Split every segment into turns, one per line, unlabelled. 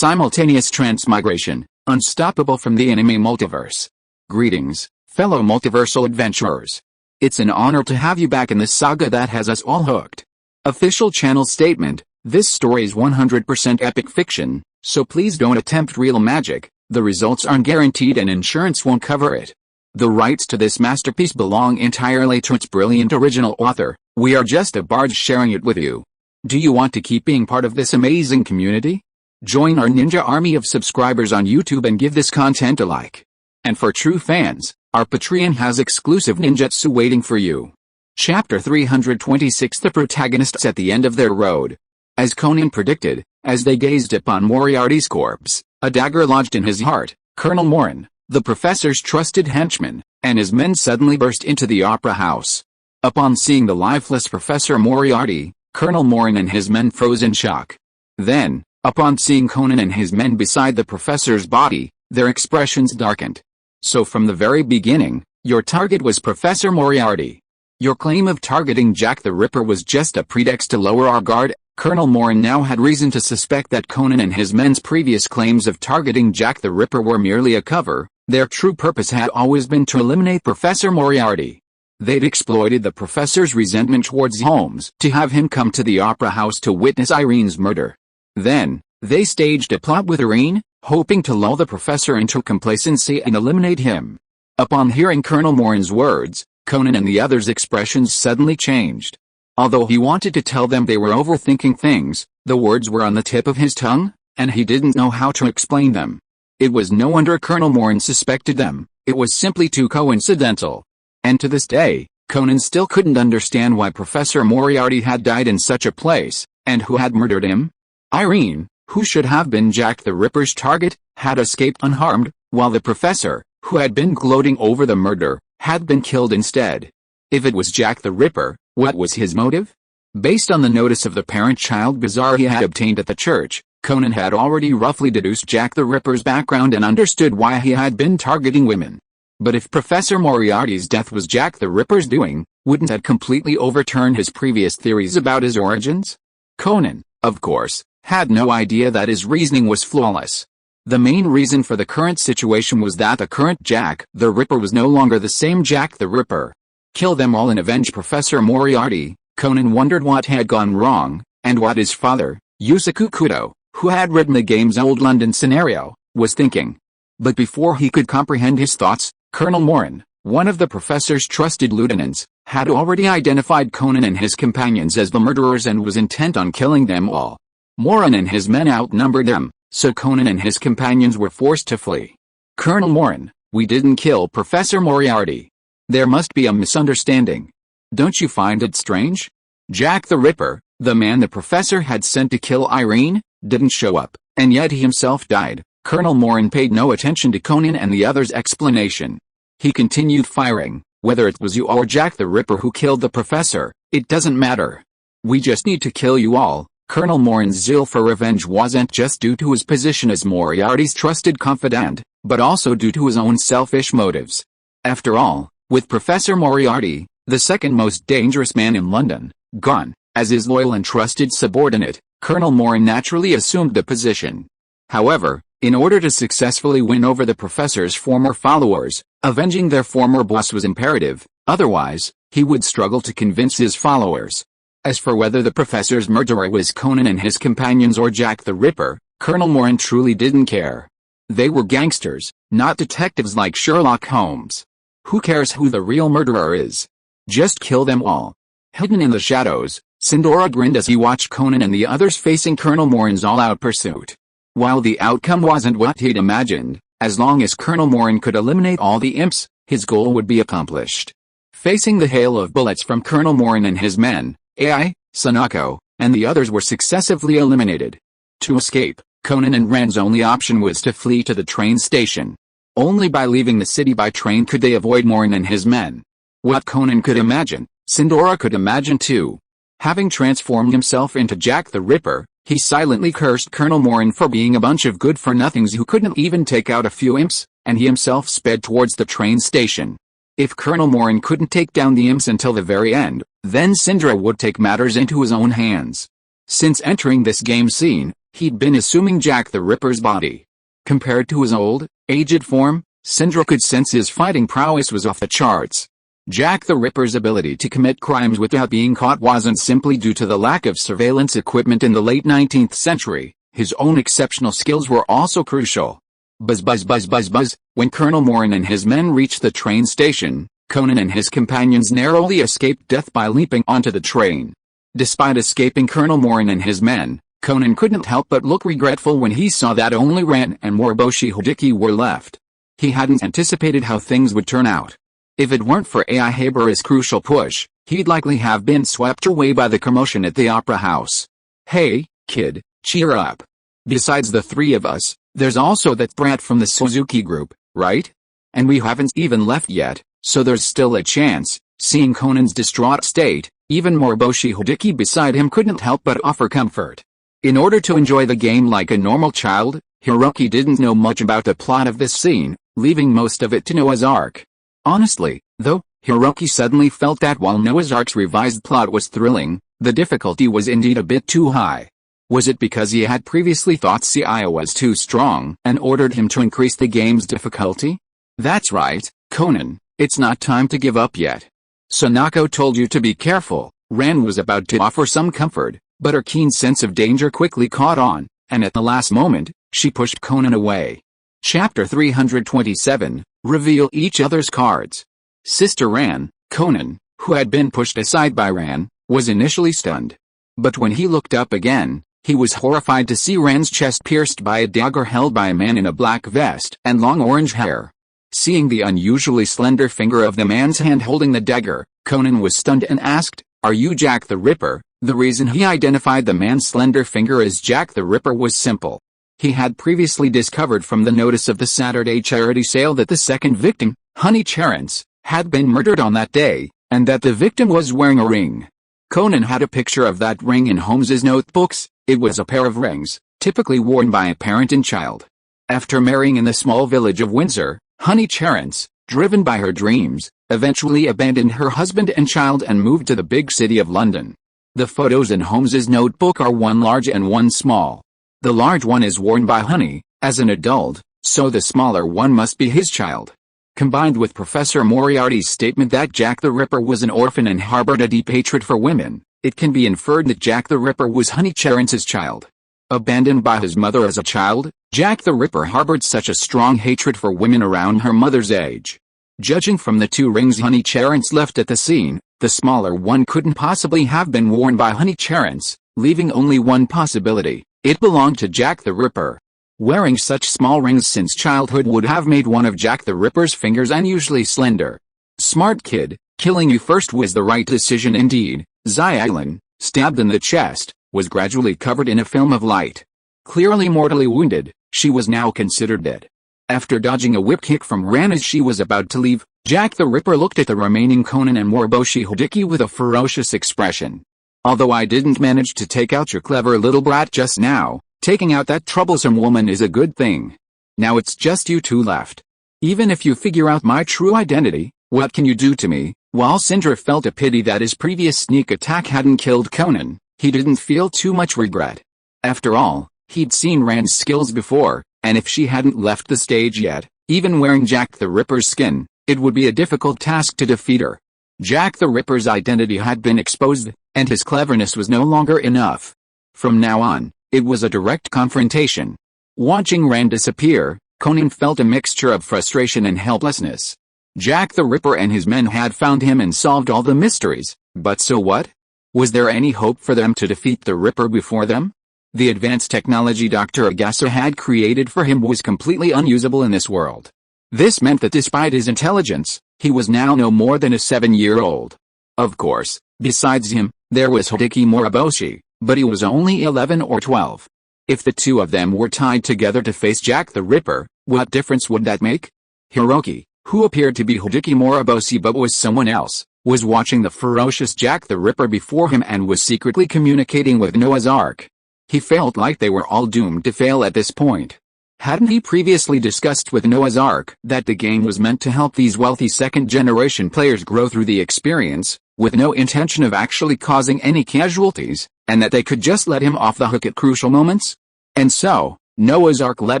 Simultaneous Transmigration, unstoppable from the enemy multiverse. Greetings, fellow multiversal adventurers. It's an honor to have you back in this saga that has us all hooked. Official channel statement: this story is 100% epic fiction, so please don't attempt real magic. The results aren't guaranteed and insurance won't cover it. The rights to this masterpiece belong entirely to its brilliant original author. We are just a barge sharing it with you. Do you want to keep being part of this amazing community? Join our ninja army of subscribers on YouTube and give this content a like. And for true fans, our Patreon has exclusive ninjutsu waiting for you. Chapter 326: The protagonists at the end of their road. As Conan predicted, as they gazed upon Moriarty's corpse, a dagger lodged in his heart. Colonel Morin, the professor's trusted henchman, and his men suddenly burst into the opera house. Upon seeing the lifeless Professor Moriarty, Colonel Morin and his men froze in shock. Then, upon seeing Conan and his men beside the professor's body, their expressions darkened. So from the very beginning, your target was Professor Moriarty. Your claim of targeting Jack the Ripper was just a pretext to lower our guard. Colonel Morin now had reason to suspect that Conan and his men's previous claims of targeting Jack the Ripper were merely a cover. Their true purpose had always been to eliminate Professor Moriarty. They'd exploited the professor's resentment towards Holmes to have him come to the opera house to witness Irene's murder. Then, they staged a plot with Irene, hoping to lull the professor into complacency and eliminate him. Upon hearing Colonel Morin's words, Conan and the others' expressions suddenly changed. Although he wanted to tell them they were overthinking things, the words were on the tip of his tongue, and he didn't know how to explain them. It was no wonder Colonel Morin suspected them. It was simply too coincidental. And to this day, Conan still couldn't understand why Professor Moriarty had died in such a place, and who had murdered him. Irene, who should have been Jack the Ripper's target, had escaped unharmed, while the professor, who had been gloating over the murder, had been killed instead. If it was Jack the Ripper, what was his motive? Based on the notice of the parent-child bazaar he had obtained at the church, Conan had already roughly deduced Jack the Ripper's background and understood why he had been targeting women. But if Professor Moriarty's death was Jack the Ripper's doing, wouldn't that completely overturn his previous theories about his origins? Conan, of course, had no idea that his reasoning was flawless. The main reason for the current situation was that the current Jack the Ripper was no longer the same Jack the Ripper. Kill them all and avenge Professor Moriarty. Conan wondered what had gone wrong, and what his father, Yusaku Kudo, who had written the game's Old London scenario, was thinking. But before he could comprehend his thoughts, Colonel Morin, one of the professor's trusted lieutenants, had already identified Conan and his companions as the murderers and was intent on killing them all. Morin and his men outnumbered them, so Conan and his companions were forced to flee. Colonel Morin, we didn't kill Professor Moriarty. There must be a misunderstanding. Don't you find it strange? Jack the Ripper, the man the professor had sent to kill Irene, didn't show up, and yet he himself died. Colonel Morin paid no attention to Conan and the others' explanation. He continued firing. Whether it was you or Jack the Ripper who killed the professor, it doesn't matter. We just need to kill you all. Colonel Morin's zeal for revenge wasn't just due to his position as Moriarty's trusted confidant, but also due to his own selfish motives. After all, with Professor Moriarty, the second most dangerous man in London, gone, as his loyal and trusted subordinate, Colonel Morin naturally assumed the position. However, in order to successfully win over the professor's former followers, avenging their former boss was imperative, otherwise, he would struggle to convince his followers. As for whether the professor's murderer was Conan and his companions or Jack the Ripper, Colonel Morin truly didn't care. They were gangsters, not detectives like Sherlock Holmes. Who cares who the real murderer is? Just kill them all. Hidden in the shadows, Sindora grinned as he watched Conan and the others facing Colonel Morin's all-out pursuit. While the outcome wasn't what he'd imagined, as long as Colonel Morin could eliminate all the imps, his goal would be accomplished. Facing the hail of bullets from Colonel Morin and his men, Ai, Sanako, and the others were successively eliminated. To escape, Conan and Ren's only option was to flee to the train station. Only by leaving the city by train could they avoid Morin and his men. What Conan could imagine, Sindora could imagine too. Having transformed himself into Jack the Ripper, he silently cursed Colonel Morin for being a bunch of good-for-nothings who couldn't even take out a few imps, and he himself sped towards the train station. If Colonel Morin couldn't take down the imps until the very end, then Sindora would take matters into his own hands. Since entering this game scene, He'd been assuming Jack the Ripper's body. Compared to his old, aged form, Syndra could sense his fighting prowess was off the charts. Jack the Ripper's ability to commit crimes without being caught wasn't simply due to the lack of surveillance equipment in the late 19th century, his own exceptional skills were also crucial. Buzz buzz buzz buzz buzz. When Colonel Morin and his men reached the train station, Conan and his companions narrowly escaped death by leaping onto the train. Despite escaping Colonel Morin and his men, Conan couldn't help but look regretful when he saw that only Ran and Moriboshi Hideki were left. He hadn't anticipated how things would turn out. If it weren't for Ai Habara's crucial push, he'd likely have been swept away by the commotion at the opera house. Hey, kid, cheer up. Besides the three of us, there's also that brat from the Suzuki group, right? And we haven't even left yet, so there's still a chance. Seeing Conan's distraught state, even Moriboshi Hideki beside him couldn't help but offer comfort. In order to enjoy the game like a normal child, Hiroki didn't know much about the plot of this scene, leaving most of it to Noah's Ark. Honestly, though, Hiroki suddenly felt that while Noah's Ark's revised plot was thrilling, the difficulty was indeed a bit too high. Was it because he had previously thought Seiya was too strong and ordered him to increase the game's difficulty? That's right, Conan, it's not time to give up yet. Sanako told you to be careful. Ran was about to offer some comfort, but her keen sense of danger quickly caught on, and at the last moment, she pushed Conan away. Chapter 327, Reveal each other's cards. Sister Ran, Conan, who had been pushed aside by Ran, was initially stunned. But when he looked up again, he was horrified to see Ran's chest pierced by a dagger held by a man in a black vest and long orange hair. Seeing the unusually slender finger of the man's hand holding the dagger, Conan was stunned and asked, "Are you Jack the Ripper?" The reason he identified the man's slender finger as Jack the Ripper was simple. He had previously discovered from the notice of the Saturday charity sale that the second victim, Honey Charence, had been murdered on that day, and that the victim was wearing a ring. Conan had a picture of that ring in Holmes's notebooks. It was a pair of rings, typically worn by a parent and child. After marrying in the small village of Windsor, Honey Charence, driven by her dreams, eventually abandoned her husband and child and moved to the big city of London. The photos in Holmes's notebook are one large and one small. The large one is worn by Honey, as an adult, so the smaller one must be his child. Combined with Professor Moriarty's statement that Jack the Ripper was an orphan and harbored a deep hatred for women, it can be inferred that Jack the Ripper was Honey Charence's child. Abandoned by his mother as a child, Jack the Ripper harbored such a strong hatred for women around her mother's age. Judging from the two rings Honey Charence left at the scene, the smaller one couldn't possibly have been worn by Honey Charence, leaving only one possibility: it belonged to Jack the Ripper. Wearing such small rings since childhood would have made one of Jack the Ripper's fingers unusually slender. Smart kid, killing you first was the right decision indeed. Xiaolin, stabbed in the chest, was gradually covered in a film of light. Clearly mortally wounded, she was now considered dead. After dodging a whip kick from Ran as she was about to leave, Jack the Ripper looked at the remaining Conan and Moriboshi Hideki with a ferocious expression. "Although I didn't manage to take out your clever little brat just now, taking out that troublesome woman is a good thing. Now it's just you two left. Even if you figure out my true identity, what can you do to me?" While Syndra felt a pity that his previous sneak attack hadn't killed Conan, he didn't feel too much regret. After all, he'd seen Rand's skills before, and if she hadn't left the stage yet, even wearing Jack the Ripper's skin, it would be a difficult task to defeat her. Jack the Ripper's identity had been exposed, and his cleverness was no longer enough. From now on, it was a direct confrontation. Watching Rand disappear, Conan felt a mixture of frustration and helplessness. Jack the Ripper and his men had found him and solved all the mysteries, but so what? Was there any hope for them to defeat the Ripper before them? The advanced technology Dr. Agasa had created for him was completely unusable in this world. This meant that despite his intelligence, he was now no more than a 7-year-old. Of course, besides him, there was Hideki Moriboshi, but he was only 11 or 12. If the two of them were tied together to face Jack the Ripper, what difference would that make? Hiroki, who appeared to be Hideki Moriboshi but was someone else, was watching the ferocious Jack the Ripper before him and was secretly communicating with Noah's Ark. He felt like they were all doomed to fail at this point. Hadn't he previously discussed with Noah's Ark that the game was meant to help these wealthy second-generation players grow through the experience, with no intention of actually causing any casualties, and that they could just let him off the hook at crucial moments? And so, Noah's Ark let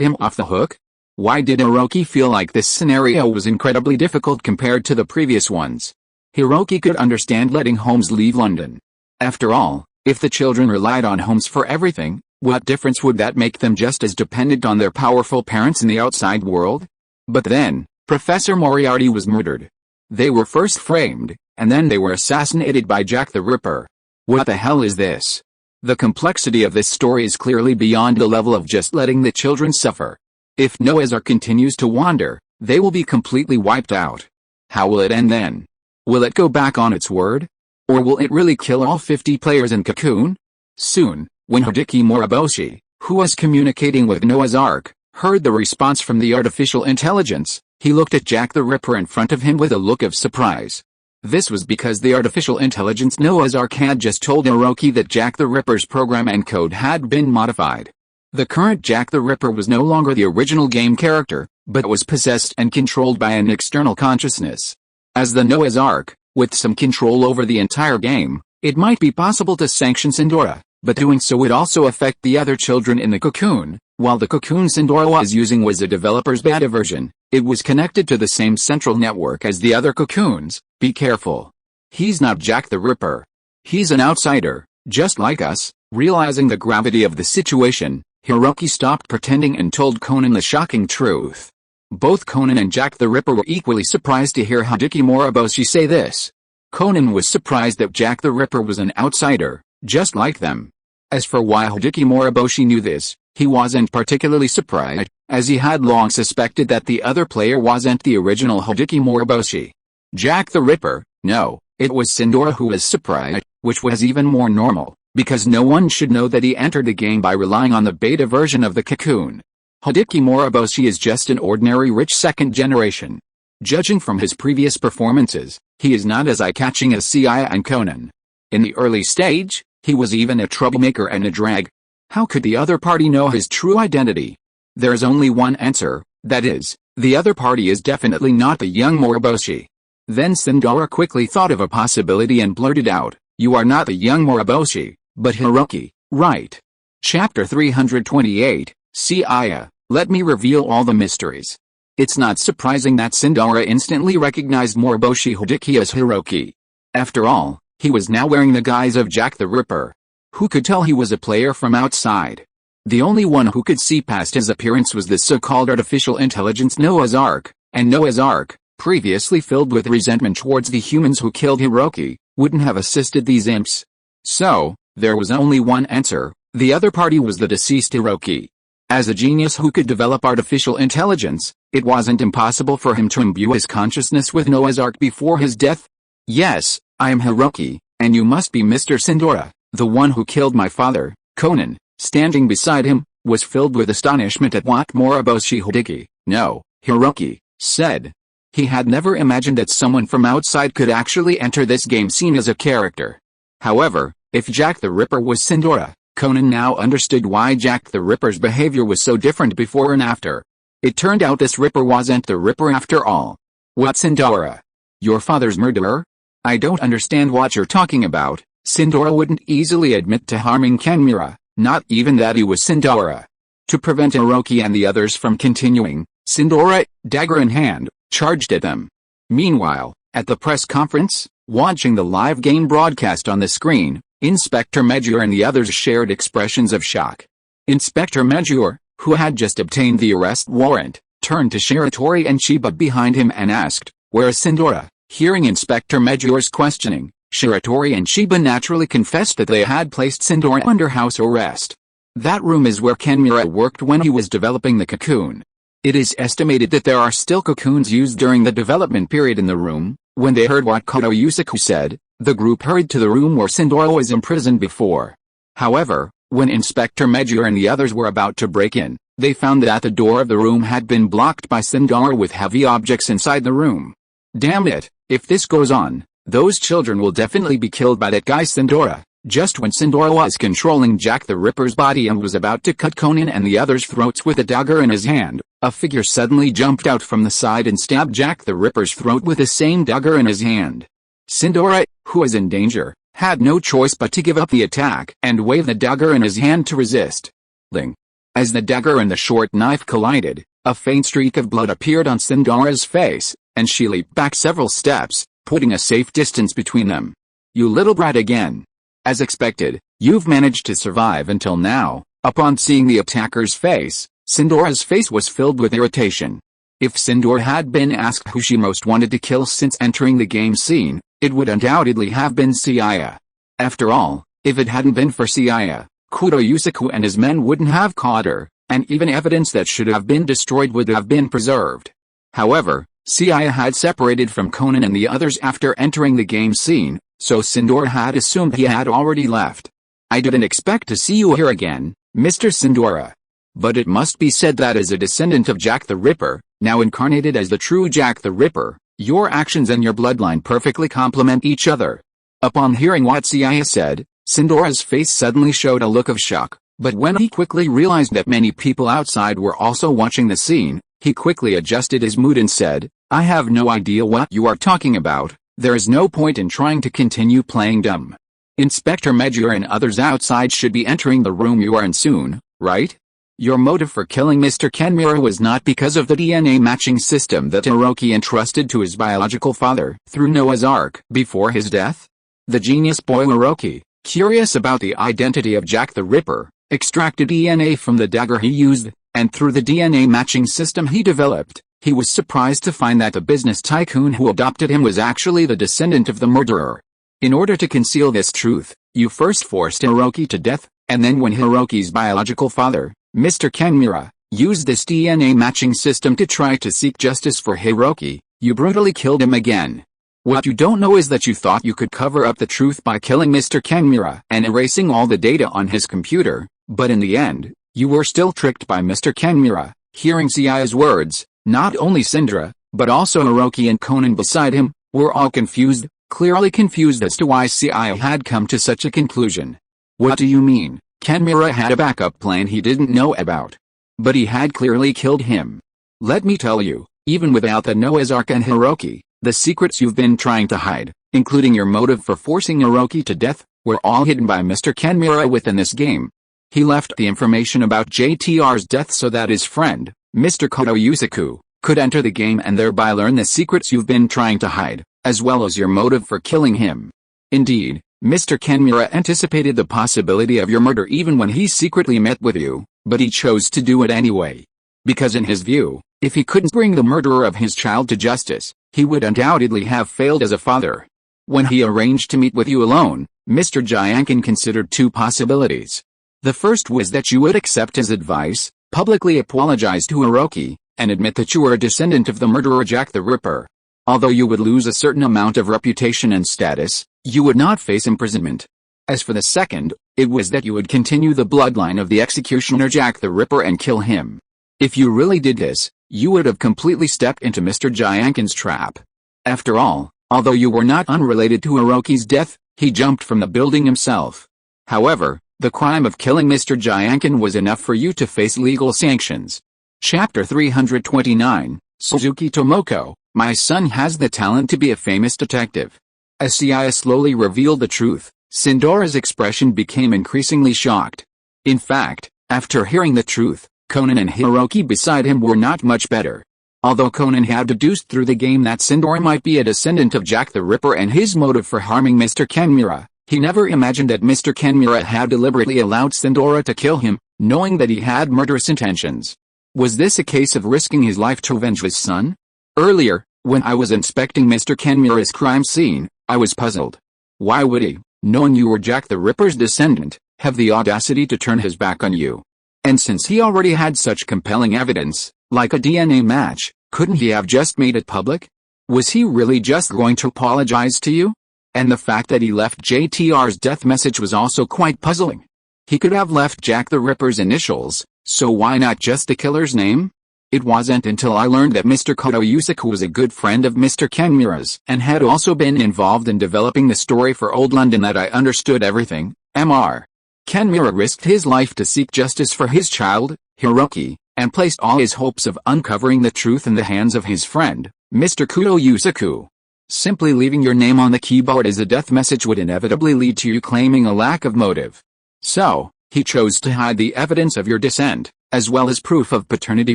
him off the hook? Why did Hiroki feel like this scenario was incredibly difficult compared to the previous ones? Hiroki could understand letting Holmes leave London. After all, if the children relied on Holmes for everything, what difference would that make them just as dependent on their powerful parents in the outside world? But then, Professor Moriarty was murdered. They were first framed, and then they were assassinated by Jack the Ripper. What the hell is this? The complexity of this story is clearly beyond the level of just letting the children suffer. If Noah's Ark continues to wander, they will be completely wiped out. How will it end then? Will it go back on its word? Or will it really kill all 50 players in Cocoon? Soon, when Hideki Moriboshi, who was communicating with Noah's Ark, heard the response from the artificial intelligence, he looked at Jack the Ripper in front of him with a look of surprise. This was because the artificial intelligence Noah's Ark had just told Hiroki that Jack the Ripper's program and code had been modified. The current Jack the Ripper was no longer the original game character, but was possessed and controlled by an external consciousness. As the Noah's Ark, with some control over the entire game, it might be possible to sanction Sindora, but doing so would also affect the other children in the Cocoon. While the Cocoon Sindora was using was a developer's beta version, it was connected to the same central network as the other Cocoons. Be careful. He's not Jack the Ripper. He's an outsider, just like us. Realizing the gravity of the situation, Hiroki stopped pretending and told Conan the shocking truth. Both Conan and Jack the Ripper were equally surprised to hear Hideki Moriboshi say this. Conan was surprised that Jack the Ripper was an outsider, just like them. As for why Hideki Moriboshi knew this, he wasn't particularly surprised, as he had long suspected that the other player wasn't the original Hideki Moriboshi. Jack the Ripper, no, it was Sindora who was surprised, which was even more normal, because no one should know that he entered the game by relying on the beta version of the Cocoon. Hideki Moriboshi is just an ordinary rich second generation. Judging from his previous performances, he is not as eye-catching as Seiya and Conan. In the early stage, he was even a troublemaker and a drag. How could the other party know his true identity? There's only one answer, that is, the other party is definitely not the young Moriboshi. Then Sindora quickly thought of a possibility and blurted out, "You are not the young Moriboshi, but Hiroki, right?" Chapter 328, Seiya, let me reveal all the mysteries. It's not surprising that Sindora instantly recognized Moriboshi Hideki as Hiroki. After all, he was now wearing the guise of Jack the Ripper. Who could tell he was a player from outside? The only one who could see past his appearance was the so-called artificial intelligence Noah's Ark, and Noah's Ark, previously filled with resentment towards the humans who killed Hiroki, wouldn't have assisted these imps. So, there was only one answer, the other party was the deceased Hiroki. As a genius who could develop artificial intelligence, it wasn't impossible for him to imbue his consciousness with Noah's Ark before his death. Yes, I am Hiroki, and you must be Mr. Sindora, the one who killed my father. Conan, standing beside him, was filled with astonishment at what Moriboshi Hideki, no, Hiroki, said. He had never imagined that someone from outside could actually enter this game scene as a character. However, if Jack the Ripper was Sindora, Conan now understood why Jack the Ripper's behavior was so different before and after. It turned out this Ripper wasn't the Ripper after all. What, Sindora? Your father's murderer? I don't understand what you're talking about. Sindora wouldn't easily admit to harming Kenmura, not even that he was Sindora. To prevent Hiroki and the others from continuing, Sindora, dagger in hand, charged at them. Meanwhile, at the press conference, watching the live game broadcast on the screen, Inspector Medjur and the others shared expressions of shock. Inspector Medjur, who had just obtained the arrest warrant, turned to Shiratori and Shiba behind him and asked, "Where is Sindora?" Hearing Inspector Medjur's questioning, Shiratori and Shiba naturally confessed that they had placed Sindora under house arrest. That room is where Kenmura worked when he was developing the Cocoon. It is estimated that there are still Cocoons used during the development period in the room. When they heard what Koto Yusaku said, the group hurried to the room where Sindora was imprisoned before. However, when Inspector Medjur and the others were about to break in, they found that the door of the room had been blocked by Sindora with heavy objects inside the room. Damn it, if this goes on, those children will definitely be killed by that guy Sindora. Just when Sindora was controlling Jack the Ripper's body and was about to cut Conan and the others' throats with a dagger in his hand, a figure suddenly jumped out from the side and stabbed Jack the Ripper's throat with the same dagger in his hand. Sindora, who was in danger, had no choice but to give up the attack and wave the dagger in his hand to resist. Ling. As the dagger and the short knife collided, a faint streak of blood appeared on Cinderella's face, and she leaped back several steps, putting a safe distance between them. "You little brat again. As expected, you've managed to survive until now." Upon seeing the attacker's face, Cinderella's face was filled with irritation. If Cinderella had been asked who she most wanted to kill since entering the game scene, it would undoubtedly have been Seiya. After all, if it hadn't been for Seiya, Kirito Yusaku and his men wouldn't have caught her, and even evidence that should have been destroyed would have been preserved. However, Seiya had separated from Conan and the others after entering the game scene, so Cinderella had assumed he had already left. "I didn't expect to see you here again, Mr. Cinderella. But it must be said that as a descendant of Jack the Ripper, now incarnated as the true Jack the Ripper, your actions and your bloodline perfectly complement each other." Upon hearing what Seiya said, Cinderella's face suddenly showed a look of shock, but when he quickly realized that many people outside were also watching the scene, he quickly adjusted his mood and said, "I have no idea what you are talking about. There is no point in trying to continue playing dumb. Inspector NERvGear and others outside should be entering the room you are in soon, right? Your motive for killing Mr. Kenmura was not because of the DNA matching system that Hiroki entrusted to his biological father through Noah's Ark before his death? The genius boy Hiroki, curious about the identity of Jack the Ripper, extracted DNA from the dagger he used, and through the DNA matching system he developed, he was surprised to find that the business tycoon who adopted him was actually the descendant of the murderer. In order to conceal this truth, you first forced Hiroki to death, and then when Hiroki's biological father, Mr. Kenmura, used this DNA matching system to try to seek justice for Hiroki, you brutally killed him again. What you don't know is that you thought you could cover up the truth by killing Mr. Kenmura and erasing all the data on his computer, but in the end, you were still tricked by Mr. Kenmura." Hearing Seiya's words, not only Cinderella, but also Hiroki and Conan beside him, were all confused, clearly confused as to why Seiya had come to such a conclusion. "What do you mean? Kenmura had a backup plan he didn't know about. But he had clearly killed him. Let me tell you, even without the Noah's Ark and Hiroki, the secrets you've been trying to hide, including your motive for forcing Hiroki to death, were all hidden by Mr. Kenmura within this game. He left the information about JTR's death so that his friend, Mr. Kirito Yusaku, could enter the game and thereby learn the secrets you've been trying to hide, as well as your motive for killing him. Indeed, Mr. Kenmura anticipated the possibility of your murder even when he secretly met with you, but he chose to do it anyway. Because in his view, if he couldn't bring the murderer of his child to justice, he would undoubtedly have failed as a father. When he arranged to meet with you alone, Mr. Jiankin considered two possibilities. The first was that you would accept his advice, publicly apologize to Hiroki, and admit that you were a descendant of the murderer Jack the Ripper. Although you would lose a certain amount of reputation and status, you would not face imprisonment. As for the second, it was that you would continue the bloodline of the executioner Jack the Ripper and kill him. If you really did this, you would have completely stepped into Mr. Jiankin's trap. After all, although you were not unrelated to Hiroki's death, he jumped from the building himself. However, the crime of killing Mr. Jiankin was enough for you to face legal sanctions. Chapter 329, Suzuki Tomoko, my son has the talent to be a famous detective. As Seiya slowly revealed the truth, Cinderella's expression became increasingly shocked. In fact, after hearing the truth, Conan and Hiroki beside him were not much better. Although Conan had deduced through the game that Cinderella might be a descendant of Jack the Ripper and his motive for harming Mr. Kenmura, he never imagined that Mr. Kenmura had deliberately allowed Cinderella to kill him, knowing that he had murderous intentions. Was this a case of risking his life to avenge his son? Earlier, when I was inspecting Mr. Kenmura's crime scene, I was puzzled. Why would he, knowing you were Jack the Ripper's descendant, have the audacity to turn his back on you? And since he already had such compelling evidence, like a DNA match, couldn't he have just made it public? Was he really just going to apologize to you? And the fact that he left JTR's death message was also quite puzzling. He could have left Jack the Ripper's initials, so why not just the killer's name? It wasn't until I learned that Mr. Kirito Yusaku was a good friend of Mr. Kenmura's and had also been involved in developing the story for Old London that I understood everything. Mr. Kenmura risked his life to seek justice for his child, Hiroki, and placed all his hopes of uncovering the truth in the hands of his friend, Mr. Kirito Yusaku. Simply leaving your name on the keyboard as a death message would inevitably lead to you claiming a lack of motive. So, he chose to hide the evidence of your descent, as well as proof of paternity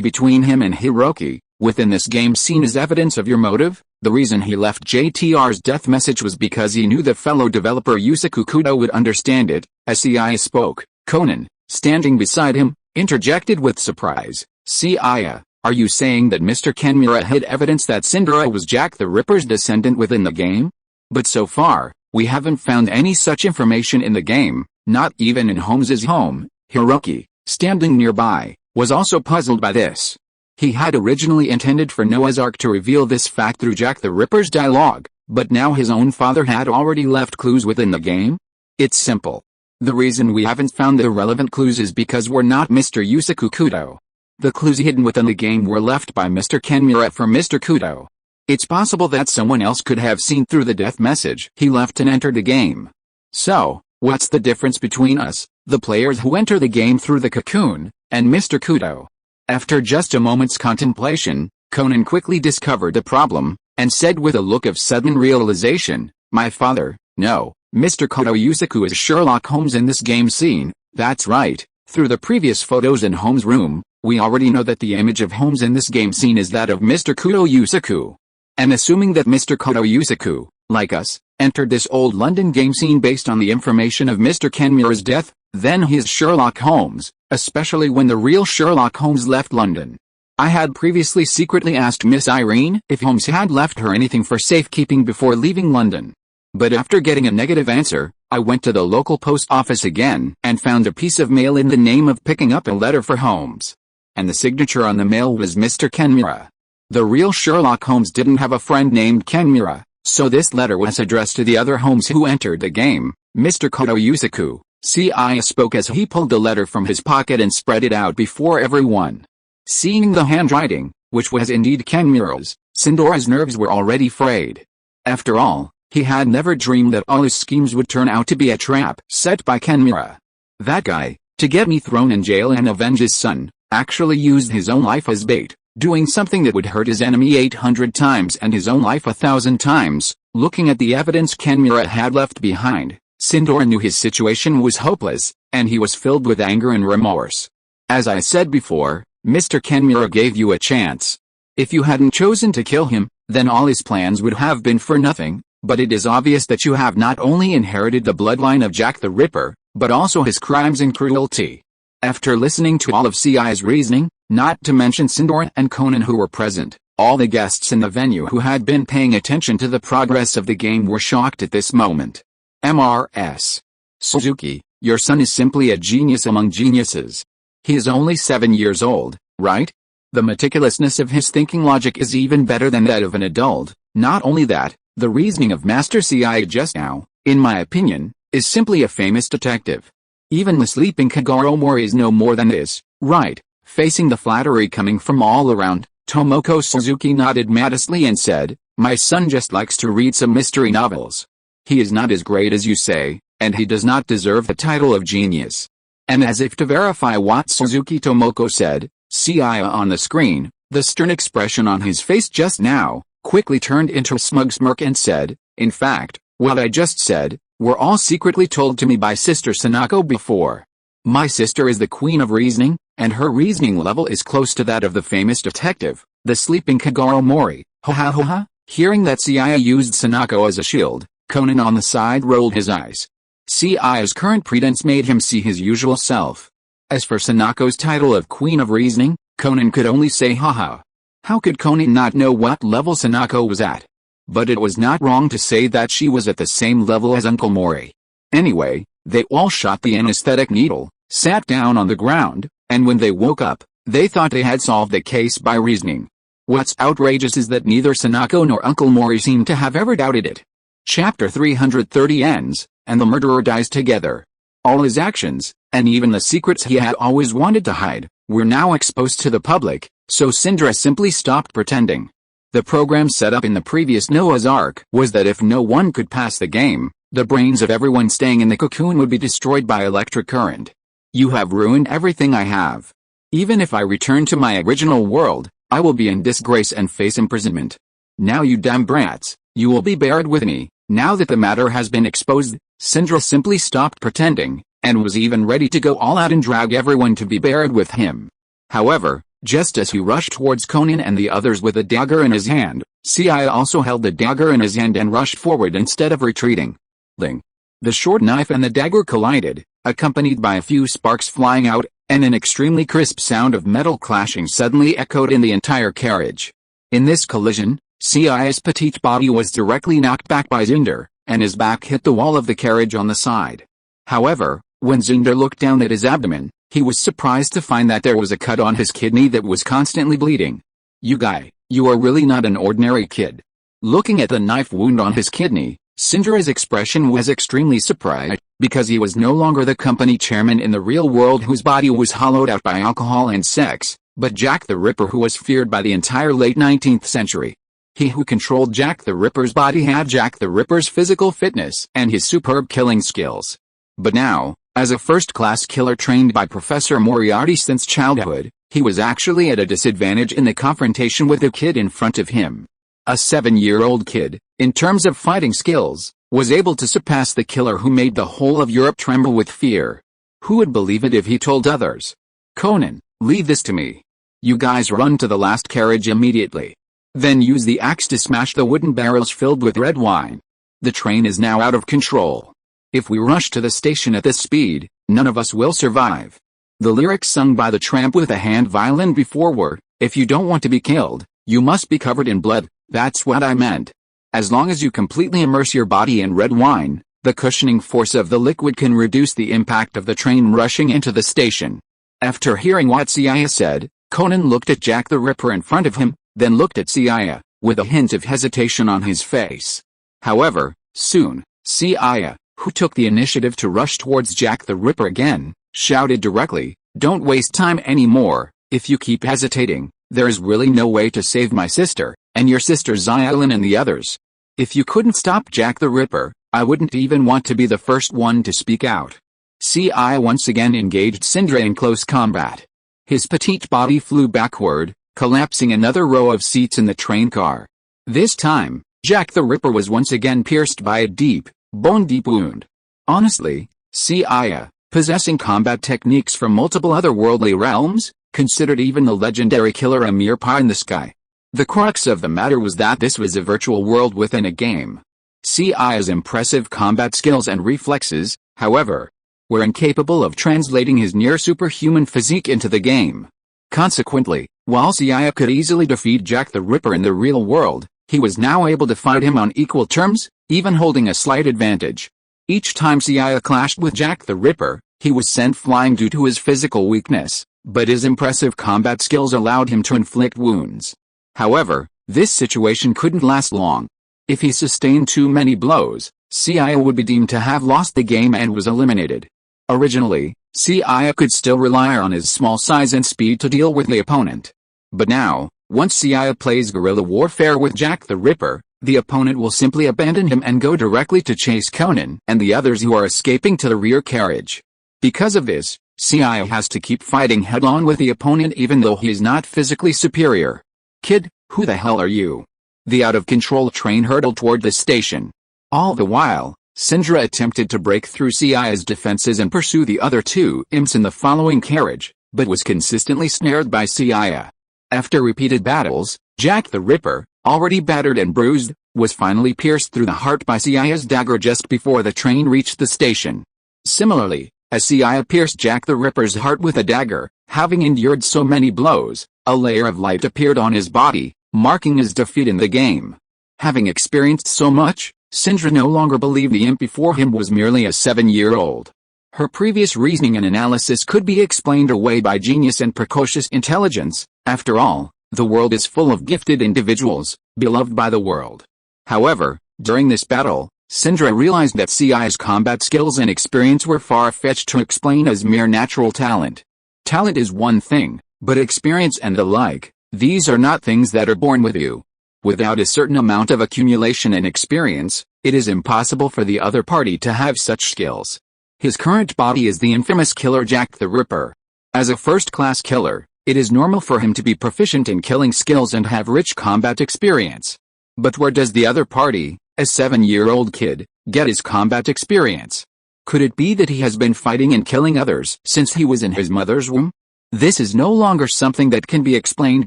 between him and Hiroki, within this game seen as evidence of your motive. The reason he left JTR's death message was because he knew the fellow developer Yusaku Kudo would understand it. As Seiya spoke, Conan, standing beside him, interjected with surprise. Seiya, are you saying that Mr. Kenmura hid evidence that Cinderella was Jack the Ripper's descendant within the game? But so far, we haven't found any such information in the game, not even in Holmes's home. Hiroki, standing nearby, was also puzzled by this. He had originally intended for Noah's Ark to reveal this fact through Jack the Ripper's dialogue, but now his own father had already left clues within the game? It's simple. The reason we haven't found the relevant clues is because we're not Mr. Yusaku Kudo. The clues hidden within the game were left by Mr. Kenmura for Mr. Kudo. It's possible that someone else could have seen through the death message he left and entered the game. So, what's the difference between us, the players who enter the game through the cocoon, and Mr. Kudo? After just a moment's contemplation, Conan quickly discovered the problem, and said with a look of sudden realization, my father, no, Mr. Koto Yusaku is Sherlock Holmes in this game scene. That's right, through the previous photos in Holmes' room, we already know that the image of Holmes in this game scene is that of Mr. Koto Yusaku. And assuming that Mr. Koto Yusaku, like us, entered this old London game scene based on the information of Mr. Kenmura's death, then he is Sherlock Holmes, especially when the real Sherlock Holmes left London. I had previously secretly asked Miss Irene if Holmes had left her anything for safekeeping before leaving London. But after getting a negative answer, I went to the local post office again and found a piece of mail in the name of picking up a letter for Holmes. And the signature on the mail was Mr. Kenmura. The real Sherlock Holmes didn't have a friend named Kenmura, so this letter was addressed to the other Holmes who entered the game, Mr. Koto Yusaku. Seiya spoke as he pulled the letter from his pocket and spread it out before everyone. Seeing the handwriting, which was indeed Kenmura's, Cinderella's nerves were already frayed. After all, he had never dreamed that all his schemes would turn out to be a trap set by Kenmura. That guy, to get me thrown in jail and avenge his son, actually used his own life as bait, doing something that would hurt his enemy 800 times and his own life 1,000 times. Looking at the evidence Kenmura had left behind, Cinderella knew his situation was hopeless, and he was filled with anger and remorse. As I said before, Mr. Kenmura gave you a chance. If you hadn't chosen to kill him, then all his plans would have been for nothing, but it is obvious that you have not only inherited the bloodline of Jack the Ripper, but also his crimes and cruelty. After listening to all of Seiya's reasoning, not to mention Cinderella and Conan who were present, all the guests in the venue who had been paying attention to the progress of the game were shocked at this moment. MRS. Suzuki, your son is simply a genius among geniuses. He is only 7 years old, right? The meticulousness of his thinking logic is even better than that of an adult. Not only that, the reasoning of Master Seiya just now, in my opinion, is simply a famous detective. Even the sleeping Kagoro Mori is no more than this, right? Facing the flattery coming from all around, Tomoko Suzuki nodded modestly and said, my son just likes to read some mystery novels. He is not as great as you say, and he does not deserve the title of genius. And as if to verify what Suzuki Tomoko said, Seiya on the screen, the stern expression on his face just now, quickly turned into a smug smirk and said, in fact, what I just said, were all secretly told to me by Sister Sanako before. My sister is the queen of reasoning, and her reasoning level is close to that of the famous detective, the sleeping Kagoro Mori. Ha ha ha ha. Hearing that Seiya used Sanako as a shield, Conan on the side rolled his eyes. Seiya's current pretense made him see his usual self. As for Sanako's title of Queen of Reasoning, Conan could only say haha. How could Conan not know what level Sanako was at? But it was not wrong to say that she was at the same level as Uncle Mori. Anyway, they all shot the anesthetic needle, sat down on the ground, and when they woke up, they thought they had solved the case by reasoning. What's outrageous is that neither Sanako nor Uncle Mori seem to have ever doubted it. Chapter 330 ends, and the murderer dies together. All his actions, and even the secrets he had always wanted to hide, were now exposed to the public, so Cinderella simply stopped pretending. The program set up in the previous Noah's Ark was that if no one could pass the game, the brains of everyone staying in the cocoon would be destroyed by electric current. You have ruined everything I have. Even if I return to my original world, I will be in disgrace and face imprisonment. Now you damn brats, you will be buried with me. Now that the matter has been exposed, Cinderella simply stopped pretending, and was even ready to go all out and drag everyone to be buried with him. However, just as he rushed towards Conan and the others with a dagger in his hand, Seiya also held the dagger in his hand and rushed forward instead of retreating. Ling. The short knife and the dagger collided, accompanied by a few sparks flying out, and an extremely crisp sound of metal clashing suddenly echoed in the entire carriage. In this collision, Seiya's petite body was directly knocked back by Zinder, and his back hit the wall of the carriage on the side. However, when Zinder looked down at his abdomen, he was surprised to find that there was a cut on his kidney that was constantly bleeding. "You guy, you are really not an ordinary kid." Looking at the knife wound on his kidney, Cinder's expression was extremely surprised, because he was no longer the company chairman in the real world whose body was hollowed out by alcohol and sex, but Jack the Ripper, who was feared by the entire late 19th century. He who controlled Jack the Ripper's body had Jack the Ripper's physical fitness and his superb killing skills. But now, as a first-class killer trained by Professor Moriarty since childhood, he was actually at a disadvantage in the confrontation with the kid in front of him. A 7-year-old kid, in terms of fighting skills, was able to surpass the killer who made the whole of Europe tremble with fear. Who would believe it if he told others? "Conan, leave this to me. You guys run to the last carriage immediately. Then use the axe to smash the wooden barrels filled with red wine. The train is now out of control. If we rush to the station at this speed, none of us will survive." The lyrics sung by the tramp with a hand violin before were, "If you don't want to be killed, you must be covered in blood, that's what I meant. As long as you completely immerse your body in red wine, the cushioning force of the liquid can reduce the impact of the train rushing into the station." After hearing what Seiya said, Conan looked at Jack the Ripper in front of him, then looked at Seiya, with a hint of hesitation on his face. However, soon, Seiya, who took the initiative to rush towards Jack the Ripper again, shouted directly, "Don't waste time anymore. If you keep hesitating, there is really no way to save my sister, and your sister Xylin and the others. If you couldn't stop Jack the Ripper, I wouldn't even want to be the first one to speak out." Seiya once again engaged Sindra in close combat. His petite body flew backward, collapsing another row of seats in the train car. This time, Jack the Ripper was once again pierced by a deep, bone-deep wound. Honestly, Seiya, possessing combat techniques from multiple otherworldly realms, considered even the legendary killer a mere pie in the sky. The crux of the matter was that this was a virtual world within a game. Seiya's impressive combat skills and reflexes, however, were incapable of translating his near-superhuman physique into the game. Consequently, while Seiya could easily defeat Jack the Ripper in the real world, he was now able to fight him on equal terms, even holding a slight advantage. Each time Seiya clashed with Jack the Ripper, he was sent flying due to his physical weakness, but his impressive combat skills allowed him to inflict wounds. However, this situation couldn't last long. If he sustained too many blows, Seiya would be deemed to have lost the game and was eliminated. Originally, Seiya could still rely on his small size and speed to deal with the opponent. But now, once Seiya plays guerrilla warfare with Jack the Ripper, the opponent will simply abandon him and go directly to chase Conan and the others who are escaping to the rear carriage. Because of this, Seiya has to keep fighting head-on with the opponent even though he is not physically superior. "Kid, who the hell are you?" The out-of-control train hurtled toward the station. All the while, Sindra attempted to break through Seiya's defenses and pursue the other two imps in the following carriage, but was consistently snared by Seiya. After repeated battles, Jack the Ripper, already battered and bruised, was finally pierced through the heart by Seiya's dagger just before the train reached the station. Similarly, as Seiya pierced Jack the Ripper's heart with a dagger, having endured so many blows, a layer of light appeared on his body, marking his defeat in the game. Having experienced so much, Sindra no longer believed the imp before him was merely a 7-year-old. Her previous reasoning and analysis could be explained away by genius and precocious intelligence. After all, the world is full of gifted individuals, beloved by the world. However, during this battle, Sindra realized that Seiya's combat skills and experience were far-fetched to explain as mere natural talent. Talent is one thing, but experience and the like, these are not things that are born with you. Without a certain amount of accumulation and experience, it is impossible for the other party to have such skills. His current body is the infamous killer Jack the Ripper. As a first-class killer, it is normal for him to be proficient in killing skills and have rich combat experience. But where does the other party, a 7-year-old kid, get his combat experience? Could it be that he has been fighting and killing others since he was in his mother's womb? This is no longer something that can be explained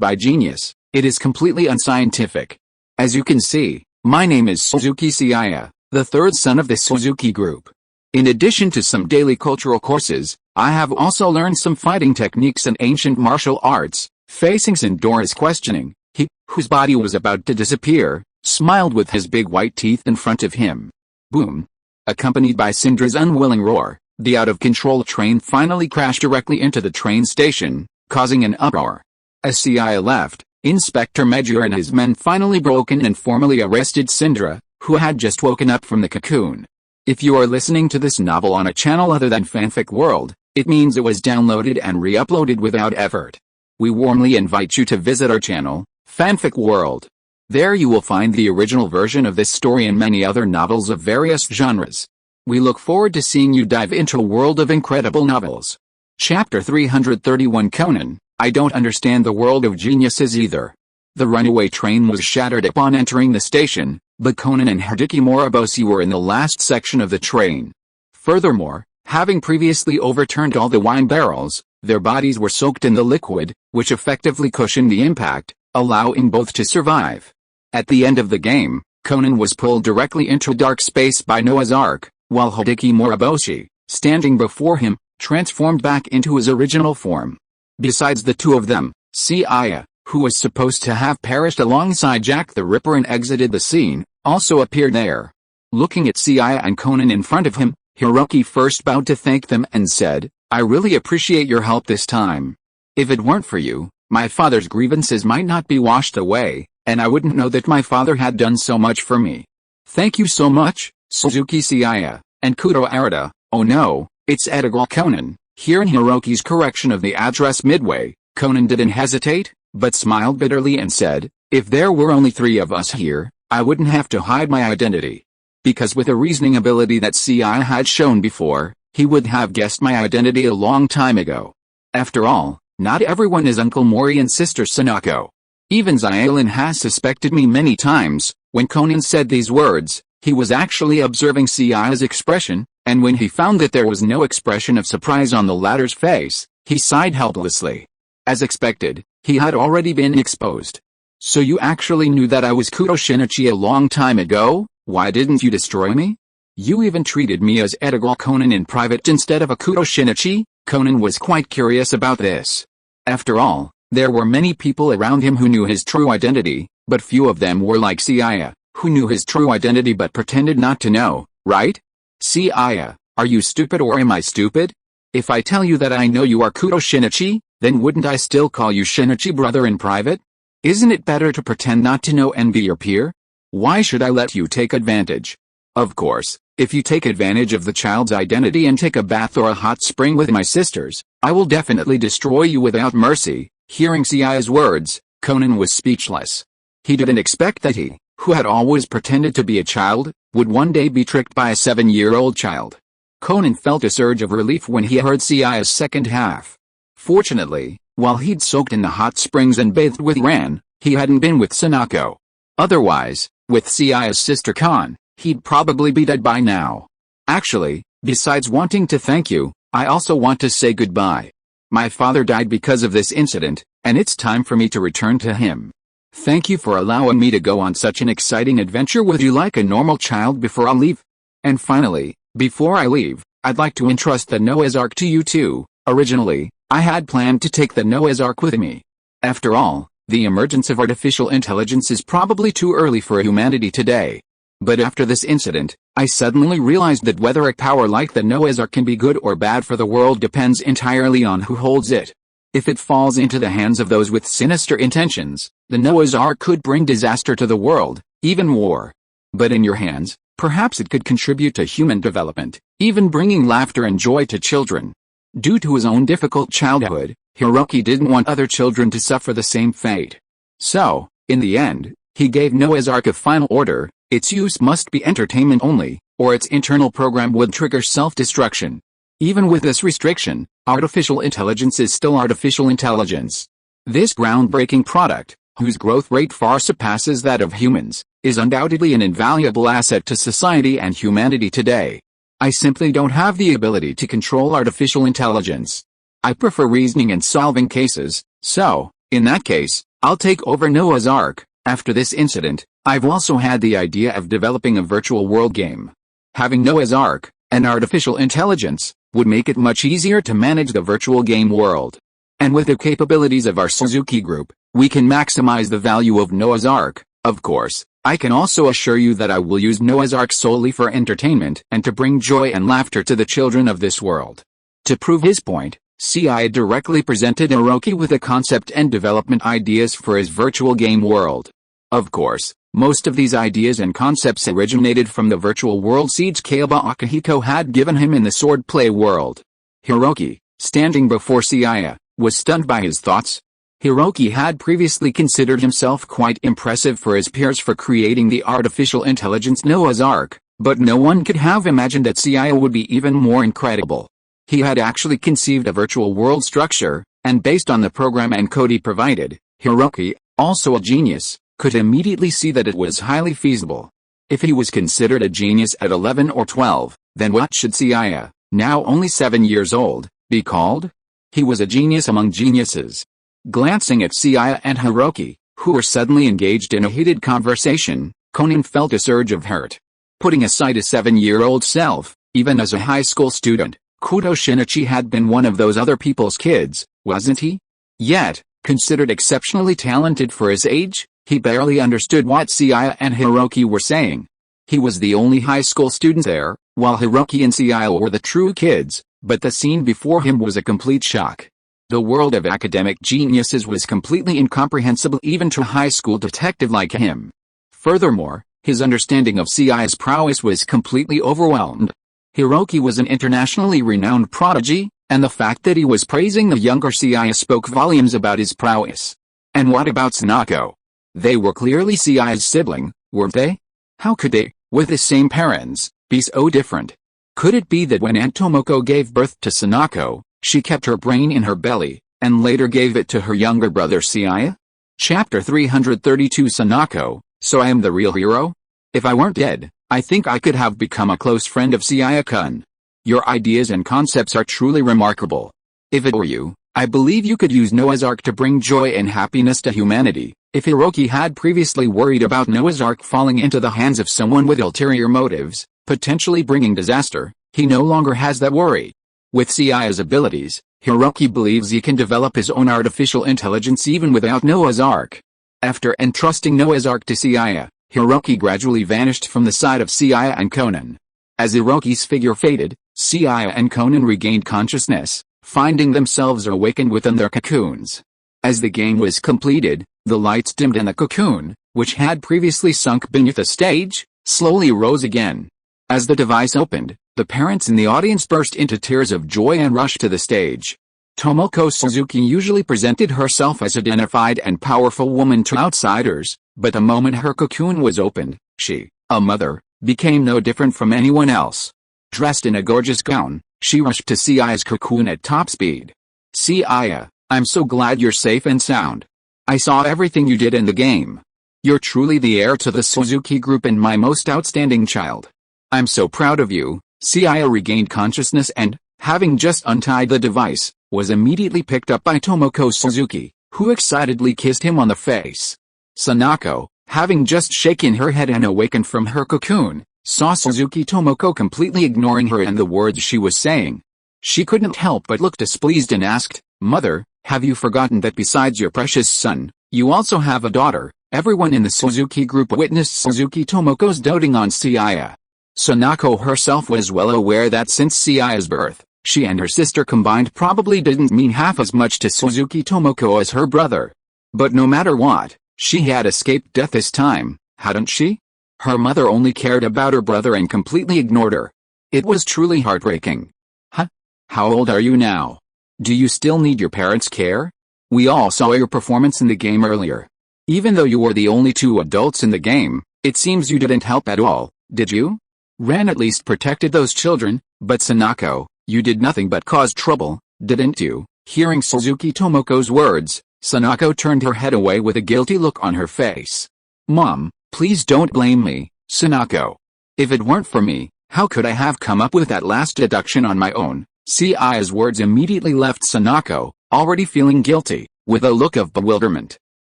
by genius, it is completely unscientific. As you can see, my name is Suzuki Seiya, the third son of the Suzuki group. In addition to some daily cultural courses, I have also learned some fighting techniques and ancient martial arts. Facing Sindora's questioning, he, whose body was about to disappear, smiled with his big white teeth in front of him. Boom! Accompanied by Sindra's unwilling roar, the out-of-control train finally crashed directly into the train station, causing an uproar. As Seiya left, Inspector NERvGear and his men finally broke in and formally arrested Sindra, who had just woken up from the cocoon. If you are listening to this novel on a channel other than Fanfic World, it means it was downloaded and re-uploaded without effort. We warmly invite you to visit our channel, Fanfic World. There you will find the original version of this story and many other novels of various genres. We look forward to seeing you dive into a world of incredible novels. Chapter 331 Conan, I don't understand the world of geniuses either. The runaway train was shattered upon entering the station, but Conan and Hideki Moriboshi were in the last section of the train. Furthermore, having previously overturned all the wine barrels, their bodies were soaked in the liquid, which effectively cushioned the impact, allowing both to survive. At the end of the game, Conan was pulled directly into dark space by Noah's Ark, while Hideki Moriboshi, standing before him, transformed back into his original form. Besides the two of them, Seiya, who was supposed to have perished alongside Jack the Ripper and exited the scene, also appeared there. Looking at Seiya and Conan in front of him, Hiroki first bowed to thank them and said, I really appreciate your help this time. If it weren't for you, my father's grievances might not be washed away, and I wouldn't know that my father had done so much for me. Thank you so much, Suzuki Seiya, and Kudo Arata. Oh no, it's Edogal Conan. Hearing Hiroki's correction of the address midway, Conan didn't hesitate, but smiled bitterly and said, if there were only 3 of us here, I wouldn't have to hide my identity. Because with a reasoning ability that Seiya had shown before, he would have guessed my identity a long time ago. After all, not everyone is Uncle Mori and Sister Sanako. Even Xiaolin has suspected me many times. When Conan said these words, he was actually observing Seiya's expression, and when he found that there was no expression of surprise on the latter's face, he sighed helplessly. As expected, he had already been exposed. So you actually knew that I was Kudo Shinichi a long time ago? Why didn't you destroy me? You even treated me as Edogal Conan in private instead of a Kudo Shinichi? Conan was quite curious about this. After all, there were many people around him who knew his true identity, but few of them were like Seiya, who knew his true identity but pretended not to know, right? Seiya, are you stupid or am I stupid? If I tell you that I know you are Kudo Shinichi, then wouldn't I still call you Shinichi brother in private? Isn't it better to pretend not to know and be your peer? Why should I let you take advantage? Of course, if you take advantage of the child's identity and take a bath or a hot spring with my sisters, I will definitely destroy you without mercy. Hearing Seiya's words, Conan was speechless. He didn't expect that he, who had always pretended to be a child, would one day be tricked by a 7-year-old child. Conan felt a surge of relief when he heard Seiya's second half. Fortunately, while he'd soaked in the hot springs and bathed with Ran, he hadn't been with Sanako. Otherwise, with Seiya's sister Khan, he'd probably be dead by now. Actually, besides wanting to thank you, I also want to say goodbye. My father died because of this incident, and it's time for me to return to him. Thank you for allowing me to go on such an exciting adventure with you like a normal child before I leave. And finally, before I leave, I'd like to entrust the Noah's Ark to you too. Originally, I had planned to take the Noah's Ark with me. After all, the emergence of artificial intelligence is probably too early for humanity today. But after this incident, I suddenly realized that whether a power like the Noah's Ark can be good or bad for the world depends entirely on who holds it. If it falls into the hands of those with sinister intentions, the Noah's Ark could bring disaster to the world, even war. But in your hands, perhaps it could contribute to human development, even bringing laughter and joy to children. Due to his own difficult childhood, Hiroki didn't want other children to suffer the same fate. So, in the end, he gave Noah's Ark a final order: its use must be entertainment only, or its internal program would trigger self-destruction. Even with this restriction, artificial intelligence is still artificial intelligence. This groundbreaking product, whose growth rate far surpasses that of humans, is undoubtedly an invaluable asset to society and humanity today. I simply don't have the ability to control artificial intelligence. I prefer reasoning and solving cases, so, in that case, I'll take over Noah's Ark. After this incident, I've also had the idea of developing a virtual world game. Having Noah's Ark, an artificial intelligence, would make it much easier to manage the virtual game world. And with the capabilities of our Suzuki group, we can maximize the value of Noah's Ark. Of course, I can also assure you that I will use Noah's Ark solely for entertainment and to bring joy and laughter to the children of this world. To prove his point, Seiya directly presented Hiroki with the concept and development ideas for his virtual game world. Of course, most of these ideas and concepts originated from the virtual world seeds Kayaba Akihiko had given him in the swordplay world. Hiroki, standing before Seiya, was stunned by his thoughts. Hiroki had previously considered himself quite impressive for his peers for creating the artificial intelligence Noah's Ark, but no one could have imagined that Seiya would be even more incredible. He had actually conceived a virtual world structure, and based on the program and code he provided, Hiroki, also a genius, could immediately see that it was highly feasible. If he was considered a genius at 11 or 12, then what should Seiya, now only 7 years old, be called? He was a genius among geniuses. Glancing at Seiya and Hiroki, who were suddenly engaged in a heated conversation, Conan felt a surge of hurt. Putting aside his 7-year-old self, even as a high school student, Kudo Shinichi had been one of those other people's kids, wasn't he? Yet, considered exceptionally talented for his age, he barely understood what Seiya and Hiroki were saying. He was the only high school student there, while Hiroki and Seiya were the true kids, but the scene before him was a complete shock. The world of academic geniuses was completely incomprehensible even to a high school detective like him. Furthermore, his understanding of Seiya's prowess was completely overwhelmed. Hiroki was an internationally renowned prodigy, and the fact that he was praising the younger Seiya spoke volumes about his prowess. And what about Sanako? They were clearly Seiya's sibling, weren't they? How could they, with the same parents, be so different? Could it be that when Aunt Tomoko gave birth to Sanako, she kept her brain in her belly, and later gave it to her younger brother Seiya? Chapter 332 Sanako, so I am the real hero? If I weren't dead, I think I could have become a close friend of Seiya-kun. Your ideas and concepts are truly remarkable. If it were you, I believe you could use Noah's Ark to bring joy and happiness to humanity. If Hiroki had previously worried about Noah's Ark falling into the hands of someone with ulterior motives, potentially bringing disaster, he no longer has that worry. With Seiya's abilities, Hiroki believes he can develop his own artificial intelligence even without Noah's Ark. After entrusting Noah's Ark to Seiya, Hiroki gradually vanished from the side of Seiya and Conan. As Hiroki's figure faded, Seiya and Conan regained consciousness, finding themselves awakened within their cocoons. As the game was completed, the lights dimmed and the cocoon, which had previously sunk beneath the stage, slowly rose again. As the device opened, the parents in the audience burst into tears of joy and rushed to the stage. Tomoko Suzuki usually presented herself as a dignified and powerful woman to outsiders, but the moment her cocoon was opened, she, a mother, became no different from anyone else. Dressed in a gorgeous gown, she rushed to Seiya's cocoon at top speed. Seiya, I'm so glad you're safe and sound. I saw everything you did in the game. You're truly the heir to the Suzuki group and my most outstanding child. I'm so proud of you. Seiya regained consciousness and, having just untied the device, was immediately picked up by Tomoko Suzuki, who excitedly kissed him on the face. Sanako, having just shaken her head and awakened from her cocoon, saw Suzuki Tomoko completely ignoring her and the words she was saying. She couldn't help but look displeased and asked, Mother, have you forgotten that besides your precious son, you also have a daughter? Everyone in the Suzuki group witnessed Suzuki Tomoko's doting on Seiya. Sanako herself was well aware that since Seiya's birth, she and her sister combined probably didn't mean half as much to Suzuki Tomoko as her brother. But no matter what, she had escaped death this time, hadn't she? Her mother only cared about her brother and completely ignored her. It was truly heartbreaking. Huh? How old are you now? Do you still need your parents' care? We all saw your performance in the game earlier. Even though you were the only two adults in the game, it seems you didn't help at all, did you? Ren at least protected those children, but Sanako, you did nothing but cause trouble, didn't you? Hearing Suzuki Tomoko's words, Sanako turned her head away with a guilty look on her face. Mom, please don't blame me, Sanako. If it weren't for me, how could I have come up with that last deduction on my own? Seiya's words immediately left Sanako, already feeling guilty, with a look of bewilderment.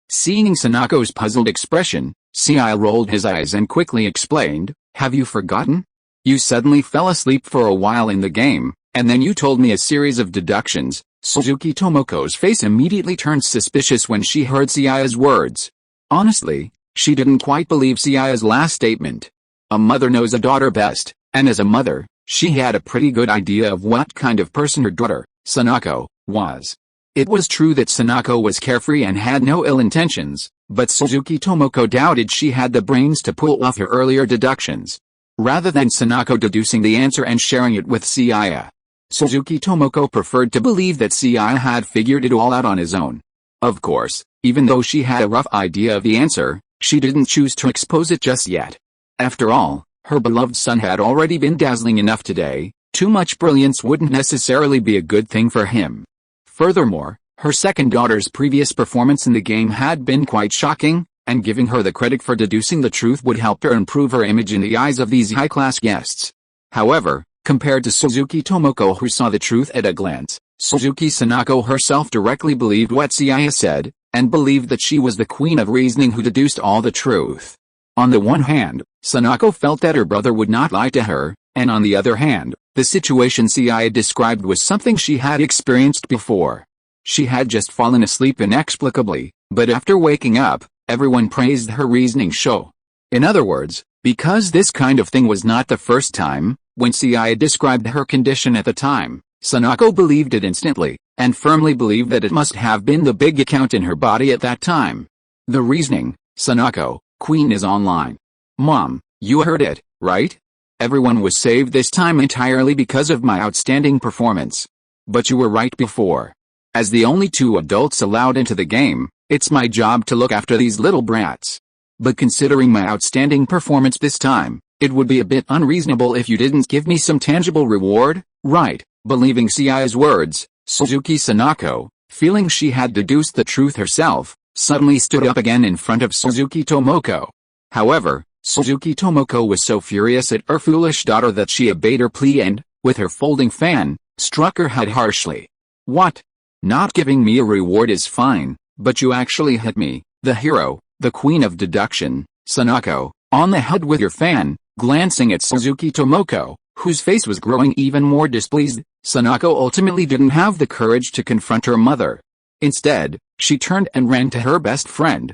Seeing Sanako's puzzled expression, Seiya rolled his eyes and quickly explained, "Have you forgotten? You suddenly fell asleep for a while in the game, and then you told me a series of deductions." Suzuki Tomoko's face immediately turned suspicious when she heard Seiya's words. Honestly, she didn't quite believe Seiya's last statement. A mother knows a daughter best, and as a mother, she had a pretty good idea of what kind of person her daughter, Sanako, was. It was true that Sanako was carefree and had no ill intentions, but Suzuki Tomoko doubted she had the brains to pull off her earlier deductions. Rather than Sanako deducing the answer and sharing it with Seiya, Suzuki Tomoko preferred to believe that Seiya had figured it all out on his own. Of course, even though she had a rough idea of the answer, she didn't choose to expose it just yet. After all, her beloved son had already been dazzling enough today. Too much brilliance wouldn't necessarily be a good thing for him. Furthermore, her second daughter's previous performance in the game had been quite shocking, and giving her the credit for deducing the truth would help her improve her image in the eyes of these high-class guests. However, compared to Suzuki Tomoko, who saw the truth at a glance, Suzuki Sanako herself directly believed what Seiya said, and believed that she was the queen of reasoning who deduced all the truth. On the one hand, Sanako felt that her brother would not lie to her, and on the other hand, the situation Seiya described was something she had experienced before. She had just fallen asleep inexplicably, but after waking up, everyone praised her reasoning show. In other words, because this kind of thing was not the first time, when Seiya described her condition at the time, Sanako believed it instantly, and firmly believed that it must have been the big account in her body at that time. The reasoning, "Sanako, Queen is online. Mom, you heard it, right? Everyone was saved this time entirely because of my outstanding performance. But you were right before. As the only two adults allowed into the game, it's my job to look after these little brats. But considering my outstanding performance this time, it would be a bit unreasonable if you didn't give me some tangible reward, right?" Believing Seiya's words, Suzuki Sanako, feeling she had deduced the truth herself, suddenly stood up again in front of Suzuki Tomoko. However, Suzuki Tomoko was so furious at her foolish daughter that she obeyed her plea and, with her folding fan, struck her head harshly. "What? Not giving me a reward is fine, but you actually hit me, the hero, the queen of deduction, Sanako, on the head with your fan." Glancing at Suzuki Tomoko, whose face was growing even more displeased, Sanako ultimately didn't have the courage to confront her mother. Instead, she turned and ran to her best friend.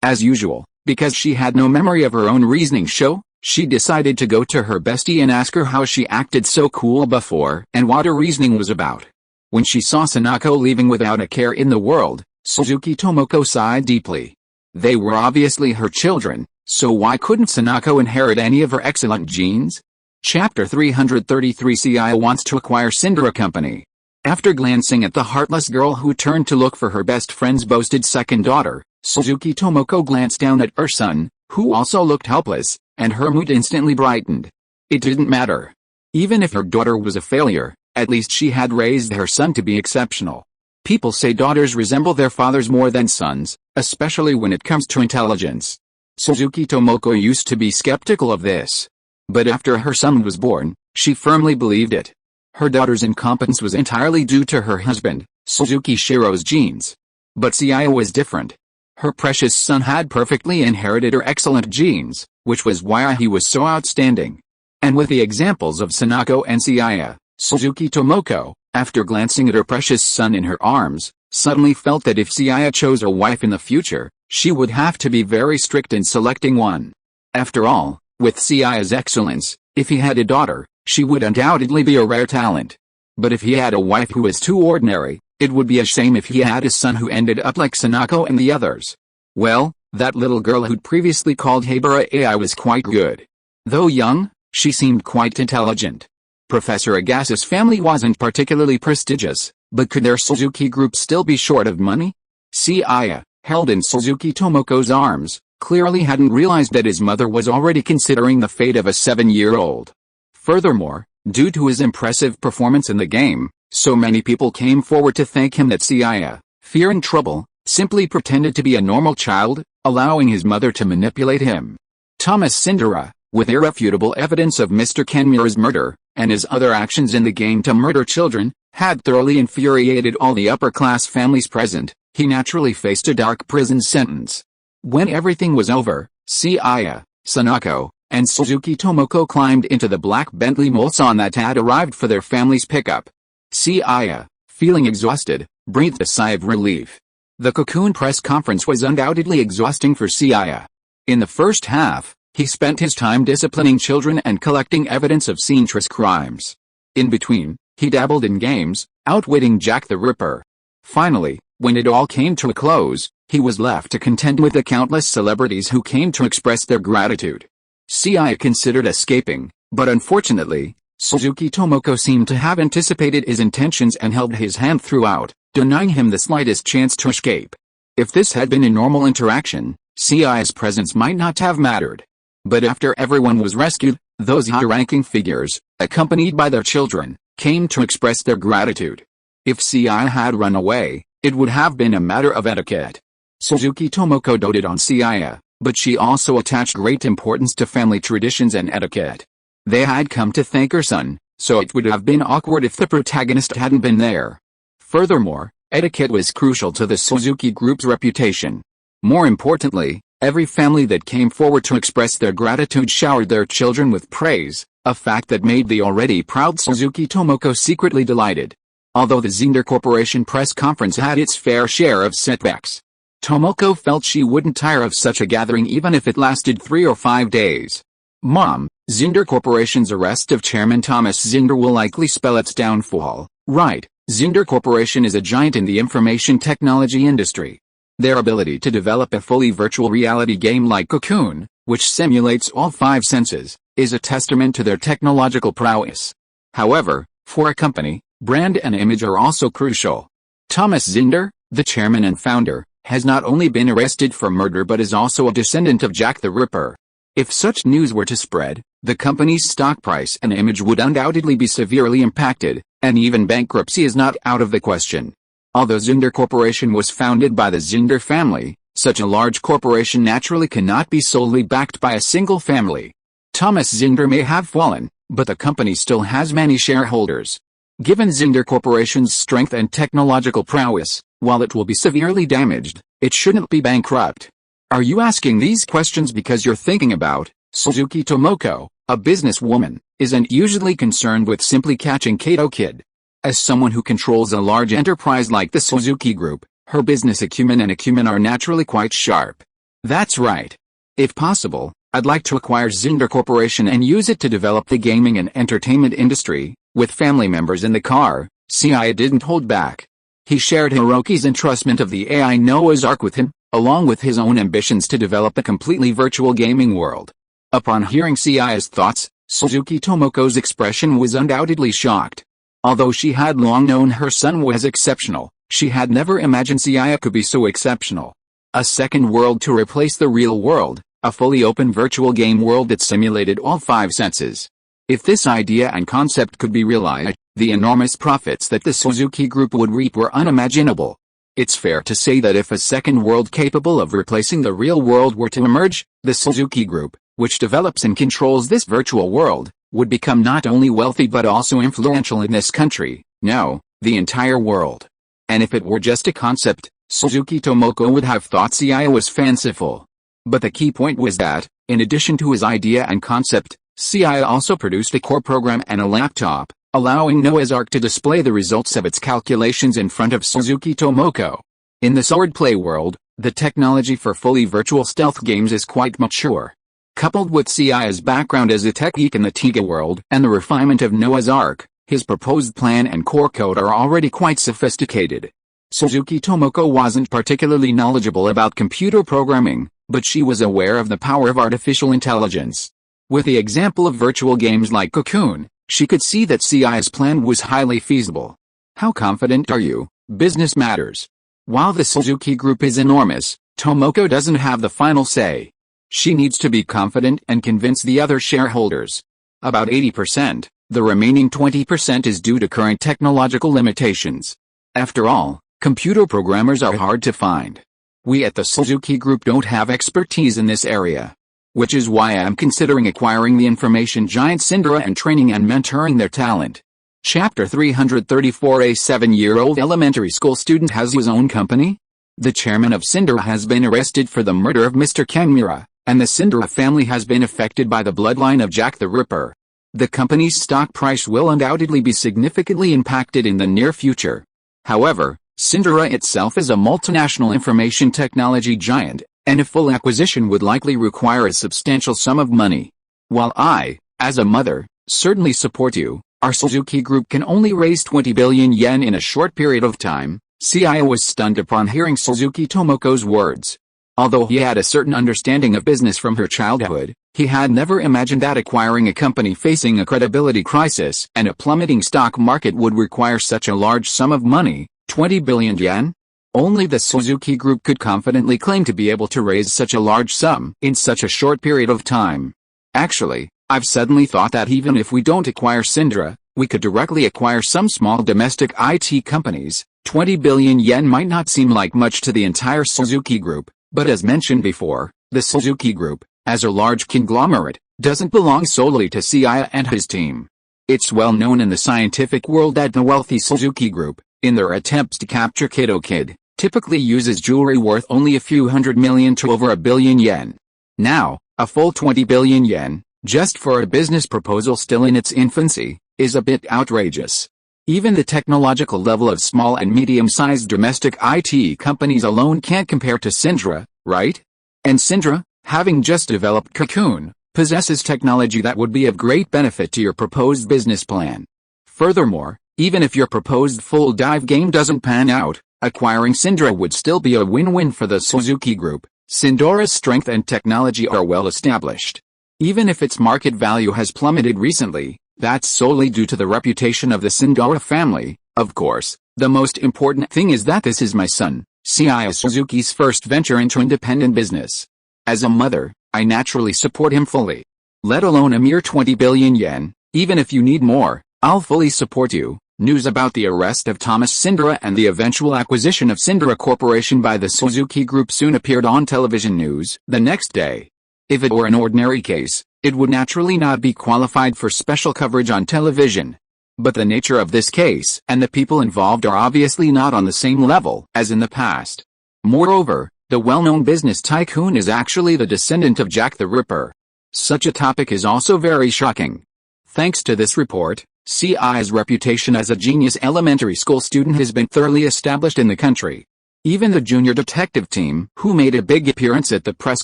As usual, because she had no memory of her own reasoning show, she decided to go to her bestie and ask her how she acted so cool before and what her reasoning was about. When she saw Sanako leaving without a care in the world, Suzuki Tomoko sighed deeply. They were obviously her children, so why couldn't Sanako inherit any of her excellent genes? Chapter 333 Seiya wants to acquire Cinderella Company. After glancing at the heartless girl who turned to look for her best friend's boasted second daughter, Suzuki Tomoko glanced down at her son, who also looked helpless, and her mood instantly brightened. It didn't matter. Even if her daughter was a failure, at least she had raised her son to be exceptional. People say daughters resemble their fathers more than sons, especially when it comes to intelligence. Suzuki Tomoko used to be skeptical of this. But after her son was born, she firmly believed it. Her daughter's incompetence was entirely due to her husband, Suzuki Shiro's genes. But Seiya was different. Her precious son had perfectly inherited her excellent genes, which was why he was so outstanding. And with the examples of Sanako and Seiya, Suzuki Tomoko, after glancing at her precious son in her arms, suddenly felt that if Seiya chose a wife in the future, she would have to be very strict in selecting one. After all, with Seiya's excellence, if he had a daughter, she would undoubtedly be a rare talent. But if he had a wife who was too ordinary, it would be a shame if he had a son who ended up like Sanako and the others. Well, that little girl who'd previously called Habara AI was quite good. Though young, she seemed quite intelligent. Professor Agassi's family wasn't particularly prestigious, but could their Suzuki group still be short of money? Seiya, held in Suzuki Tomoko's arms, clearly hadn't realized that his mother was already considering the fate of a 7-year-old. Furthermore, due to his impressive performance in the game, so many people came forward to thank him that Seiya, fearing trouble, simply pretended to be a normal child, allowing his mother to manipulate him. Thomas Cinderella, with irrefutable evidence of Mr. Kenmura's murder, and his other actions in the game to murder children, had thoroughly infuriated all the upper-class families present. He naturally faced a dark prison sentence. When everything was over, Seiya, Sanako, and Suzuki Tomoko climbed into the black Bentley Mulsanne that had arrived for their family's pickup. Seiya, feeling exhausted, breathed a sigh of relief. The Cocoon press conference was undoubtedly exhausting for Seiya. In the first half, he spent his time disciplining children and collecting evidence of Sintra's crimes. In between, he dabbled in games, outwitting Jack the Ripper. Finally, when it all came to a close, he was left to contend with the countless celebrities who came to express their gratitude. Seiya considered escaping, but unfortunately, Suzuki Tomoko seemed to have anticipated his intentions and held his hand throughout, denying him the slightest chance to escape. If this had been a normal interaction, Seiya's presence might not have mattered. But after everyone was rescued, those high-ranking figures, accompanied by their children, came to express their gratitude. If Seiya had run away, it would have been a matter of etiquette. Suzuki Tomoko doted on Seiya, but she also attached great importance to family traditions and etiquette. They had come to thank her son, so it would have been awkward if the protagonist hadn't been there. Furthermore, etiquette was crucial to the Suzuki Group's reputation. More importantly, every family that came forward to express their gratitude showered their children with praise, a fact that made the already proud Suzuki Tomoko secretly delighted. Although the Zinder Corporation press conference had its fair share of setbacks, Tomoko felt she wouldn't tire of such a gathering even if it lasted 3 or 5 days. Mom, Zinder Corporation's arrest of Chairman Thomas Zinder will likely spell its downfall, right? Zinder Corporation is a giant in the information technology industry. Their ability to develop a fully virtual reality game like Cocoon, which simulates all 5 senses, is a testament to their technological prowess. However, for a company, brand and image are also crucial. Thomas Zinder, the chairman and founder, has not only been arrested for murder but is also a descendant of Jack the Ripper. If such news were to spread, the company's stock price and image would undoubtedly be severely impacted, and even bankruptcy is not out of the question. Although Zinder Corporation was founded by the Zinder family, such a large corporation naturally cannot be solely backed by a single family. Thomas Zinder may have fallen, but the company still has many shareholders. Given Zinder Corporation's strength and technological prowess, while it will be severely damaged, it shouldn't be bankrupt. Are you asking these questions because you're thinking about Suzuki Tomoko, a businesswoman, isn't usually concerned with simply catching Kato Kid? As someone who controls a large enterprise like the Suzuki Group, her business acumen and acumen are naturally quite sharp. That's right. If possible, I'd like to acquire Zinder Corporation and use it to develop the gaming and entertainment industry. With family members in the car, Seiya didn't hold back. He shared Hiroki's entrustment of the AI Noah's Ark with him, along with his own ambitions to develop a completely virtual gaming world. Upon hearing Seiya's thoughts, Suzuki Tomoko's expression was undoubtedly shocked. Although she had long known her son was exceptional, she had never imagined Seiya could be so exceptional. A second world to replace the real world, a fully open virtual game world that simulated all 5 senses. If this idea and concept could be realized, the enormous profits that the Suzuki Group would reap were unimaginable. It's fair to say that if a second world capable of replacing the real world were to emerge, the Suzuki Group, which develops and controls this virtual world, would become not only wealthy but also influential in this country, no, the entire world. And if it were just a concept, Suzuki Tomoko would have thought Seiya was fanciful. But the key point was that, in addition to his idea and concept, Seiya also produced a core program and a laptop, allowing Noah's Ark to display the results of its calculations in front of Suzuki Tomoko. In the swordplay world, the technology for fully virtual stealth games is quite mature. Coupled with Seiya's background as a tech geek in the Tiga world and the refinement of Noah's Ark, his proposed plan and core code are already quite sophisticated. Suzuki Tomoko wasn't particularly knowledgeable about computer programming, but she was aware of the power of artificial intelligence. With the example of virtual games like Cocoon, she could see that Seiya's plan was highly feasible. How confident are you? Business matters. While the Suzuki Group is enormous, Tomoko doesn't have the final say. She needs to be confident and convince the other shareholders. About 80%, the remaining 20% is due to current technological limitations. After all, computer programmers are hard to find. We at the Suzuki Group don't have expertise in this area. which is why I am considering acquiring the information giant Syndra and training and mentoring their talent. Chapter 334. A 7-year-old elementary school student has his own company? The chairman of Syndra has been arrested for the murder of Mr. Kenmura, and the Syndra family has been affected by the bloodline of Jack the Ripper. The company's stock price will undoubtedly be significantly impacted in the near future. However, Syndra itself is a multinational information technology giant, and a full acquisition would likely require a substantial sum of money. While I, as a mother, certainly support you, our Suzuki Group can only raise 20 billion yen in a short period of time. Seiya was stunned upon hearing Suzuki Tomoko's words. Although he had a certain understanding of business from her childhood, he had never imagined that acquiring a company facing a credibility crisis and a plummeting stock market would require such a large sum of money, 20 billion yen? Only the Suzuki Group could confidently claim to be able to raise such a large sum in such a short period of time. Actually, I've suddenly thought that even if we don't acquire Syndra, we could directly acquire some small domestic IT companies. 20 billion yen might not seem like much to the entire Suzuki Group, but as mentioned before, the Suzuki Group, as a large conglomerate, doesn't belong solely to Seiya and his team. It's well known in the scientific world that the wealthy Suzuki Group, in their attempts to capture Kirito Kid, typically uses jewelry worth only a few hundred million to over a billion yen. Now, a full 20 billion yen, just for a business proposal still in its infancy, is a bit outrageous. Even the technological level of small and medium-sized domestic IT companies alone can't compare to Syndra, right? And Syndra, having just developed Cocoon, possesses technology that would be of great benefit to your proposed business plan. Furthermore, even if your proposed full dive game doesn't pan out, acquiring Syndra would still be a win-win for the Suzuki Group. Syndra's strength and technology are well established. Even if its market value has plummeted recently, that's solely due to the reputation of the Syndra family. Of course, the most important thing is that this is my son, Seiya Suzuki's first venture into independent business. As a mother, I naturally support him fully. Let alone a mere 20 billion yen, even if you need more, I'll fully support you. News about the arrest of Thomas Syndra and the eventual acquisition of Syndra Corporation by the Suzuki Group soon appeared on television news the next day. If it were an ordinary case, it would naturally not be qualified for special coverage on television. But the nature of this case and the people involved are obviously not on the same level as in the past. Moreover, the well-known business tycoon is actually the descendant of Jack the Ripper. Such a topic is also very shocking. Thanks to this report, Seiya's reputation as a genius elementary school student has been thoroughly established in the country. Even the junior detective team, who made a big appearance at the press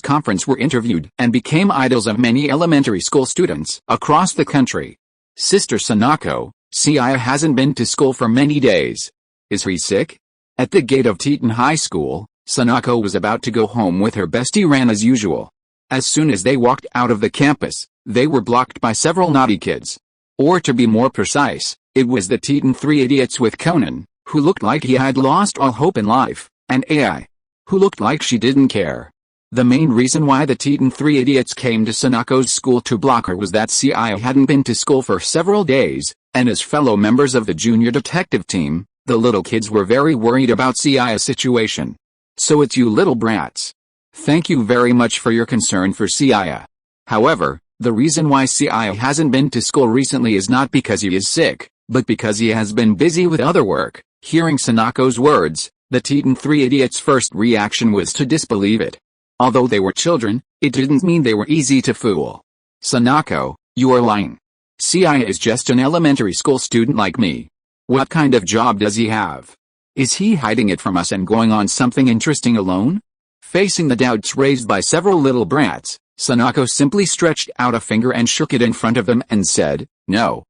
conference, were interviewed and became idols of many elementary school students across the country. Sister Sanako, Seiya hasn't been to school for many days. Is he sick? At the gate of Teton High School, Sanako was about to go home with her bestie Ran as usual. As soon as they walked out of the campus, they were blocked by several naughty kids. Or to be more precise, it was the Teton 3 idiots with Conan, who looked like he had lost all hope in life, and AI, who looked like she didn't care. The main reason why the Teton 3 idiots came to Sanako's school to block her was that Seiya hadn't been to school for several days, and as fellow members of the junior detective team, the little kids were very worried about Seiya's situation. So it's you little brats. Thank you very much for your concern for Seiya. However, the reason why Seiya hasn't been to school recently is not because he is sick, but because he has been busy with other work. Hearing Sanako's words, the Teton 3 idiots' first reaction was to disbelieve it. Although they were children, it didn't mean they were easy to fool. Sanako, you are lying. Seiya is just an elementary school student like me. What kind of job does he have? Is he hiding it from us and going on something interesting alone? Facing the doubts raised by several little brats, Sanako simply stretched out a finger and shook it in front of them and said, No,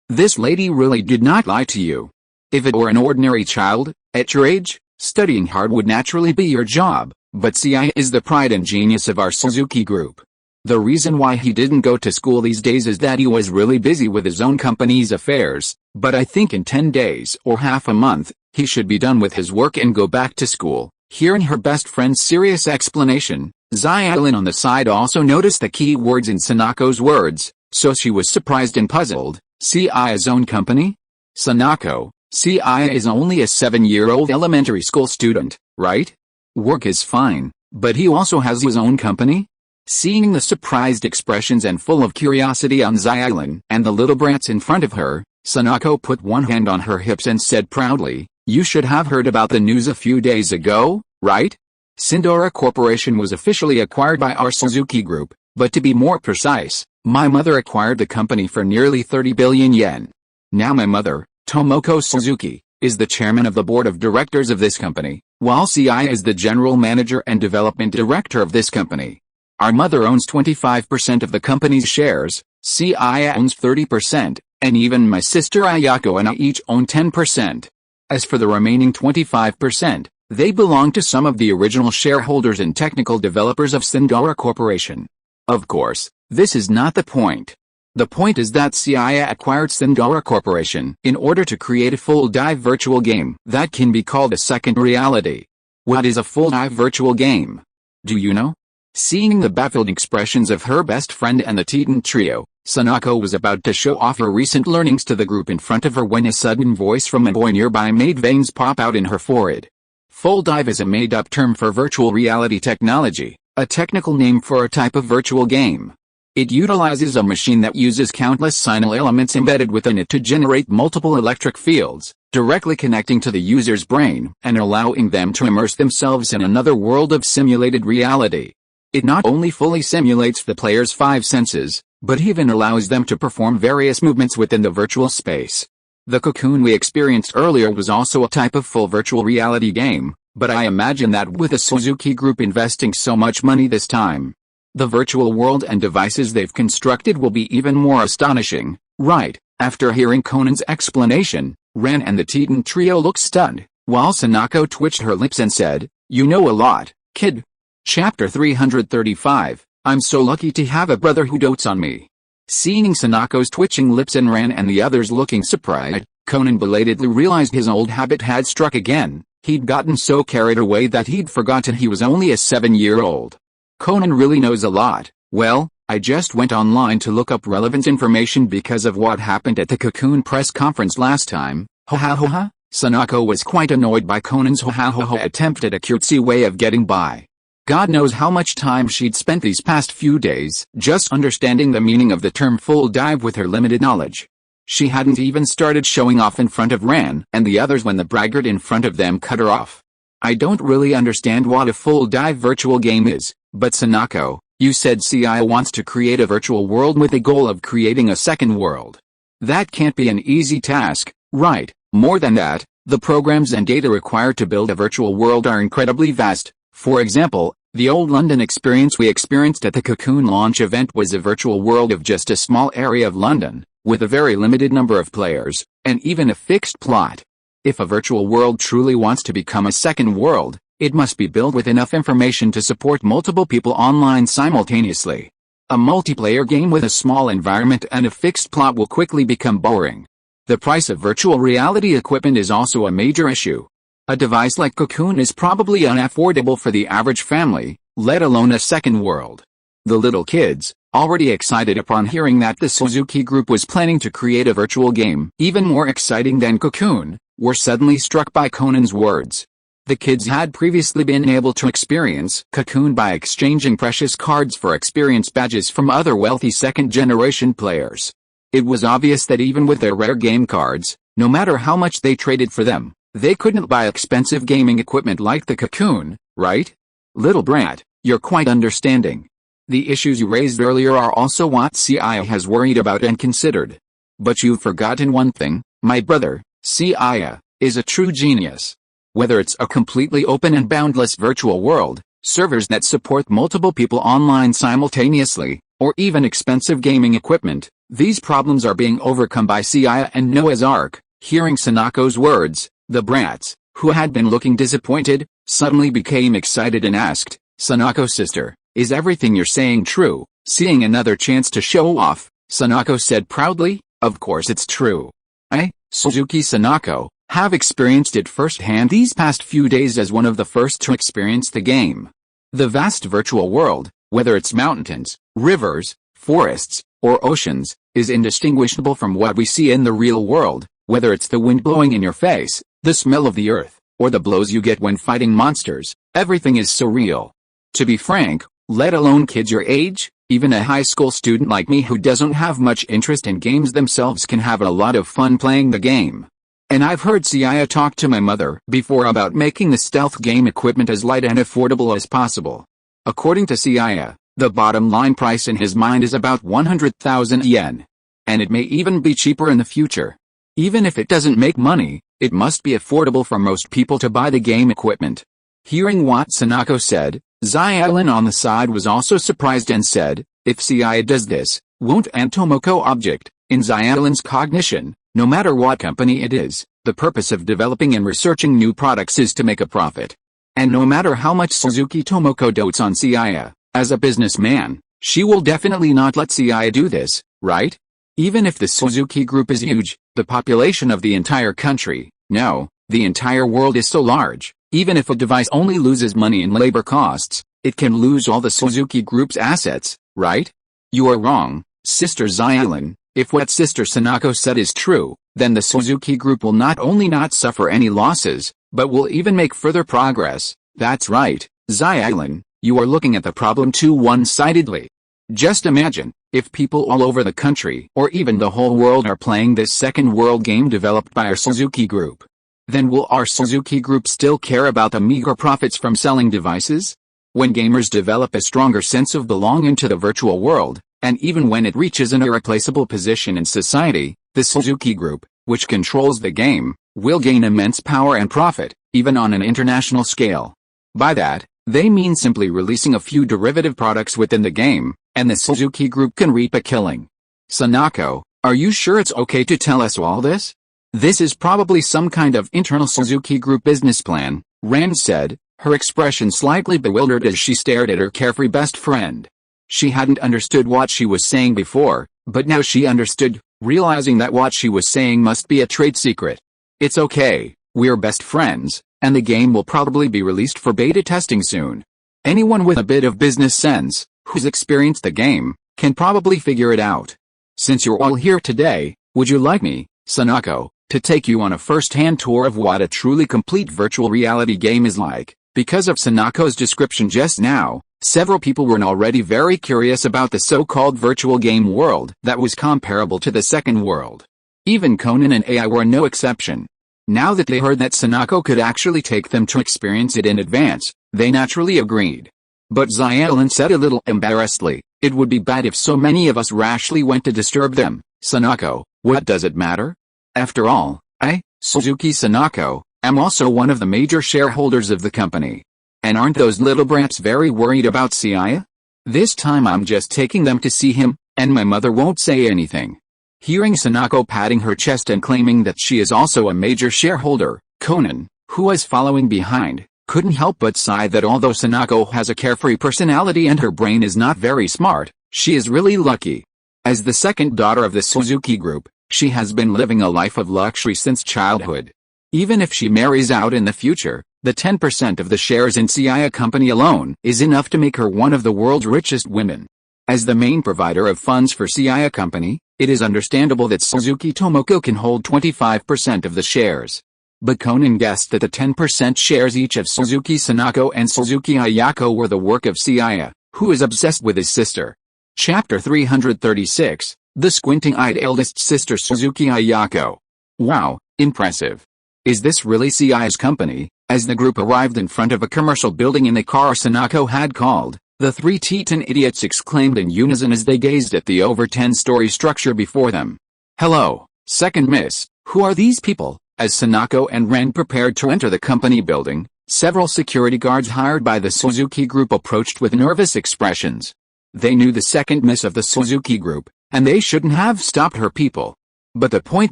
this lady really did not lie to you. If it were an ordinary child, at your age, studying hard would naturally be your job, but Seiya is the pride and genius of our Suzuki Group. The reason why he didn't go to school these days is that he was really busy with his own company's affairs, but I think in 10 days or half a month, he should be done with his work and go back to school. Hearing her best friend's serious explanation, Xiaolin on the side also noticed the key words in Sanako's words, so she was surprised and puzzled. Seiya's own company? Sanako, Seiya is only a 7-year-old elementary school student, right? Work is fine, but he also has his own company? Seeing the surprised expressions and full of curiosity on Xiaolin and the little brats in front of her, Sanako put one hand on her hips and said proudly, "You should have heard about the news a few days ago, right? Sindora Corporation was officially acquired by our Suzuki Group, but to be more precise, my mother acquired the company for nearly 30 billion yen. Now my mother, Tomoko Suzuki, is the chairman of the board of directors of this company, while Seiya is the general manager and development director of this company. Our mother owns 25% of the company's shares, Seiya owns 30%, and even my sister Ayako and I each own 10%. As for the remaining 25%, they belong to some of the original shareholders and technical developers of Sindora Corporation. Of course, this is not the point. The point is that Seiya acquired Sindora Corporation in order to create a full-dive virtual game that can be called a second reality. What is a full-dive virtual game? Do you know? Seeing the baffled expressions of her best friend and the Titan trio, Sanako was about to show off her recent learnings to the group in front of her when a sudden voice from a boy nearby made veins pop out in her forehead. Full dive is a made-up term for virtual reality technology, a technical name for a type of virtual game. It utilizes a machine that uses countless signal elements embedded within it to generate multiple electric fields, directly connecting to the user's brain and allowing them to immerse themselves in another world of simulated reality. It not only fully simulates the player's 5 senses, but even allows them to perform various movements within the virtual space. The cocoon we experienced earlier was also a type of full virtual reality game, but I imagine that with the Suzuki Group investing so much money this time, the virtual world and devices they've constructed will be even more astonishing, right? After hearing Conan's explanation, Ren and the Titan trio looked stunned, while Sanako twitched her lips and said, "You know a lot, kid." Chapter 335, I'm so lucky to have a brother who dotes on me. Seeing Sanako's twitching lips and Ren and the others looking surprised, Conan belatedly realized his old habit had struck again. He'd gotten so carried away that he'd forgotten he was only a 7-year-old. Conan really knows a lot. Well, I just went online to look up relevant information because of what happened at the Cocoon press conference last time. Ha ha ha ha. Sanako was quite annoyed by Conan's ha ha ha ha attempt at a cutesy way of getting by. God knows how much time she'd spent these past few days just understanding the meaning of the term full dive with her limited knowledge. She hadn't even started showing off in front of Ran and the others when the braggart in front of them cut her off. I don't really understand what a full dive virtual game is, but Sanako, you said Seiya wants to create a virtual world with the goal of creating a second world. That can't be an easy task, right? More than that, the programs and data required to build a virtual world are incredibly vast. For example, the old London experience we experienced at the Cocoon launch event was a virtual world of just a small area of London, with a very limited number of players, and even a fixed plot. If a virtual world truly wants to become a second world, it must be built with enough information to support multiple people online simultaneously. A multiplayer game with a small environment and a fixed plot will quickly become boring. The price of virtual reality equipment is also a major issue. A device like Cocoon is probably unaffordable for the average family, let alone a second world. The little kids, already excited upon hearing that the Suzuki Group was planning to create a virtual game, even more exciting than Cocoon, were suddenly struck by Conan's words. The kids had previously been able to experience Cocoon by exchanging precious cards for experience badges from other wealthy second-generation players. It was obvious that even with their rare game cards, no matter how much they traded for them, they couldn't buy expensive gaming equipment like the Cocoon, right? Little brat, you're quite understanding. The issues you raised earlier are also what Seiya has worried about and considered. But you've forgotten one thing, my brother, Seiya, is a true genius. Whether it's a completely open and boundless virtual world, servers that support multiple people online simultaneously, or even expensive gaming equipment, these problems are being overcome by Seiya and Noah's Ark. Hearing Sanako's words, the brats, who had been looking disappointed, suddenly became excited and asked, "Sanako sister, is everything you're saying true?" Seeing another chance to show off, Sanako said proudly, "Of course it's true. I, Suzuki Sanako, have experienced it firsthand these past few days as one of the first to experience the game. The vast virtual world, whether it's mountains, rivers, forests, or oceans, is indistinguishable from what we see in the real world, whether it's the wind blowing in your face, the smell of the earth, or the blows you get when fighting monsters. Everything is so real. To be frank, Let alone kids your age, even a high school student like me who doesn't have much interest in games themselves can have a lot of fun playing the game. And I've heard Seiya talk to my mother before about making the stealth game equipment as light and affordable as possible. According to Seiya, the bottom line price in his mind is about 100,000 yen. And it may even be cheaper in the future. Even if it doesn't make money, it must be affordable for most people to buy the game equipment. Hearing what Sanako said, Xiaolin on the side was also surprised and said, if Seiya does this, won't Antomoko object? In Xiaolin's cognition, no matter what company it is, the purpose of developing and researching new products is to make a profit. And no matter how much Suzuki Tomoko dotes on Seiya, as a businessman, she will definitely not let Seiya do this, right? Even if the Suzuki group is huge, the population of the entire country, no, the entire world is so large, even if a device only loses money in labor costs, it can lose all the Suzuki group's assets, right? You are wrong, Sister Xiaolin. If what Sister Sanako said is true, then the Suzuki group will not only not suffer any losses, but will even make further progress. That's right, Xiaolin, you are looking at the problem too one-sidedly. Just imagine, if people all over the country or even the whole world are playing this second world game developed by our Suzuki group. Then will our Suzuki group still care about the meager profits from selling devices? When gamers develop a stronger sense of belonging to the virtual world, and even when it reaches an irreplaceable position in society, the Suzuki group, which controls the game, will gain immense power and profit, even on an international scale. By that, they mean simply releasing a few derivative products within the game, and the Suzuki group can reap a killing. Sanako, are you sure it's okay to tell us all this? This is probably some kind of internal Suzuki group business plan, Rand said, her expression slightly bewildered as she stared at her carefree best friend. She hadn't understood what she was saying before, but now she understood, realizing that what she was saying must be a trade secret. It's okay, we're best friends, and the game will probably be released for beta testing soon. Anyone with a bit of business sense, who's experienced the game, can probably figure it out. Since you're all here today, would you like me, Sanako, to take you on a first-hand tour of what a truly complete virtual reality game is like? Because of Sanako's description just now, several people were already very curious about the so-called virtual game world that was comparable to the second world. Even Conan and AI were no exception. Now that they heard that Sanako could actually take them to experience it in advance, they naturally agreed. But Xiaolin said a little embarrassedly, it would be bad if so many of us rashly went to disturb them. Sanako, what does it matter? After all, I, Suzuki Sanako, am also one of the major shareholders of the company. And aren't those little brats very worried about Seiya? This time I'm just taking them to see him, and my mother won't say anything. Hearing Sanako patting her chest and claiming that she is also a major shareholder, Conan, who was following behind, couldn't help but sigh that although Sanako has a carefree personality and her brain is not very smart, she is really lucky. As the second daughter of the Suzuki group, she has been living a life of luxury since childhood. Even if she marries out in the future, the 10% of the shares in Seiya Company alone is enough to make her one of the world's richest women. As the main provider of funds for Seiya Company, it is understandable that Suzuki Tomoko can hold 25% of the shares. But Conan guessed that the 10% shares each of Suzuki Sanako and Suzuki Ayako were the work of Seiya, who is obsessed with his sister. Chapter 336, The Squinting-Eyed Eldest Sister Suzuki Ayako. Wow, impressive. Is this really Seiya's company? As the group arrived in front of a commercial building in the car Sanako had called, the three Teton idiots exclaimed in unison as they gazed at the over 10-story structure before them. Hello, second miss, who are these people? As Sanako and Ren prepared to enter the company building, several security guards hired by the Suzuki group approached with nervous expressions. They knew the second miss of the Suzuki group, and they shouldn't have stopped her people. But the point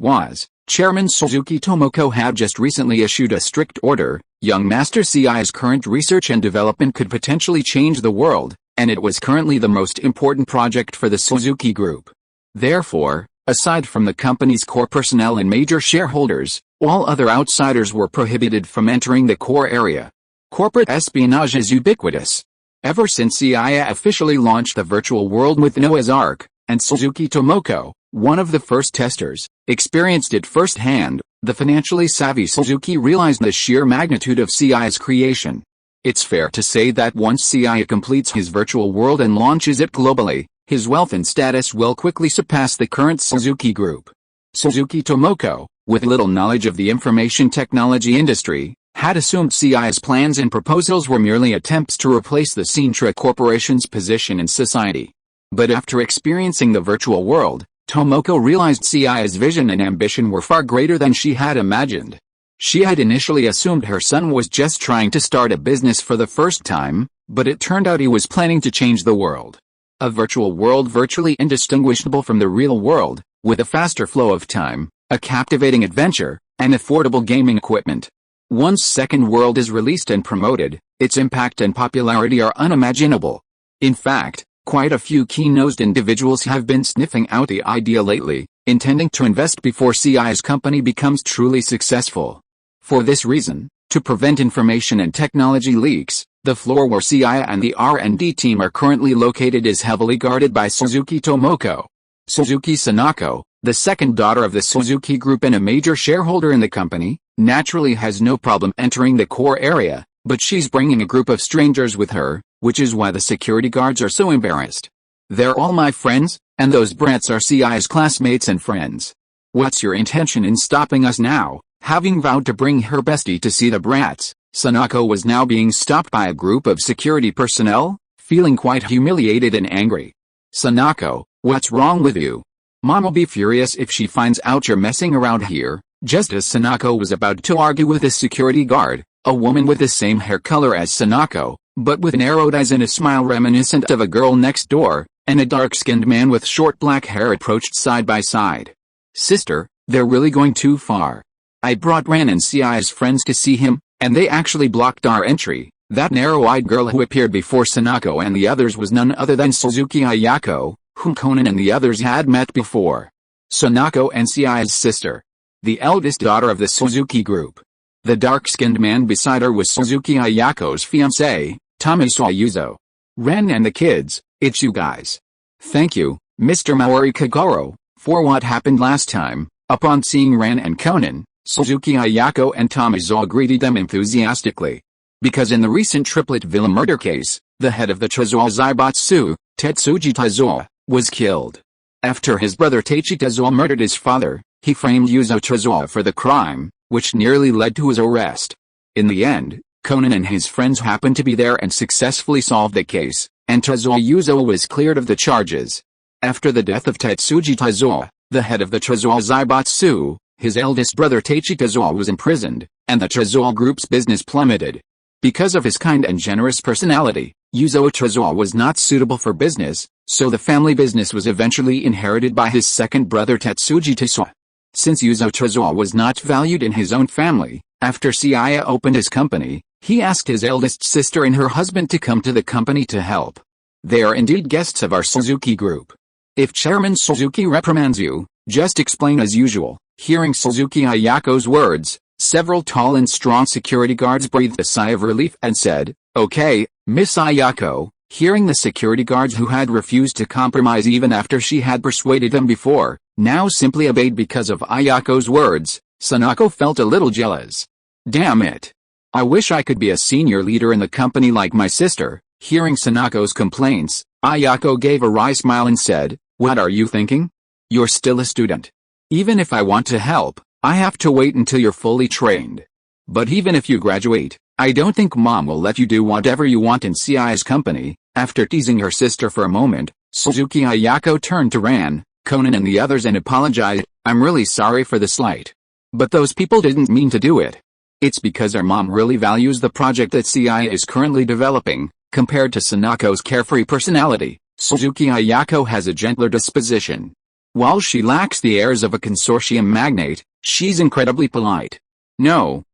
was, Chairman Suzuki Tomoko had just recently issued a strict order. Young Master Seiya's current research and development could potentially change the world, and it was currently the most important project for the Suzuki group. Therefore, aside from the company's core personnel and major shareholders, all other outsiders were prohibited from entering the core area. Corporate espionage is ubiquitous. Ever since Seiya officially launched the virtual world with Noah's Ark, and Suzuki Tomoko, one of the first testers, experienced it firsthand, the financially savvy Suzuki realized the sheer magnitude of Seiya's creation. It's fair to say that once Seiya completes his virtual world and launches it globally, his wealth and status will quickly surpass the current Suzuki Group. Suzuki Tomoko, with little knowledge of the information technology industry, had assumed Seiya's plans and proposals were merely attempts to replace the Sintra Corporation's position in society. But after experiencing the virtual world, Tomoko realized Seiya's vision and ambition were far greater than she had imagined. She had initially assumed her son was just trying to start a business for the first time, but it turned out he was planning to change the world. A virtual world virtually indistinguishable from the real world, with a faster flow of time, a captivating adventure, and affordable gaming equipment. Once Second World is released and promoted, its impact and popularity are unimaginable. In fact, quite a few keen-nosed individuals have been sniffing out the idea lately, intending to invest before Seiya's company becomes truly successful. For this reason, to prevent information and technology leaks, the floor where Seiya and the R&D team are currently located is heavily guarded by Suzuki Tomoko. Suzuki Sanako, the second daughter of the Suzuki Group and a major shareholder in the company, naturally has no problem entering the core area, but she's bringing a group of strangers with her, which is why the security guards are so embarrassed. They're all my friends, and those brats are Seiya's classmates and friends. What's your intention in stopping us now? Having vowed to bring her bestie to see the brats, Sanako was now being stopped by a group of security personnel, feeling quite humiliated and angry. Sanako, what's wrong with you? Mom'll be furious if she finds out you're messing around here. Just as Sanako was about to argue with the security guard, a woman with the same hair color as Sanako, but with narrowed eyes and a smile reminiscent of a girl next door, and a dark-skinned man with short black hair approached side by side. Sister, they're really going too far. I brought Ran and Seiya's friends to see him, and they actually blocked our entry. That narrow-eyed girl who appeared before Sanako and the others was none other than Suzuki Ayako, whom Conan and the others had met before. Sanako and Seiya's sister. The eldest daughter of the Suzuki Group. The dark-skinned man beside her was Suzuki Ayako's fiancé, Tomisawa Yuzo. Ren and the kids, it's you guys. Thank you, Mr. Maori Kagoro, for what happened last time. Upon seeing Ren and Conan, Suzuki Ayako and Tomisawa greeted them enthusiastically. Because in the recent triplet villa murder case, the head of the Trezoa Zaibatsu, Tetsuji Tezoa, was killed. After his brother Teichi Tezoa murdered his father, he framed Yuzo Tezoa for the crime, which nearly led to his arrest. In the end, Conan and his friends happened to be there and successfully solved the case, and Tezoa Yuzo was cleared of the charges. After the death of Tetsuji Tezoa, the head of the Trezoa Zaibatsu, his eldest brother Teichi Tezoa was imprisoned, and the Tezoa Group's business plummeted. Because of his kind and generous personality, Yuzo Tezoa was not suitable for business, so the family business was eventually inherited by his second brother Tetsuji Tezoa. Since Yuzo Tezoa was not valued in his own family, after Seiya opened his company, he asked his eldest sister and her husband to come to the company to help. They are indeed guests of our Suzuki Group. If Chairman Suzuki reprimands you, just explain as usual. Hearing Suzuki Ayako's words, several tall and strong security guards breathed a sigh of relief and said, "Okay, Miss Ayako." Hearing the security guards who had refused to compromise even after she had persuaded them before, now simply obeyed because of Ayako's words, Sanako felt a little jealous. Damn it. I wish I could be a senior leader in the company like my sister. Hearing Sanako's complaints, Ayako gave a wry smile and said, "What are you thinking? You're still a student. Even if I want to help, I have to wait until you're fully trained. But even if you graduate, I don't think Mom will let you do whatever you want in Seiya's company." After teasing her sister for a moment, Suzuki Ayako turned to Ran, Conan and the others and apologized. "I'm really sorry for the slight. But those people didn't mean to do it. It's because our mom really values the project that Seiya is currently developing." Compared to Sanako's carefree personality, Suzuki Ayako has a gentler disposition. While she lacks the airs of a consortium magnate, she's incredibly polite. No,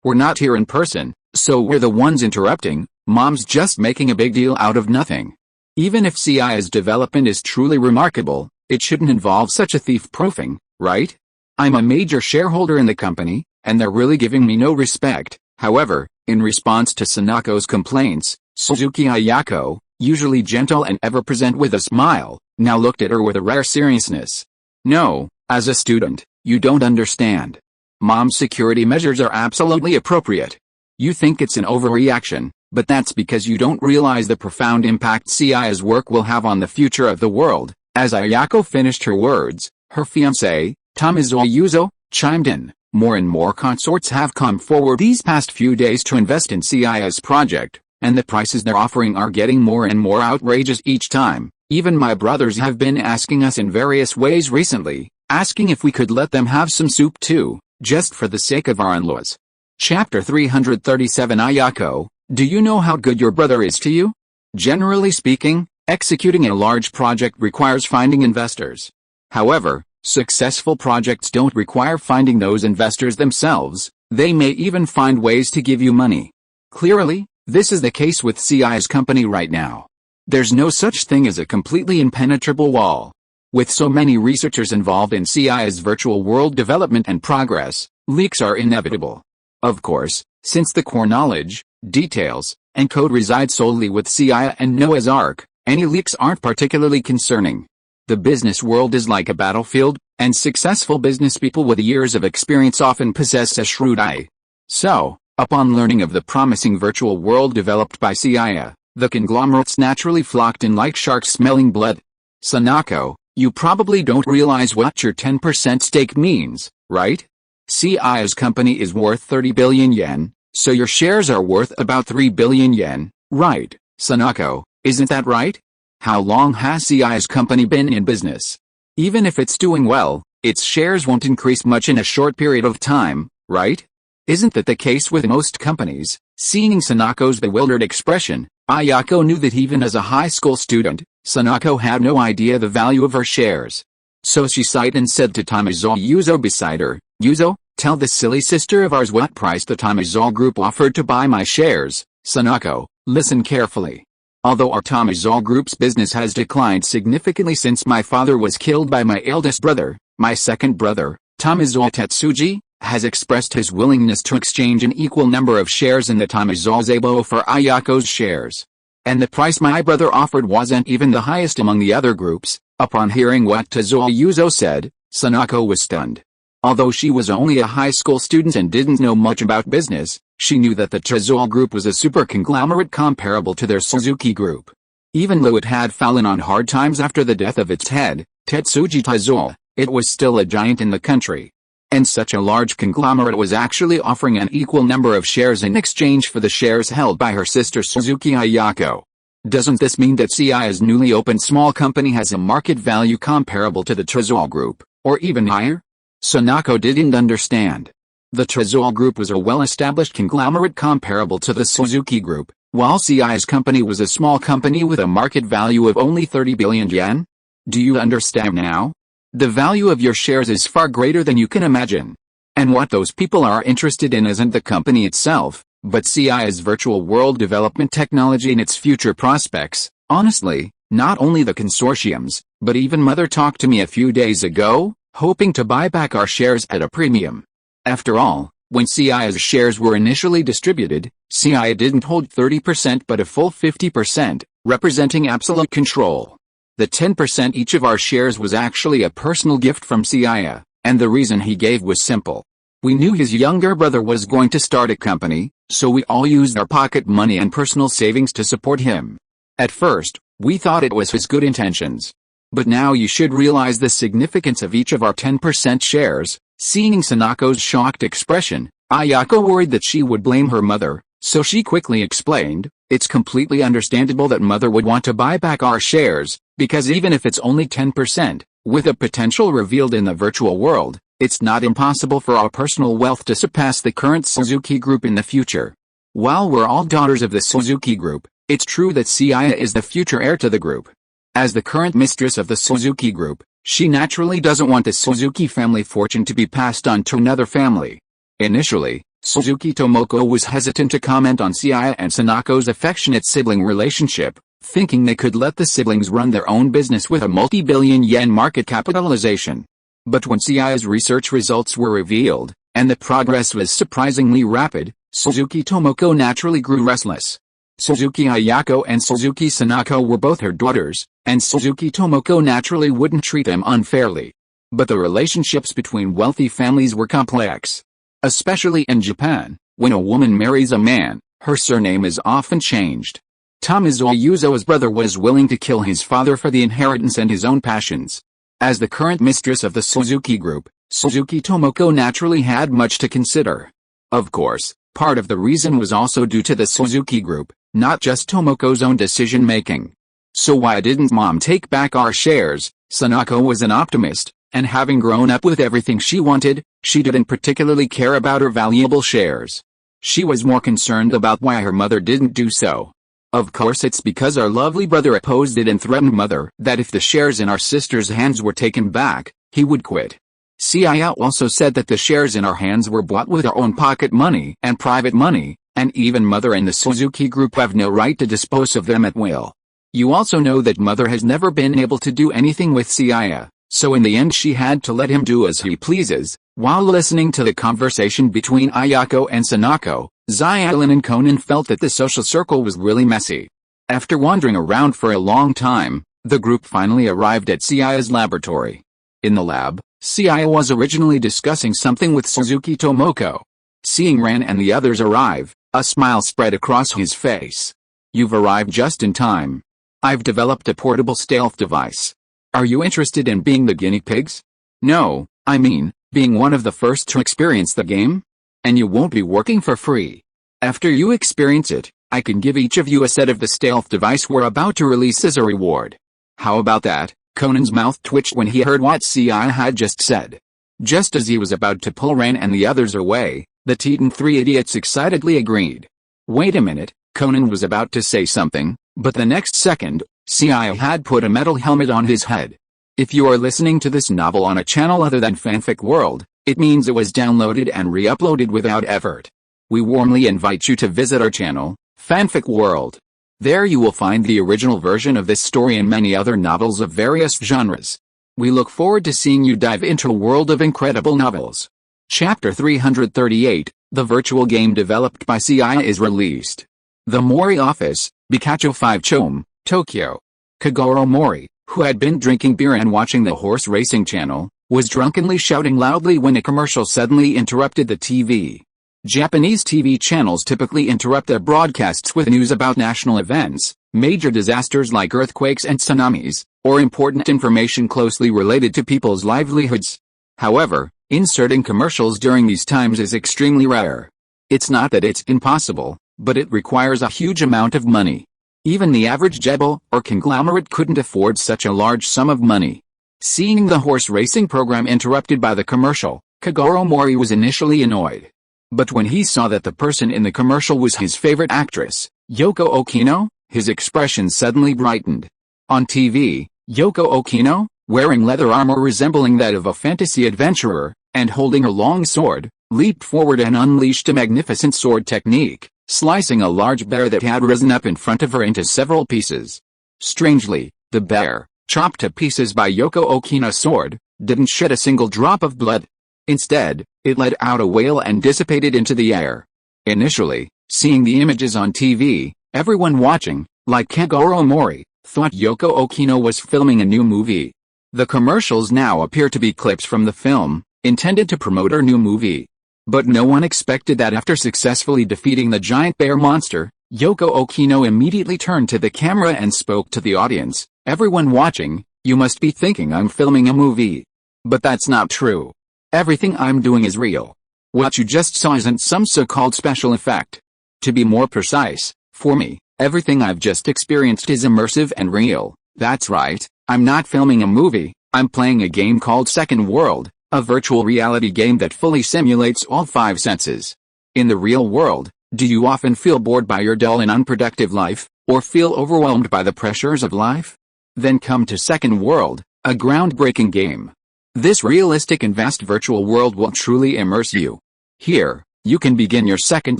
we're not here in person, so we're the ones interrupting. Mom's just making a big deal out of nothing. Even if Seiya's development is truly remarkable, it shouldn't involve such a thief-proofing, right? I'm a major shareholder in the company, and they're really giving me no respect. However, in response to Sanako's complaints, Suzuki Ayako, usually gentle and ever present with a smile, now looked at her with a rare seriousness. "No, as a student, you don't understand. Mom's security measures are absolutely appropriate. You think it's an overreaction, but that's because you don't realize the profound impact Seiya's work will have on the future of the world. As Ayako finished her words, her fiancé, Tamizo Yuzo, chimed in. More and more consorts have come forward these past few days to invest in Seiya's project, and the prices they're offering are getting more and more outrageous each time. Even my brothers have been asking us in various ways recently, asking if we could let them have some soup too, just for the sake of our in-laws. Chapter 337 Ayako, do you know how good your brother is to you? Generally speaking, executing a large project requires finding investors. However, successful projects don't require finding those investors themselves, they may even find ways to give you money. Clearly, this is the case with Seiya's company right now. There's no such thing as a completely impenetrable wall. With so many researchers involved in Seiya's virtual world development and progress, leaks are inevitable. Of course, since the core knowledge, details, and code reside solely with Seiya and Noah's Ark, any leaks aren't particularly concerning. The business world is like a battlefield, and successful business people with years of experience often possess a shrewd eye. So, upon learning of the promising virtual world developed by Seiya, the conglomerates naturally flocked in like sharks smelling blood. Sanako, you probably don't realize what your 10% stake means, right? Seiya's company is worth 30 billion yen, so your shares are worth about 3 billion yen, right, Sanako, isn't that right? How long has Seiya's company been in business? Even if it's doing well, its shares won't increase much in a short period of time, right? Isn't that the case with most companies? Seeing Sanako's bewildered expression, Ayako knew that even as a high school student, Sanako had no idea the value of her shares. So she sighed and said to Tamizo Yuzo beside her, Yuzo, tell this silly sister of ours what price the Tamizo group offered to buy my shares. Sanako, listen carefully. Although our Tamizo group's business has declined significantly since my father was killed by my eldest brother, my second brother, Tamizo Tetsuji, has expressed his willingness to exchange an equal number of shares in the Tamizo Zabo for Ayako's shares. And the price my brother offered wasn't even the highest among the other groups. Upon hearing what Tamizo Yuzo said, Sanako was stunned. Although she was only a high school student and didn't know much about business, she knew that the Tamizo group was a super conglomerate comparable to their Suzuki group. Even though it had fallen on hard times after the death of its head, Tetsuji Tamizo, it was still a giant in the country. And such a large conglomerate was actually offering an equal number of shares in exchange for the shares held by her sister Suzuki Ayako. Doesn't this mean that Seiya's newly opened small company has a market value comparable to the Tamizo group, or even higher? Sanako didn't understand. The Tamizo group was a well-established conglomerate comparable to the Suzuki group, while Seiya's company was a small company with a market value of only 30 billion yen. Do you understand now? The value of your shares is far greater than you can imagine. And what those people are interested in isn't the company itself, but Seiya's virtual world development technology and its future prospects. Honestly, not only the consortiums, but even Mother talked to me a few days ago, hoping to buy back our shares at a premium. After all, when Seiya's shares were initially distributed, Seiya didn't hold 30% but a full 50%, representing absolute control. The 10% each of our shares was actually a personal gift from Seiya, and the reason he gave was simple. We knew his younger brother was going to start a company, so we all used our pocket money and personal savings to support him. At first, we thought it was his good intentions. But now you should realize the significance of each of our 10% shares. Seeing Sanako's shocked expression, Ayako worried that she would blame her mother, so she quickly explained, it's completely understandable that Mother would want to buy back our shares, because even if it's only 10%, with a potential revealed in the virtual world, it's not impossible for our personal wealth to surpass the current Suzuki group in the future. While we're all daughters of the Suzuki group, it's true that Seiya is the future heir to the group. As the current mistress of the Suzuki group, she naturally doesn't want the Suzuki family fortune to be passed on to another family. Initially, Suzuki Tomoko was hesitant to comment on Seiya and Sanako's affectionate sibling relationship, thinking they could let the siblings run their own business with a multi-billion yen market capitalization. But when Seiya's research results were revealed, and the progress was surprisingly rapid, Suzuki Tomoko naturally grew restless. Suzuki Ayako and Suzuki Sanako were both her daughters, and Suzuki Tomoko naturally wouldn't treat them unfairly. But the relationships between wealthy families were complex. Especially in Japan, When a woman marries a man, her surname is often changed. Tomizo Yuzo's brother was willing to kill his father for the inheritance and his own passions. As the current mistress of the Suzuki Group, Suzuki Tomoko naturally had much to consider. Of course, part of the reason was also due to the Suzuki Group, not just Tomoko's own decision-making. So why didn't mom take back our shares? Sanako was an optimist, and having grown up with everything she wanted, she didn't particularly care about her valuable shares. She was more concerned about why her mother didn't do so. Of course it's because our lovely brother opposed it and threatened mother that if the shares in our sister's hands were taken back, he would quit. Seiya also said that the shares in our hands were bought with our own pocket money and private money, and even mother and the Suzuki Group have no right to dispose of them at will. You also know that mother has never been able to do anything with Seiya, so in the end she had to let him do as he pleases. While listening to the conversation between Ayako and Sanako, Xiaolin and Conan felt that the social circle was really messy. After wandering around for a long time, the group finally arrived at Seiya's laboratory. In the lab, Seiya was originally discussing something with Suzuki Tomoko. Seeing Ran and the others arrive, a smile spread across his face. You've arrived just in time. I've developed a portable stealth device. Are you interested in being the guinea pigs? No, I mean, being one of the first to experience the game? And you won't be working for free. After you experience it, I can give each of you a set of the stealth device we're about to release as a reward. How about that? Conan's mouth twitched when he heard what Seiya had just said. Just as he was about to pull Ran and the others away, the Titan three idiots excitedly agreed. Wait a minute, Conan was about to say something, but the next second, Seiya had put a metal helmet on his head. If you are listening to this novel on a channel other than Fanfic World, it means it was downloaded and re-uploaded without effort. We warmly invite you to visit our channel, Fanfic World. There you will find the original version of this story and many other novels of various genres. We look forward to seeing you dive into a world of incredible novels. Chapter 338, the virtual game developed by Seiya is released. The Mori office, Bikacho 5 Chome, Tokyo. Kagoro Mori, who had been drinking beer and watching the horse racing channel, was drunkenly shouting loudly when a commercial suddenly interrupted the TV. Japanese TV channels typically interrupt their broadcasts with news about national events, major disasters like earthquakes and tsunamis, or important information closely related to people's livelihoods. However, inserting commercials during these times is extremely rare. It's not that it's impossible, but it requires a huge amount of money. Even the average jebel or conglomerate couldn't afford such a large sum of money. Seeing the horse racing program interrupted by the commercial, Kagoro Mori was initially annoyed. But when he saw that the person in the commercial was his favorite actress, Yoko Okino, his expression suddenly brightened. On TV, Yoko Okino, wearing leather armor resembling that of a fantasy adventurer, and holding her long sword, leaped forward and unleashed a magnificent sword technique, slicing a large bear that had risen up in front of her into several pieces. Strangely, the bear, chopped to pieces by Yoko Okino's sword, didn't shed a single drop of blood. Instead, it let out a wail and dissipated into the air. Initially, seeing the images on TV, everyone watching, like Kagoro Mori, thought Yoko Okino was filming a new movie. The commercials now appear to be clips from the film, intended to promote her new movie. But no one expected that after successfully defeating the giant bear monster, Yoko Okino immediately turned to the camera and spoke to the audience. Everyone watching, you must be thinking I'm filming a movie. But that's not true. Everything I'm doing is real. What you just saw isn't some so-called special effect. To be more precise, for me, everything I've just experienced is immersive and real. That's right, I'm not filming a movie, I'm playing a game called Second World, a virtual reality game that fully simulates all 5 senses. In the real world, do you often feel bored by your dull and unproductive life, or feel overwhelmed by the pressures of life? Then come to Second World, a groundbreaking game. This realistic and vast virtual world will truly immerse you. Here, you can begin your second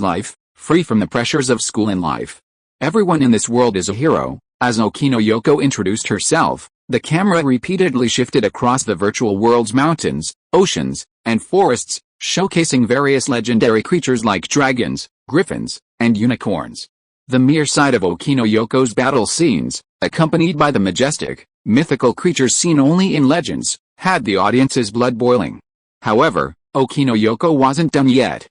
life, free from the pressures of school and life. Everyone in this world is a hero. As Okino Yoko introduced herself, the camera repeatedly shifted across the virtual world's mountains, oceans, and forests, showcasing various legendary creatures like dragons, griffins, and unicorns. The mere sight of Okino Yoko's battle scenes, accompanied by the majestic, mythical creatures seen only in legends, had the audience's blood boiling. However, Okino Yoko wasn't done yet.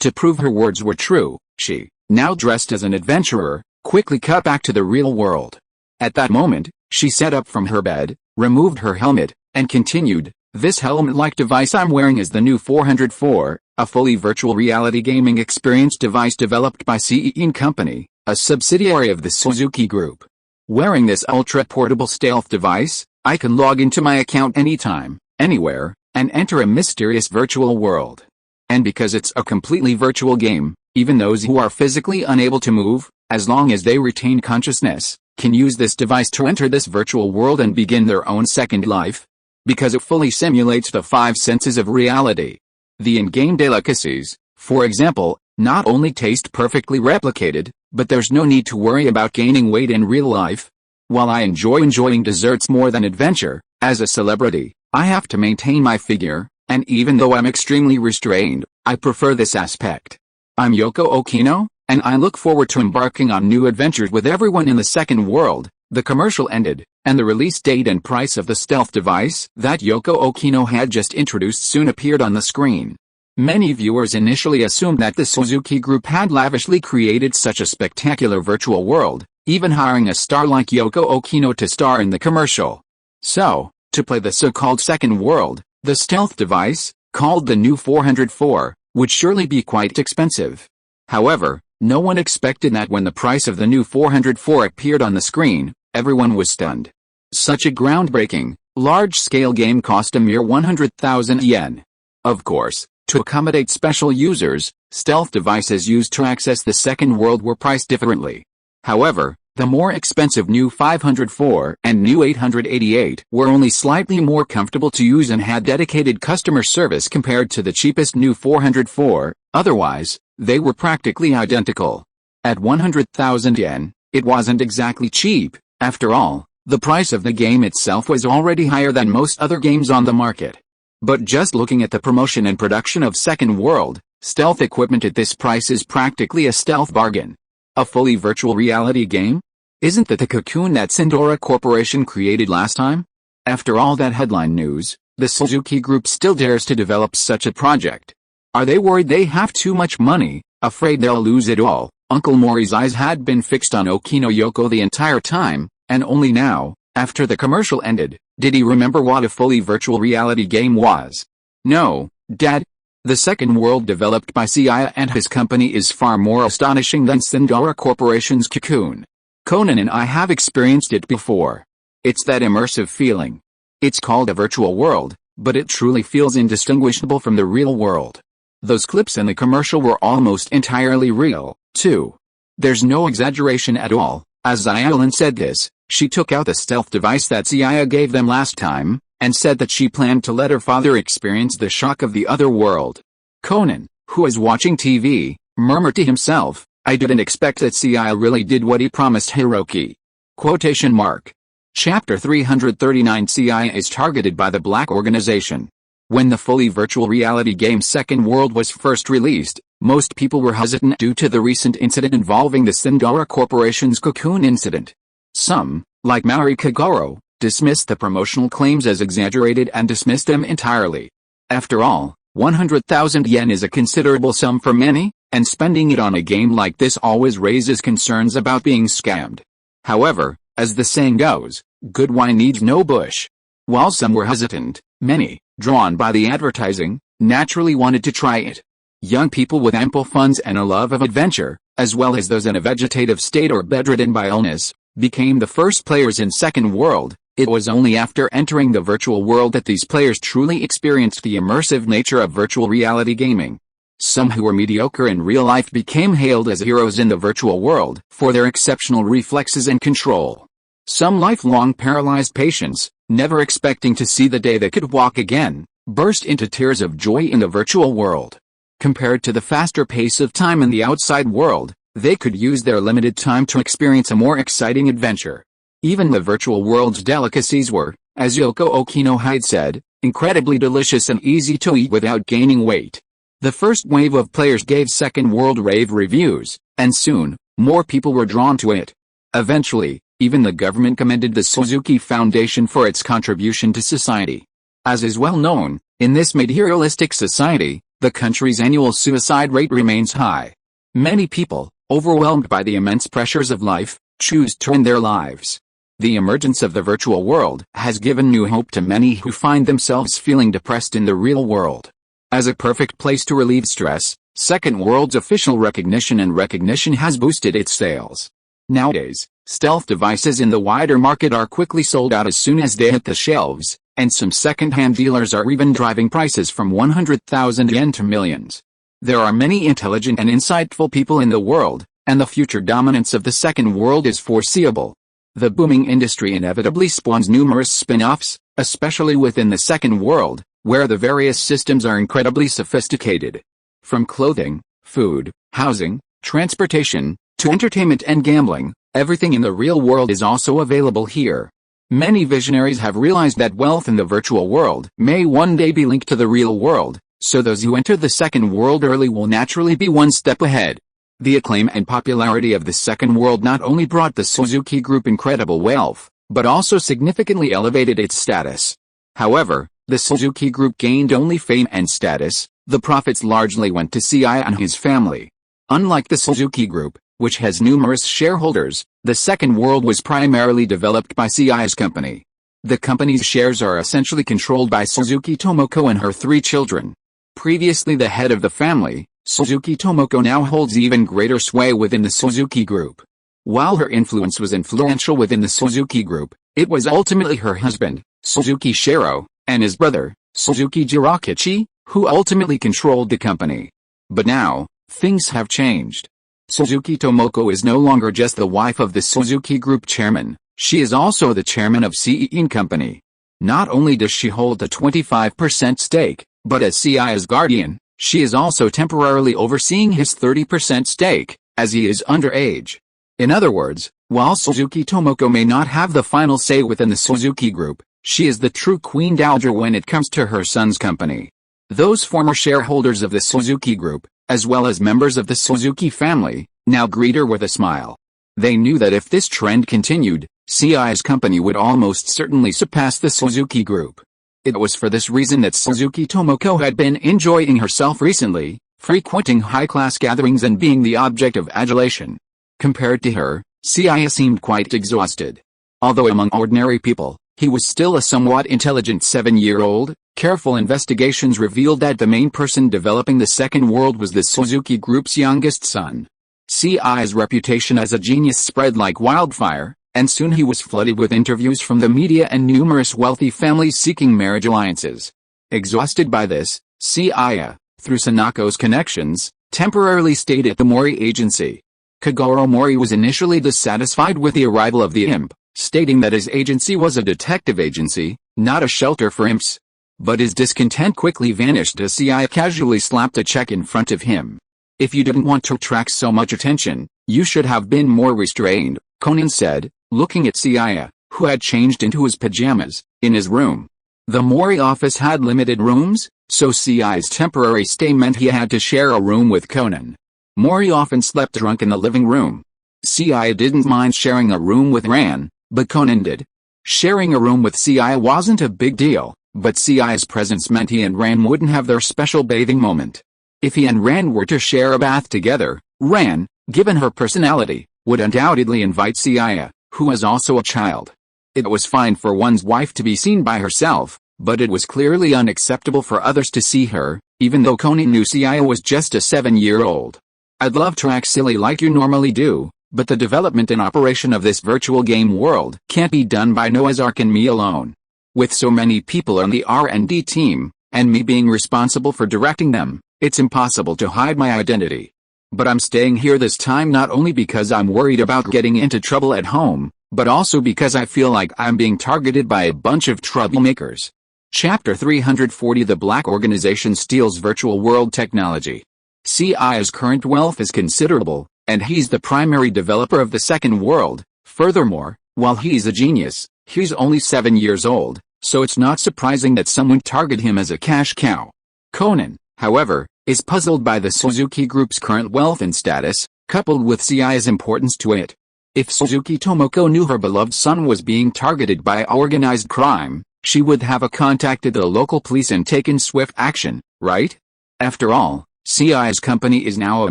To prove her words were true, she, now dressed as an adventurer, quickly cut back to the real world. At that moment, she sat up from her bed, removed her helmet, and continued, "This helmet-like device I'm wearing is the new 404, a fully virtual reality gaming experience device developed by Seiya Company, a subsidiary of the Suzuki Group. Wearing this ultra-portable stealth device, I can log into my account anytime, anywhere, and enter a mysterious virtual world. And because it's a completely virtual game, even those who are physically unable to move, as long as they retain consciousness, can use this device to enter this virtual world and begin their own second life. Because it fully simulates the 5 senses of reality. The in-game delicacies, for example, not only taste perfectly replicated, but there's no need to worry about gaining weight in real life. While I enjoy enjoying desserts more than adventure, as a celebrity, I have to maintain my figure, and even though I'm extremely restrained, I prefer this aspect. I'm Yoko Okino, and I look forward to embarking on new adventures with everyone in the second world." The commercial ended, and the release date and price of the stealth device that Yoko Okino had just introduced soon appeared on the screen. Many viewers initially assumed that the Suzuki Group had lavishly created such a spectacular virtual world, even hiring a star like Yoko Okino to star in the commercial. So, to play the so-called second world, the stealth device, called the new 404, would surely be quite expensive. However, no one expected that when the price of the new 404 appeared on the screen, everyone was stunned. Such a groundbreaking, large-scale game cost a mere 100,000 yen. Of course, to accommodate special users, stealth devices used to access the second world were priced differently. However, the more expensive new 504 and new 888 were only slightly more comfortable to use and had dedicated customer service compared to the cheapest new 404, otherwise, they were practically identical. At 100,000 yen, it wasn't exactly cheap. After all, the price of the game itself was already higher than most other games on the market. But just looking at the promotion and production of Second World, stealth equipment at this price is practically a stealth bargain. A fully virtual reality game? Isn't that the cocoon that Sindora Corporation created last time? After all that headline news, the Suzuki Group still dares to develop such a project. Are they worried they have too much money, afraid they'll lose it all? Uncle Mori's eyes had been fixed on Okino Yoko the entire time, and only now, after the commercial ended, did he remember what a fully virtual reality game was. "No, Dad. The second world developed by Seiya and his company is far more astonishing than Sindora Corporation's cocoon. Conan and I have experienced it before. It's that immersive feeling. It's called a virtual world, but it truly feels indistinguishable from the real world. Those clips in the commercial were almost entirely real, too. There's no exaggeration at all." As Zyalin said this, she took out the stealth device that Seiya gave them last time, and said that she planned to let her father experience the shock of the other world. Conan, who was watching TV, murmured to himself, "I didn't expect that Seiya really did what he promised Hiroki." Quotation mark. Chapter 339. Seiya is targeted by the Black Organization. When the fully virtual reality game Second World was first released, most people were hesitant due to the recent incident involving the Sindora Corporation's cocoon incident. Some, like Mauri Kagoro, dismissed the promotional claims as exaggerated and dismissed them entirely. After all, 100,000 yen is a considerable sum for many, and spending it on a game like this always raises concerns about being scammed. However, as the saying goes, good wine needs no bush. While some were hesitant, many, drawn by the advertising, naturally wanted to try it. Young people with ample funds and a love of adventure, as well as those in a vegetative state or bedridden by illness, became the first players in Second World. It was only after entering the virtual world that these players truly experienced the immersive nature of virtual reality gaming. Some who were mediocre in real life became hailed as heroes in the virtual world for their exceptional reflexes and control. Some lifelong paralyzed patients, never expecting to see the day they could walk again, burst into tears of joy in the virtual world. Compared to the faster pace of time in the outside world, they could use their limited time to experience a more exciting adventure. Even the virtual world's delicacies were, as Yoko Okino had said, incredibly delicious and easy to eat without gaining weight. The first wave of players gave Second World rave reviews, and soon, more people were drawn to it. Eventually, even the government commended the Suzuki Foundation for its contribution to society. As is well known, in this materialistic society, the country's annual suicide rate remains high. Many people, overwhelmed by the immense pressures of life, choose to end their lives. The emergence of the virtual world has given new hope to many who find themselves feeling depressed in the real world. As a perfect place to relieve stress, Second World's official recognition has boosted its sales. Nowadays, stealth devices in the wider market are quickly sold out as soon as they hit the shelves, and some second-hand dealers are even driving prices from 100,000 yen to millions. There are many intelligent and insightful people in the world, and the future dominance of the Second World is foreseeable. The booming industry inevitably spawns numerous spin-offs, especially within the Second World, where the various systems are incredibly sophisticated. From clothing, food, housing, transportation, to entertainment and gambling, everything in the real world is also available here. Many visionaries have realized that wealth in the virtual world may one day be linked to the real world, so those who enter the Second World early will naturally be one step ahead. The acclaim and popularity of the Second World not only brought the Suzuki Group incredible wealth, but also significantly elevated its status. However, the Suzuki Group gained only fame and status. The profits largely went to Seiya and his family. Unlike the Suzuki Group, which has numerous shareholders, the Second World was primarily developed by Seiya's company. The company's shares are essentially controlled by Suzuki Tomoko and her 3 children. Previously the head of the family, Suzuki Tomoko now holds even greater sway within the Suzuki Group. While her influence was influential within the Suzuki Group, it was ultimately her husband, Suzuki Shiro, and his brother, Suzuki Jirakichi, who ultimately controlled the company. But now, things have changed. Suzuki Tomoko is no longer just the wife of the Suzuki Group chairman, she is also the chairman of Seiya Company. Not only does she hold a 25% stake, but as Seiya's guardian, she is also temporarily overseeing his 30% stake, as he is underage. In other words, while Suzuki Tomoko may not have the final say within the Suzuki Group, she is the true queen dowager when it comes to her son's company. Those former shareholders of the Suzuki Group, as well as members of the Suzuki family, now greet her with a smile. They knew that if this trend continued, Seiya's company would almost certainly surpass the Suzuki Group. It was for this reason that Suzuki Tomoko had been enjoying herself recently, frequenting high-class gatherings and being the object of adulation. Compared to her, Seiya seemed quite exhausted. Although among ordinary people, he was still a somewhat intelligent 7-year-old, careful investigations revealed that the main person developing the Second World was the Suzuki Group's youngest son. Seiya's reputation as a genius spread like wildfire, and soon he was flooded with interviews from the media and numerous wealthy families seeking marriage alliances. Exhausted by this, Seiya, through Sanako's connections, temporarily stayed at the Mori agency. Kagoro Mori was initially dissatisfied with the arrival of the imp, stating that his agency was a detective agency, not a shelter for imps. But his discontent quickly vanished as Seiya casually slapped a check in front of him. "If you didn't want to attract so much attention, you should have been more restrained," Conan said, looking at Seiya, who had changed into his pajamas, in his room. The Mori office had limited rooms, so Seiya's temporary stay meant he had to share a room with Conan. Mori often slept drunk in the living room. Seiya didn't mind sharing a room with Ran, but Conan did. Sharing a room with Seiya wasn't a big deal, but Seiya's presence meant he and Ran wouldn't have their special bathing moment. If he and Ran were to share a bath together, Ran, given her personality, would undoubtedly invite Seiya, who was also a child. It was fine for one's wife to be seen by herself, but it was clearly unacceptable for others to see her, even though Conan knew Seiya was just a 7-year-old. "I'd love to act silly like you normally do, but the development and operation of this virtual game world can't be done by Noah's Ark and me alone. With so many people on the R&D team, and me being responsible for directing them, it's impossible to hide my identity. But I'm staying here this time not only because I'm worried about getting into trouble at home, but also because I feel like I'm being targeted by a bunch of troublemakers." Chapter 340 The Black Organization Steals Virtual World Technology. Seiya's current wealth is considerable, and he's the primary developer of the Second World. Furthermore, while he's a genius, he's only 7 years old, so it's not surprising that someone target him as a cash cow. Conan, however, is puzzled by the Suzuki Group's current wealth and status, coupled with Seiya's importance to it. If Suzuki Tomoko knew her beloved son was being targeted by organized crime, she would have contacted the local police and taken swift action, right? After all, Seiya's company is now a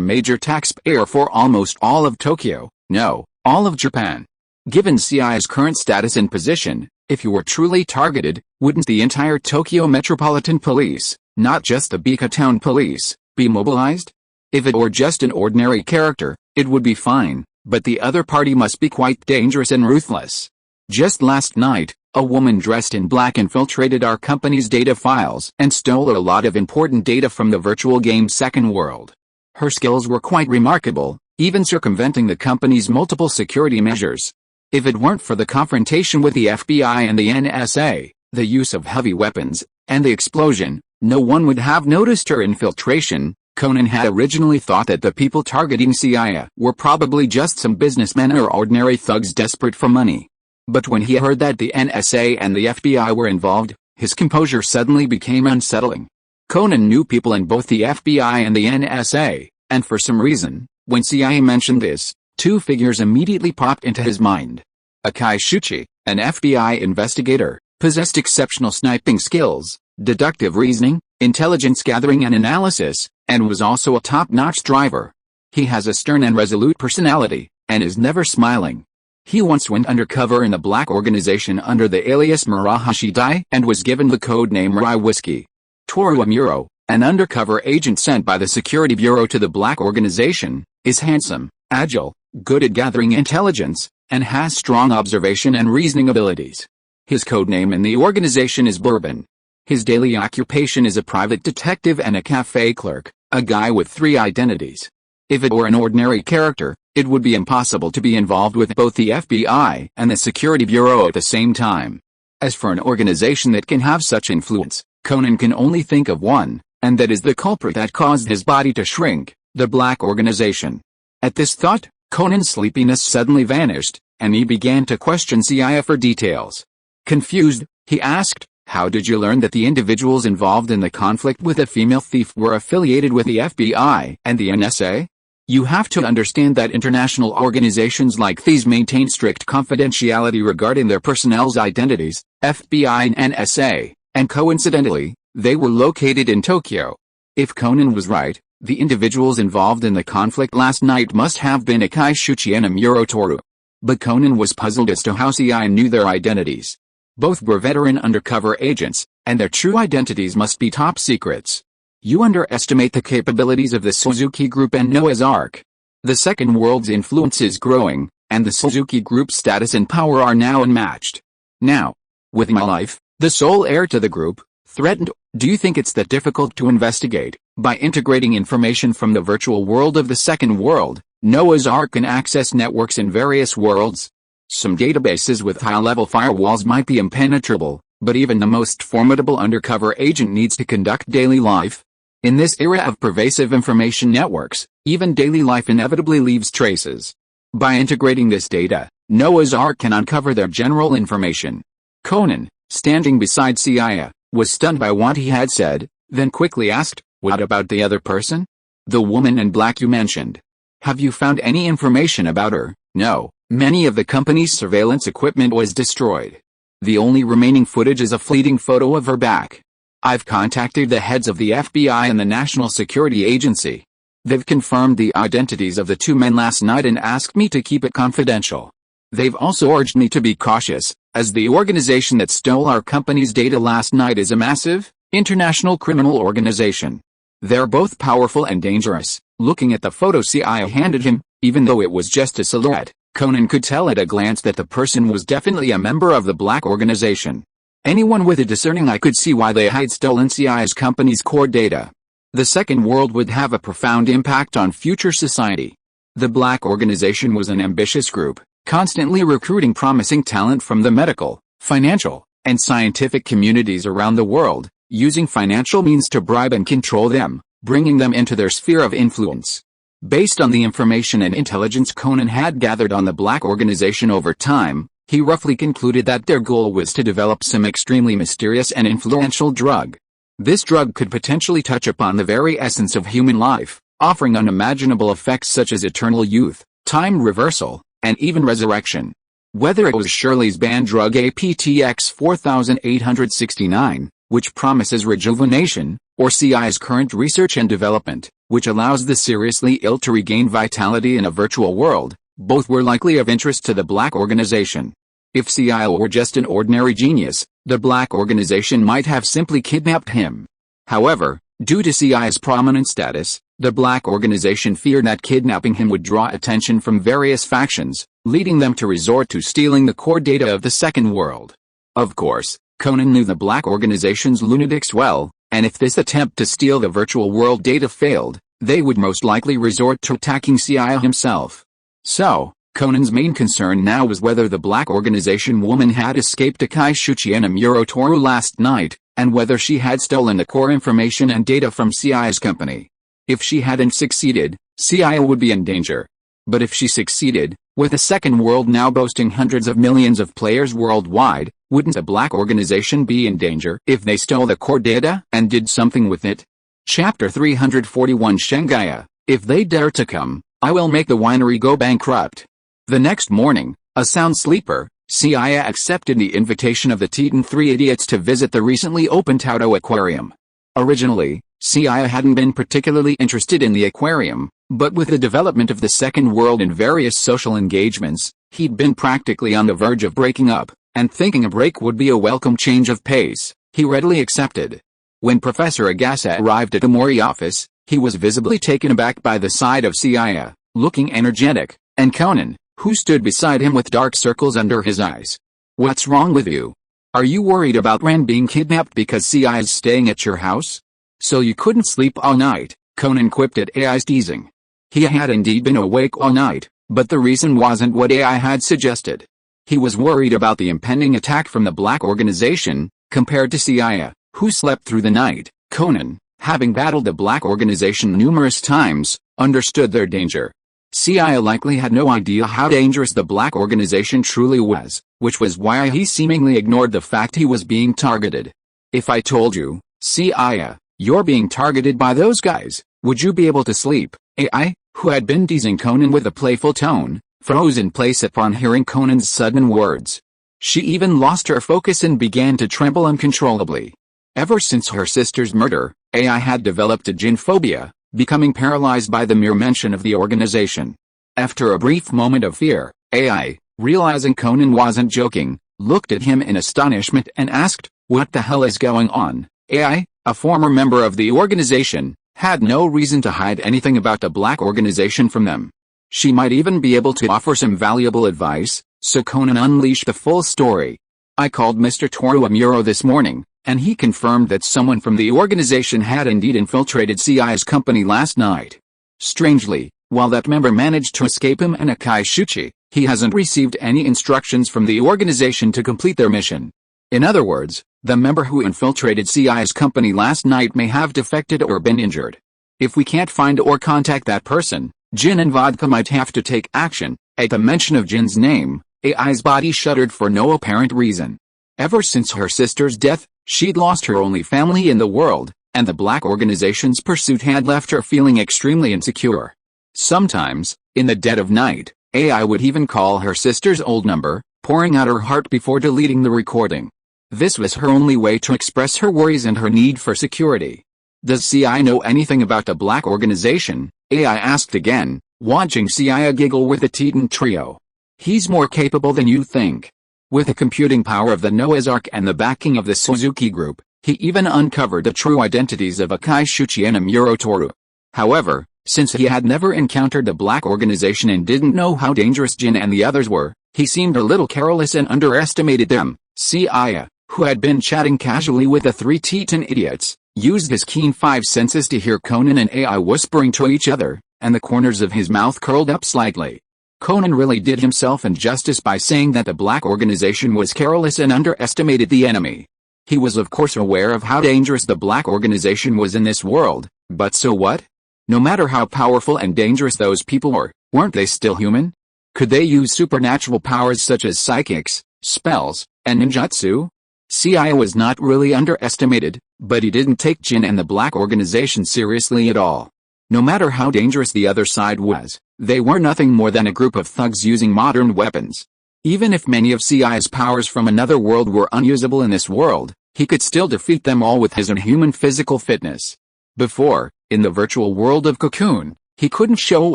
major taxpayer for almost all of Tokyo, no, all of Japan. Given Seiya's current status and position, if you were truly targeted, wouldn't the entire Tokyo Metropolitan Police, not just the Bika Town Police, be mobilized? If it were just an ordinary character, it would be fine, but the other party must be quite dangerous and ruthless. Just last night, a woman dressed in black infiltrated our company's data files and stole a lot of important data from the virtual game Second World. Her skills were quite remarkable, even circumventing the company's multiple security measures. If it weren't for the confrontation with the FBI and the NSA, the use of heavy weapons, and the explosion, no one would have noticed her infiltration. Conan had originally thought that the people targeting Seiya were probably just some businessmen or ordinary thugs desperate for money. But when he heard that the NSA and the FBI were involved, his composure suddenly became unsettling. Conan knew people in both the FBI and the NSA, and for some reason, when Seiya mentioned this, two figures immediately popped into his mind. Akai Shuchi, an FBI investigator, possessed exceptional sniping skills, deductive reasoning, intelligence gathering and analysis, and was also a top-notch driver. He has a stern and resolute personality, and is never smiling. He once went undercover in a black organization under the alias Murahashi Dai and was given the code name Rai Whiskey. Toru Amuro, an undercover agent sent by the Security Bureau to the black organization, is handsome, agile, good at gathering intelligence, and has strong observation and reasoning abilities. His code name in the organization is Bourbon. His daily occupation is a private detective and a cafe clerk, a guy with 3 identities. If it were an ordinary character, it would be impossible to be involved with both the FBI and the Security Bureau at the same time. As for an organization that can have such influence, Conan can only think of one, and that is the culprit that caused his body to shrink, the black organization. At this thought, Conan's sleepiness suddenly vanished, and he began to question Seiya for details. Confused, he asked, "How did you learn that the individuals involved in the conflict with the female thief were affiliated with the FBI and the NSA? You have to understand that international organizations like these maintain strict confidentiality regarding their personnel's identities, FBI and NSA, and coincidentally, they were located in Tokyo." If Conan was right, the individuals involved in the conflict last night must have been Akai Shuchi and Amuro Toru. But Conan was puzzled as to how Seiya knew their identities. Both were veteran undercover agents, and their true identities must be top secrets. You underestimate the capabilities of the Suzuki Group and Noah's Ark. The Second World's influence is growing, and the Suzuki Group's status and power are now unmatched. Now, with my life, the sole heir to the group, threatened, do you think it's that difficult to investigate? By integrating information from the virtual world of the Second World, Noah's Ark can access networks in various worlds. Some databases with high-level firewalls might be impenetrable, but even the most formidable undercover agent needs to conduct daily life. In this era of pervasive information networks, even daily life inevitably leaves traces. By integrating this data, Noah's Ark can uncover their general information. Conan, standing beside Seiya, was stunned by what he had said, then quickly asked, "What about the other person? The woman in black you mentioned. Have you found any information about her?" "No, many of the company's surveillance equipment was destroyed. The only remaining footage is a fleeting photo of her back. I've contacted the heads of the FBI and the National Security Agency. They've confirmed the identities of the 2 men last night and asked me to keep it confidential. They've also urged me to be cautious, as the organization that stole our company's data last night is a massive, international criminal organization. They're both powerful and dangerous." Looking at the photo Seiya handed him, even though it was just a silhouette, Conan could tell at a glance that the person was definitely a member of the black organization. Anyone with a discerning eye could see why they had stolen Seiya's company's core data. The Second World would have a profound impact on future society. The black organization was an ambitious group, constantly recruiting promising talent from the medical, financial, and scientific communities around the world, using financial means to bribe and control them, bringing them into their sphere of influence. Based on the information and intelligence Conan had gathered on the black organization over time, he roughly concluded that their goal was to develop some extremely mysterious and influential drug. This drug could potentially touch upon the very essence of human life, offering unimaginable effects such as eternal youth, time reversal, and even resurrection. Whether it was Shirley's banned drug APTX 4869, which promises rejuvenation, or Seiya's current research and development, which allows the seriously ill to regain vitality in a virtual world, both were likely of interest to the Black Organization. If Seiya were just an ordinary genius, the Black Organization might have simply kidnapped him. However, due to Seiya's prominent status, the Black Organization feared that kidnapping him would draw attention from various factions, leading them to resort to stealing the core data of the second world. Of course, Conan knew the Black Organization's lunatics well, and if this attempt to steal the virtual world data failed, they would most likely resort to attacking Seiya himself. So, Conan's main concern now was whether the Black Organization woman had escaped Akai Shuchi and Amuro Toru last night, and whether she had stolen the core information and data from Seiya's company. If she hadn't succeeded, Seiya would be in danger. But if she succeeded, with the second world now boasting hundreds of millions of players worldwide, wouldn't the Black Organization be in danger if they stole the core data and did something with it? Chapter 341 Shengaya, if they dare to come, I will make the winery go bankrupt. The next morning, a sound sleeper, Seiya accepted the invitation of the Titan Three Idiots to visit the recently opened Tauto Aquarium. Originally, Seiya hadn't been particularly interested in the aquarium, but with the development of the second world and various social engagements, he'd been practically on the verge of breaking up, and thinking a break would be a welcome change of pace, he readily accepted. When Professor Agasa arrived at the Mori office, he was visibly taken aback by the sight of Seiya, looking energetic, and Conan, who stood beside him with dark circles under his eyes. What's wrong with you? Are you worried about Ren being kidnapped because Seiya's staying at your house? So you couldn't sleep all night, Conan quipped at AI's teasing. He had indeed been awake all night, but the reason wasn't what AI had suggested. He was worried about the impending attack from the Black Organization, compared to Seiya, who slept through the night. Conan, having battled the Black Organization numerous times, understood their danger. Seiya likely had no idea how dangerous the Black Organization truly was, which was why he seemingly ignored the fact he was being targeted. If I told you, Seiya, you're being targeted by those guys, would you be able to sleep? AI, who had been teasing Conan with a playful tone, froze in place upon hearing Conan's sudden words. She even lost her focus and began to tremble uncontrollably. Ever since her sister's murder, AI had developed a jinn phobia, becoming paralyzed by the mere mention of the organization. After a brief moment of fear, AI, realizing Conan wasn't joking, looked at him in astonishment and asked, "What the hell is going on?" AI, a former member of the organization, had no reason to hide anything about the Black Organization from them. She might even be able to offer some valuable advice, so Conan unleashed the full story. I called Mr. Toru Amuro this morning, and he confirmed that someone from the organization had indeed infiltrated Seiya's company last night. Strangely, while that member managed to escape him and Akai Shuchi, he hasn't received any instructions from the organization to complete their mission. In other words, the member who infiltrated Seiya's company last night may have defected or been injured. If we can't find or contact that person, Jin and Vodka might have to take action. At the mention of Jin's name, AI's body shuddered for no apparent reason. Ever since her sister's death, she'd lost her only family in the world, and the Black Organization's pursuit had left her feeling extremely insecure. Sometimes, in the dead of night, AI would even call her sister's old number, pouring out her heart before deleting the recording. This was her only way to express her worries and her need for security. Does Seiya know anything about the Black Organization? AI asked again, watching Seiya giggle with the Titan trio. He's more capable than you think. With the computing power of the Noah's Ark and the backing of the Suzuki Group, he even uncovered the true identities of Akai Shuchi and Amuro Toru. However, since he had never encountered the Black Organization and didn't know how dangerous Jin and the others were, he seemed a little careless and underestimated them. Seiya, who had been chatting casually with the three Titan idiots, used his keen five senses to hear Conan and AI whispering to each other, and the corners of his mouth curled up slightly. Conan really did himself injustice by saying that the Black Organization was careless and underestimated the enemy. He was of course aware of how dangerous the Black Organization was in this world, but so what? No matter how powerful and dangerous those people were, weren't they still human? Could they use supernatural powers such as psychics, spells, and ninjutsu? Seiya was not really underestimated, but he didn't take Jin and the Black Organization seriously at all. No matter how dangerous the other side was, they were nothing more than a group of thugs using modern weapons. Even if many of Seiya's powers from another world were unusable in this world, he could still defeat them all with his inhuman physical fitness. Before, in the virtual world of Cocoon, he couldn't show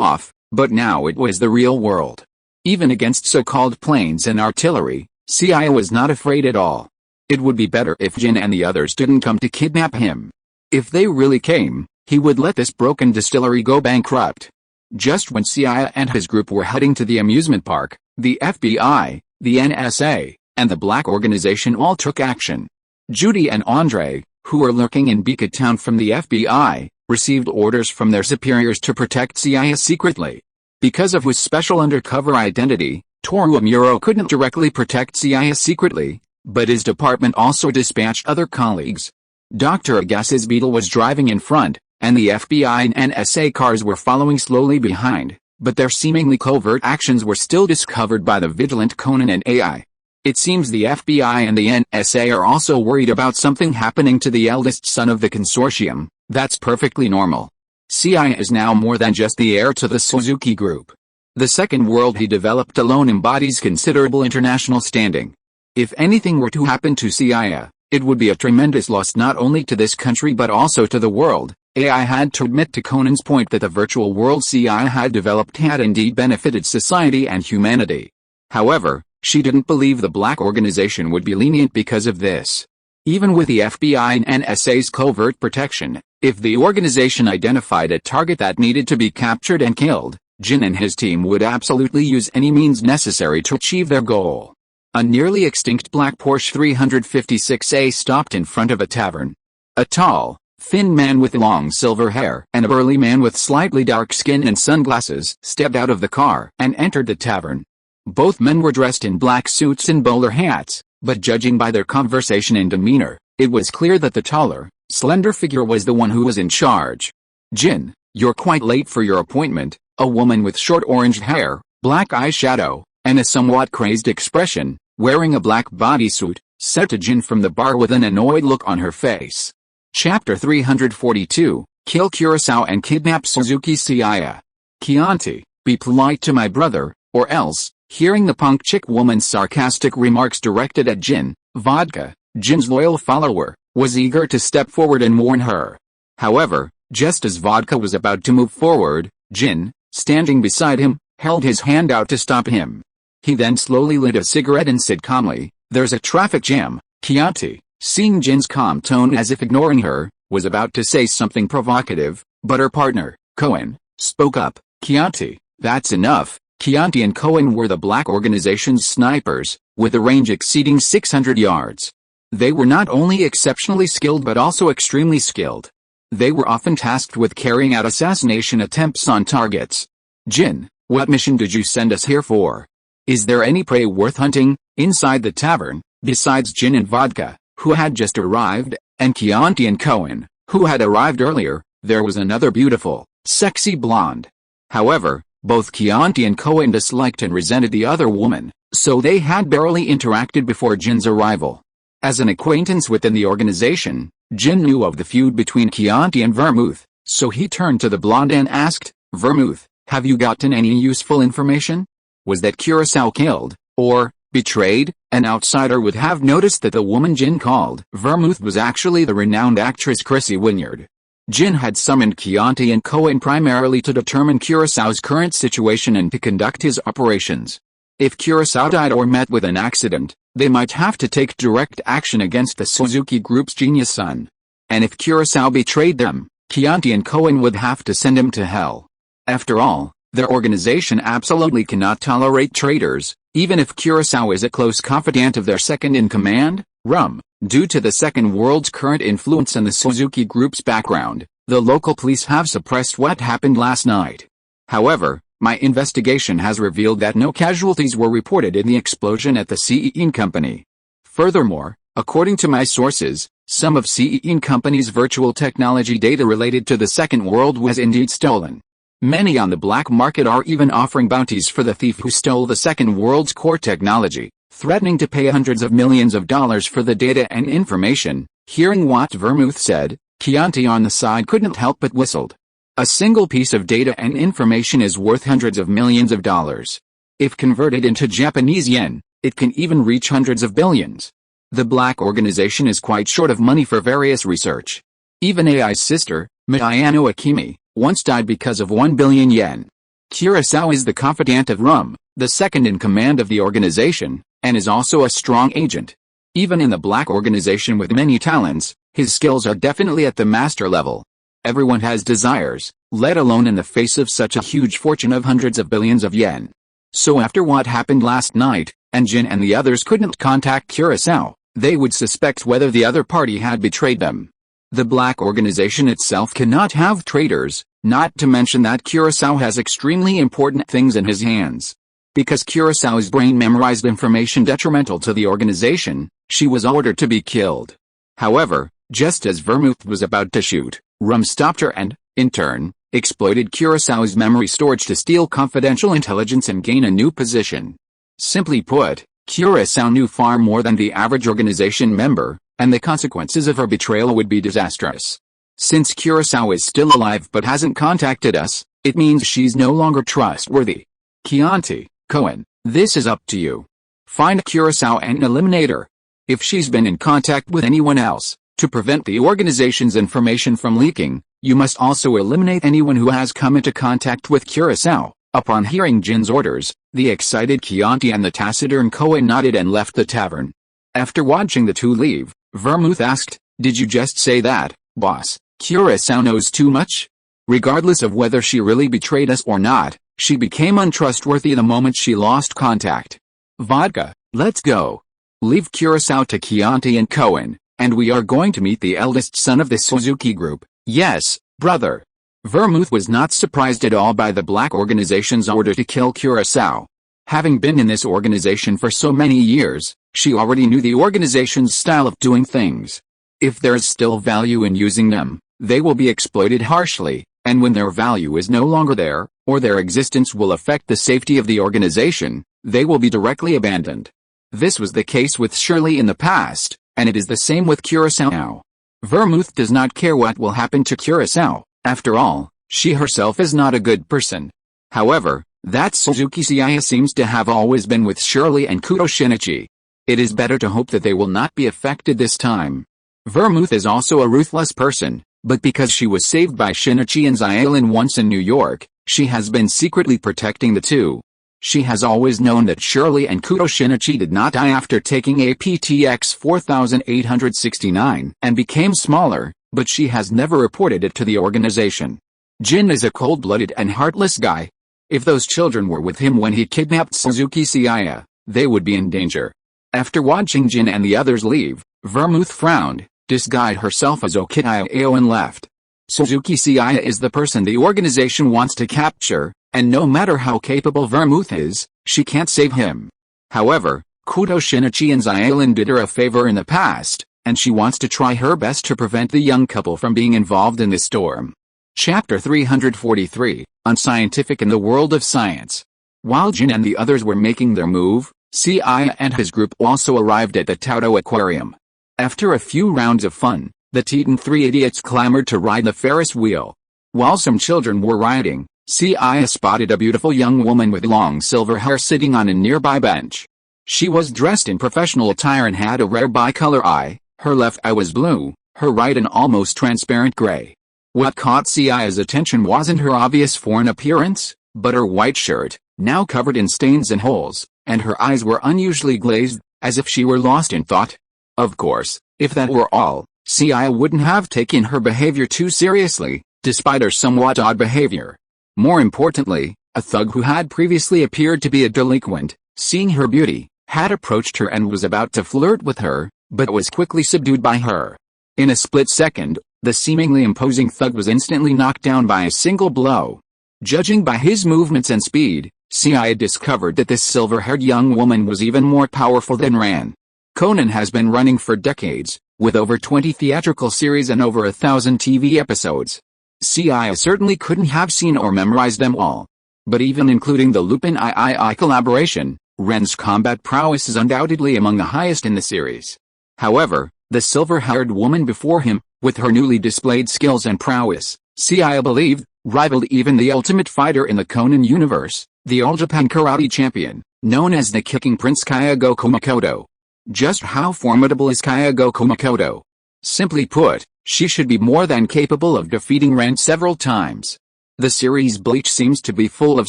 off, but now it was the real world. Even against so-called planes and artillery, Seiya was not afraid at all. It would be better if Jin and the others didn't come to kidnap him. If they really came, he would let this broken distillery go bankrupt. Just when Seiya and his group were heading to the amusement park, the FBI, the NSA, and the Black Organization all took action. Judy and Andre, who were lurking in Beacon Town from the FBI, received orders from their superiors to protect Seiya secretly. Because of his special undercover identity, Toru Amuro couldn't directly protect Seiya secretly, but his department also dispatched other colleagues. Dr. Agassi's Beetle was driving in front, and the FBI and NSA cars were following slowly behind, but their seemingly covert actions were still discovered by the vigilant Conan and AI. It seems the FBI and the NSA are also worried about something happening to the eldest son of the consortium. That's perfectly normal. Seiya is now more than just the heir to the Suzuki Group. The second world he developed alone embodies considerable international standing. If anything were to happen to Seiya, it would be a tremendous loss not only to this country but also to the world. AI had to admit to Conan's point that the virtual world Seiya had developed had indeed benefited society and humanity. However, she didn't believe the Black Organization would be lenient because of this. Even with the FBI and NSA's covert protection, if the organization identified a target that needed to be captured and killed, Jin and his team would absolutely use any means necessary to achieve their goal. A nearly extinct black Porsche 356A stopped in front of a tavern. A tall, thin man with long silver hair and a burly man with slightly dark skin and sunglasses stepped out of the car and entered the tavern. Both men were dressed in black suits and bowler hats, but judging by their conversation and demeanor, it was clear that the taller, slender figure was the one who was in charge. "Jin, you're quite late for your appointment," a woman with short orange hair, black eyeshadow, and a somewhat crazed expression, wearing a black bodysuit, said to Jin from the bar with an annoyed look on her face. Chapter 342, Kill Kurosawa and Kidnap Suzuki Seiya. Chianti, be polite to my brother, or else. Hearing the punk chick woman's sarcastic remarks directed at Jin, Vodka, Jin's loyal follower, was eager to step forward and warn her. However, just as Vodka was about to move forward, Jin, standing beside him, held his hand out to stop him. He then slowly lit a cigarette and said calmly, "There's a traffic jam." Chianti, seeing Jin's calm tone as if ignoring her, was about to say something provocative, but her partner, Cohen, spoke up. "Chianti, that's enough." Chianti and Cohen were the Black Organization's snipers, with a range exceeding 600 yards. They were not only exceptionally skilled but also extremely skilled. They were often tasked with carrying out assassination attempts on targets. "Jin, what mission did you send us here for? Is there any prey worth hunting?" Inside the tavern, besides Jin and Vodka, who had just arrived, and Chianti and Cohen, who had arrived earlier, there was another beautiful, sexy blonde. However, both Chianti and Cohen disliked and resented the other woman, so they had barely interacted before Jin's arrival. As an acquaintance within the organization, Jin knew of the feud between Chianti and Vermouth, so he turned to the blonde and asked, "Vermouth, have you gotten any useful information? Was that Kurosawa killed, or betrayed?" An outsider would have noticed that the woman Jin called Vermouth was actually the renowned actress Chrissy Wynyard. Jin had summoned Chianti and Cohen primarily to determine Kurosawa's current situation and to conduct his operations. If Kurosawa died or met with an accident, they might have to take direct action against the Suzuki Group's genius son. And if Kurosawa betrayed them, Chianti and Cohen would have to send him to hell. After all, their organization absolutely cannot tolerate traitors, even if Kurosawa is a close confidant of their second-in-command, Rum. Due to the Second World's current influence and the Suzuki Group's background, the local police have suppressed what happened last night. However, my investigation has revealed that no casualties were reported in the explosion at the Seiya Company. Furthermore, according to my sources, some of Seiya Company's virtual technology data related to the Second World was indeed stolen. Many on the black market are even offering bounties for the thief who stole the Second World's core technology, threatening to pay hundreds of millions of dollars for the data and information. Hearing what Vermouth said, Chianti on the side couldn't help but whistled. A single piece of data and information is worth hundreds of millions of dollars. If converted into Japanese yen, it can even reach hundreds of billions. The black organization is quite short of money for various research. Even AI's sister, Mayano Akimi, once died because of 1 billion yen. Kurosawa is the confidant of Rum, the second in command of the organization, and is also a strong agent. Even in the black organization with many talents, his skills are definitely at the master level. Everyone has desires, let alone in the face of such a huge fortune of hundreds of billions of yen. So after what happened last night, and Jin and the others couldn't contact Kurosawa, they would suspect whether the other party had betrayed them. The black organization itself cannot have traitors, not to mention that Kurosawa has extremely important things in his hands. Because Kurosawa's brain memorized information detrimental to the organization, she was ordered to be killed. However, just as Vermouth was about to shoot, Rum stopped her and, in turn, exploited Kurosawa's memory storage to steal confidential intelligence and gain a new position. Simply put, Kurosawa knew far more than the average organization member, and the consequences of her betrayal would be disastrous. Since Kurosawa is still alive but hasn't contacted us, it means she's no longer trustworthy. Chianti, Cohen, this is up to you. Find Kurosawa and eliminate her. If she's been in contact with anyone else, to prevent the organization's information from leaking, you must also eliminate anyone who has come into contact with Kurosawa. Upon hearing Jin's orders, the excited Chianti and the taciturn Cohen nodded and left the tavern. After watching the two leave, Vermouth asked, "Did you just say that, boss? Kurosawa knows too much?" Regardless of whether she really betrayed us or not, she became untrustworthy the moment she lost contact. Vodka, let's go. Leave Kurosawa to Chianti and Cohen, and we are going to meet the eldest son of the Suzuki group. Yes, brother. Vermouth was not surprised at all by the black organization's order to kill Kurosawa. Having been in this organization for so many years, she already knew the organization's style of doing things. If there is still value in using them, they will be exploited harshly, and when their value is no longer there, or their existence will affect the safety of the organization, they will be directly abandoned. This was the case with Shirley in the past, and it is the same with Kurosawa now. Vermouth does not care what will happen to Kurosawa. After all, she herself is not a good person. However, that Suzuki Seiya seems to have always been with Shirley and Kudo Shinichi. It is better to hope that they will not be affected this time. Vermouth is also a ruthless person, but because she was saved by Shinichi and Xiaolin once in New York, she has been secretly protecting the two. She has always known that Shirley and Kudo Shinichi did not die after taking APTX 4869 and became smaller, but she has never reported it to the organization. Jin is a cold-blooded and heartless guy. If those children were with him when he kidnapped Suzuki Seiya, they would be in danger. After watching Jin and the others leave, Vermouth frowned, disguised herself as Okitaya and left. Suzuki Seiya is the person the organization wants to capture, and no matter how capable Vermouth is, she can't save him. However, Kudo Shinichi and Xiaolin did her a favor in the past, and she wants to try her best to prevent the young couple from being involved in this storm. Chapter 343, Unscientific in the World of Science. While Jin and the others were making their move, Seiya and his group also arrived at the Tauto Aquarium. After a few rounds of fun, the Teton three idiots clamored to ride the Ferris wheel. While some children were riding, Seiya spotted a beautiful young woman with long silver hair sitting on a nearby bench. She was dressed in professional attire and had a rare bicolor eye. Her left eye was blue, her right an almost transparent gray. What caught Seiya's attention wasn't her obvious foreign appearance, but her white shirt, now covered in stains and holes, and her eyes were unusually glazed, as if she were lost in thought. Of course, if that were all, Seiya wouldn't have taken her behavior too seriously, despite her somewhat odd behavior. More importantly, a thug who had previously appeared to be a delinquent, seeing her beauty, had approached her and was about to flirt with her, but was quickly subdued by her. In a split second, the seemingly imposing thug was instantly knocked down by a single blow. Judging by his movements and speed, Seiya discovered that this silver-haired young woman was even more powerful than Ran. Conan has been running for decades, with over 20 theatrical series and over 1,000 TV episodes. Seiya certainly couldn't have seen or memorized them all. But even including the Lupin III collaboration, Ren's combat prowess is undoubtedly among the highest in the series. However, the silver-haired woman before him, with her newly displayed skills and prowess, Seiya believed, rivaled even the ultimate fighter in the Conan universe, the All-Japan Karate Champion, known as the Kicking Prince Kyogo Kumakoto. Just how formidable is Kyogoku Makoto? Simply put, she should be more than capable of defeating Ren several times. The series Bleach seems to be full of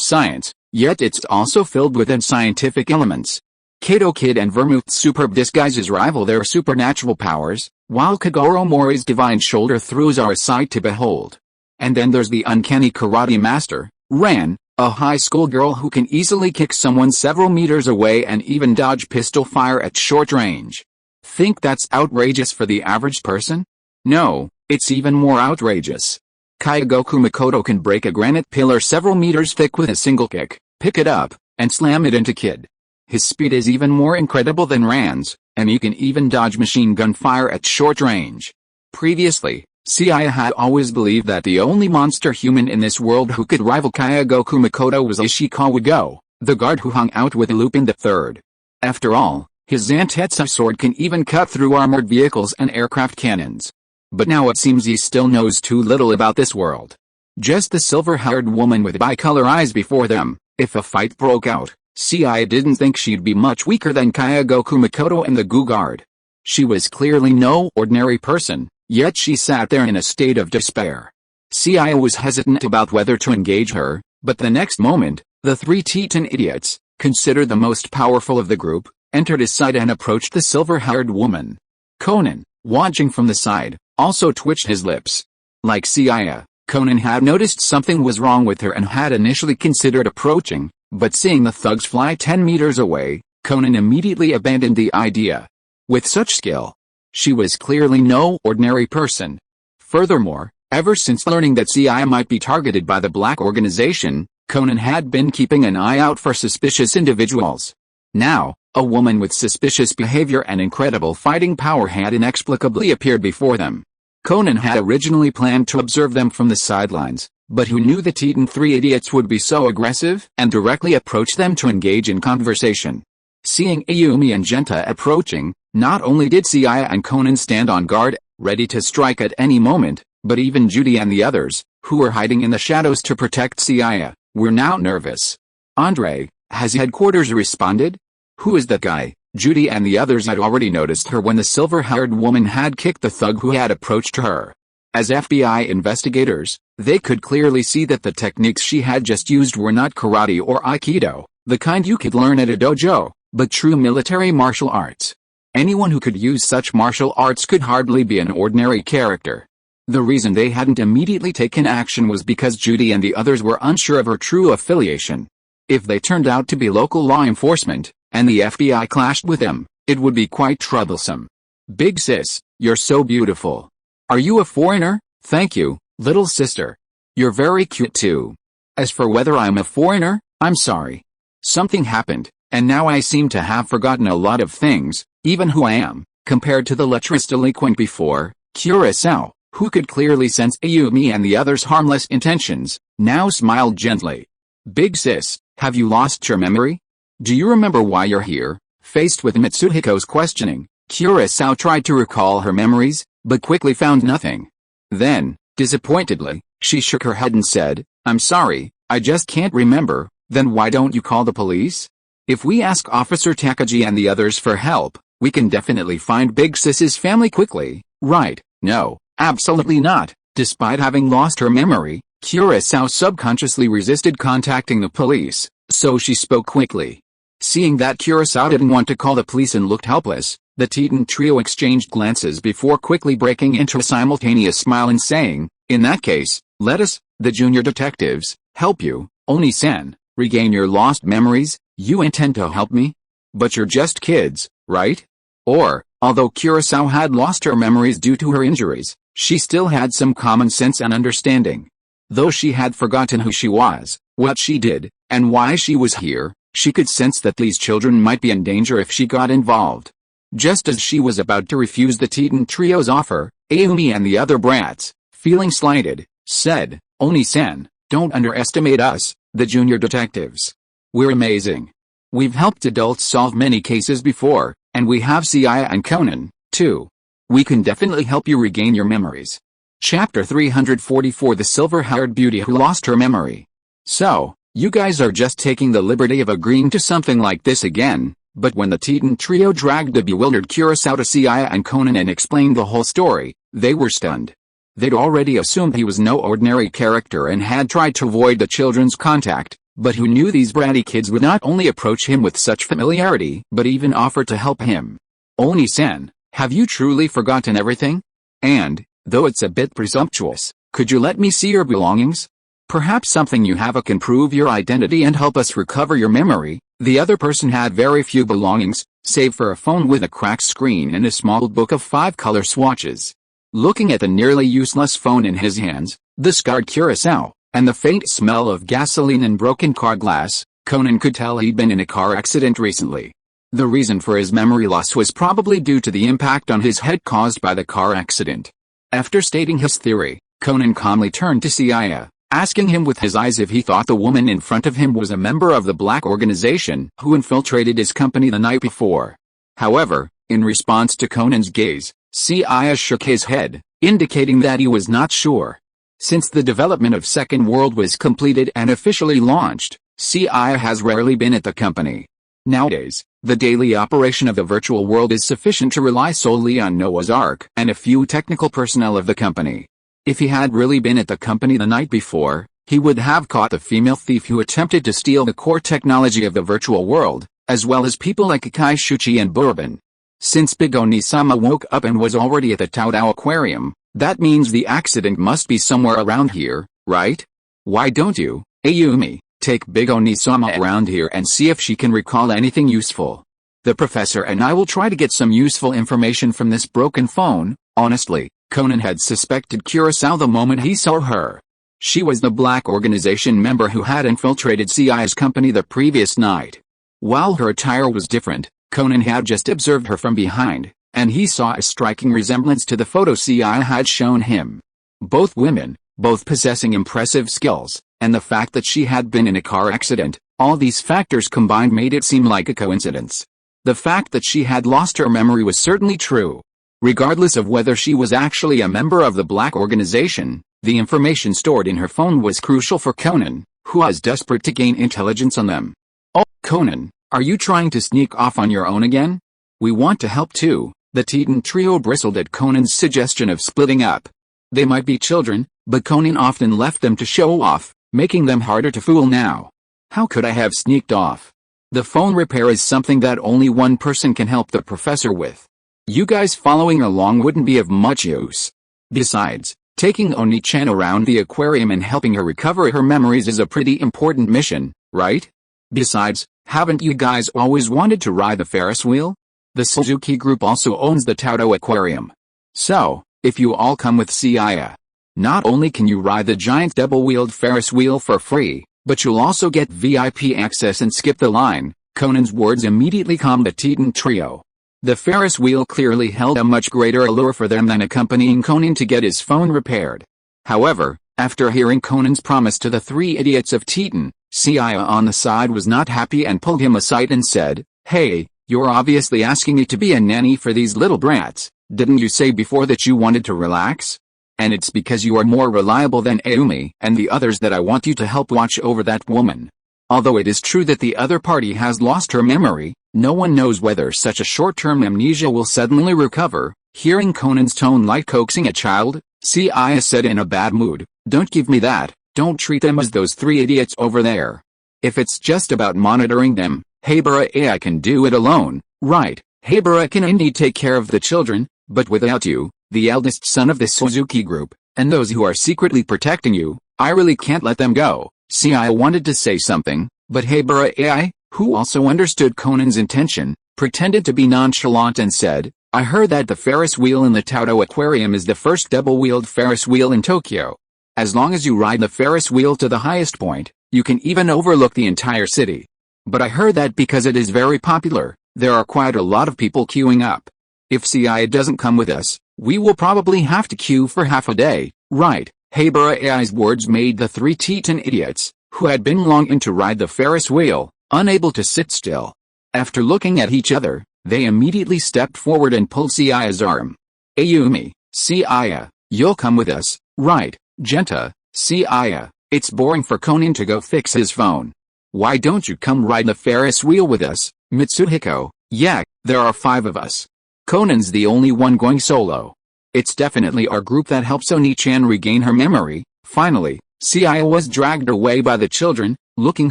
science, yet it's also filled with unscientific elements. Kato Kid and Vermouth's superb disguises rival their supernatural powers, while Kagoro Mori's divine shoulder throws are a sight to behold. And then there's the uncanny karate master, Ran, a high school girl who can easily kick someone several meters away and even dodge pistol fire at short range. Think that's outrageous for the average person? No, it's even more outrageous. Kyogoku Makoto can break a granite pillar several meters thick with a single kick, pick it up, and slam it into Kid. His speed is even more incredible than Ran's, and he can even dodge machine gun fire at short range. Previously, Seiya had always believed that the only monster human in this world who could rival Kyogoku Makoto was Ishikawa Go, the guard who hung out with Lupin III. After all, his Zantetsu sword can even cut through armored vehicles and aircraft cannons. But now it seems he still knows too little about this world. Just the silver-haired woman with bicolor eyes before them. If a fight broke out, Seiya didn't think she'd be much weaker than Kyogoku Makoto and the Gu Guard. She was clearly no ordinary person, yet she sat there in a state of despair. Seiya was hesitant about whether to engage her, but the next moment, the three Titan idiots, considered the most powerful of the group, entered his sight and approached the silver-haired woman. Conan, watching from the side, also twitched his lips. Like Seiya, Conan had noticed something was wrong with her and had initially considered approaching, but seeing the thugs fly 10 meters away, Conan immediately abandoned the idea. With such skill, she was clearly no ordinary person. Furthermore, ever since learning that Seiya might be targeted by the Black Organization, Conan had been keeping an eye out for suspicious individuals. Now, a woman with suspicious behavior and incredible fighting power had inexplicably appeared before them. Conan had originally planned to observe them from the sidelines, but who knew the Titan 3 idiots would be so aggressive and directly approach them to engage in conversation. Seeing Ayumi and Genta approaching, not only did Seiya and Conan stand on guard, ready to strike at any moment, but even Judy and the others, who were hiding in the shadows to protect Seiya, were now nervous. Andre, has headquarters responded? Who is that guy? Judy and the others had already noticed her when the silver-haired woman had kicked the thug who had approached her. As FBI investigators, they could clearly see that the techniques she had just used were not karate or aikido, the kind you could learn at a dojo, but true military martial arts. Anyone who could use such martial arts could hardly be an ordinary character. The reason they hadn't immediately taken action was because Judy and the others were unsure of her true affiliation. If they turned out to be local law enforcement, and the FBI clashed with them, it would be quite troublesome. Big sis, you're so beautiful. Are you a foreigner? Thank you, little sister. You're very cute too. As for whether I'm a foreigner, I'm sorry. Something happened, and now I seem to have forgotten a lot of things, even who I am, compared to the lecherous delinquent before. Kurosawa, who could clearly sense Ayumi and the others' harmless intentions, now smiled gently. Big sis, have you lost your memory? Do you remember why you're here? Faced with Mitsuhiko's questioning, Kurosawa tried to recall her memories, but quickly found nothing. Then, disappointedly, she shook her head and said, I'm sorry, I just can't remember. Then why don't you call the police? If we ask Officer Takagi and the others for help, we can definitely find Big Sis's family quickly, right? No, absolutely not. Despite having lost her memory, Kurosawa subconsciously resisted contacting the police, so she spoke quickly. Seeing that Kurosawa didn't want to call the police and looked helpless, the Titan trio exchanged glances before quickly breaking into a simultaneous smile and saying, in that case, let us, the junior detectives, help you, Oni-san, regain your lost memories. You intend to help me? But you're just kids, right? Or, although Kurosawa had lost her memories due to her injuries, she still had some common sense and understanding. Though she had forgotten who she was, what she did, and why she was here, she could sense that these children might be in danger if she got involved. Just as she was about to refuse the Titan trio's offer, Ayumi and the other brats, feeling slighted, said, Oni-san, don't underestimate us, the junior detectives. We're amazing. We've helped adults solve many cases before, and we have Seiya and Conan, too. We can definitely help you regain your memories. Chapter 344 The Silver-Haired Beauty Who Lost Her Memory. So, you guys are just taking the liberty of agreeing to something like this again, But when the Titan trio dragged the bewildered Kurosawa to Seiya and Conan and explained the whole story, they were stunned. They'd already assumed he was no ordinary character and had tried to avoid the children's contact, but who knew these bratty kids would not only approach him with such familiarity but even offer to help him. Oni-san, have you truly forgotten everything? And, though it's a bit presumptuous, could you let me see your belongings? Perhaps something you have can prove your identity and help us recover your memory. The other person had very few belongings, save for a phone with a cracked screen and a small book of 5 color swatches. Looking at the nearly useless phone in his hands, the scarred Kurosawa, and the faint smell of gasoline and broken car glass, Conan could tell he'd been in a car accident recently. The reason for his memory loss was probably due to the impact on his head caused by the car accident. After stating his theory, Conan calmly turned to Seiya, asking him with his eyes if he thought the woman in front of him was a member of the black organization who infiltrated his company the night before. However, in response to Conan's gaze, Seiya shook his head, indicating that he was not sure. Since the development of Second World was completed and officially launched, Seiya has rarely been at the company. Nowadays, the daily operation of the virtual world is sufficient to rely solely on Noah's Ark and a few technical personnel of the company. If he had really been at the company the night before, he would have caught the female thief who attempted to steal the core technology of the virtual world, as well as people like Akai Shuchi and Bourbon. Since Big Oni-sama woke up and was already at the Taodao Aquarium, that means the accident must be somewhere around here, right? Why don't you, Ayumi, take Big Oni-sama around here and see if she can recall anything useful? The professor and I will try to get some useful information from this broken phone. Honestly, Conan had suspected Kurosawa the moment he saw her. She was the black organization member who had infiltrated Seiya's company the previous night. While her attire was different, Conan had just observed her from behind, and he saw a striking resemblance to the photo Seiya had shown him. Both women, both possessing impressive skills, and the fact that she had been in a car accident, all these factors combined made it seem like a coincidence. The fact that she had lost her memory was certainly true. Regardless of whether she was actually a member of the black organization, the information stored in her phone was crucial for Conan, who was desperate to gain intelligence on them. Oh, Conan, are you trying to sneak off on your own again? We want to help too. The Titan trio bristled at Conan's suggestion of splitting up. They might be children, but Conan often left them to show off, making them harder to fool now. How could I have sneaked off? The phone repair is something that only one person can help the professor with. You guys following along wouldn't be of much use. Besides, taking Oni-chan around the aquarium and helping her recover her memories is a pretty important mission, right? Besides, haven't you guys always wanted to ride the Ferris wheel? The Suzuki Group also owns the Taodao Aquarium. So, if you all come with Seiya, not only can you ride the giant double-wheeled Ferris wheel for free, but you'll also get VIP access and skip the line. Conan's words immediately calmed the Titan trio. The Ferris wheel clearly held a much greater allure for them than accompanying Conan to get his phone repaired. However, after hearing Conan's promise to the 3 idiots of Titan, Seiya on the side was not happy and pulled him aside and said, "Hey, you're obviously asking me to be a nanny for these little brats. Didn't you say before that you wanted to relax? And it's because you are more reliable than Ayumi and the others that I want you to help watch over that woman." Although it is true that the other party has lost her memory, no one knows whether such a short-term amnesia will suddenly recover. Hearing Conan's tone like coaxing a child, Seiya said in a bad mood, "Don't give me that, don't treat them as those 3 idiots over there. If it's just about monitoring them, Habara AI can do it alone, right? Habara can indeed take care of the children, but without you, the eldest son of the Suzuki Group, and those who are secretly protecting you, I really can't let them go." Seiya wanted to say something, but Habara AI, who also understood Conan's intention, pretended to be nonchalant and said, "I heard that the Ferris wheel in the Taodao Aquarium is the first double-wheeled Ferris wheel in Tokyo. As long as you ride the Ferris wheel to the highest point, you can even overlook the entire city. But I heard that because it is very popular, there are quite a lot of people queuing up. If Seiya doesn't come with us, we will probably have to queue for half a day, right?" Habara AI's words made the 3 Titan idiots, who had been longing to ride the Ferris wheel, unable to sit still. After looking at each other, they immediately stepped forward and pulled Seiya's arm. "Ayumi, Seiya, you'll come with us, right?" "Genta, Seiya, it's boring for Conan to go fix his phone. Why don't you come ride the Ferris wheel with us?" Mitsuhiko, yeah, there are 5 of us. Conan's the only one going solo. It's definitely our group that helps Oni-chan regain her memory. Finally, Seiya was dragged away by the children, looking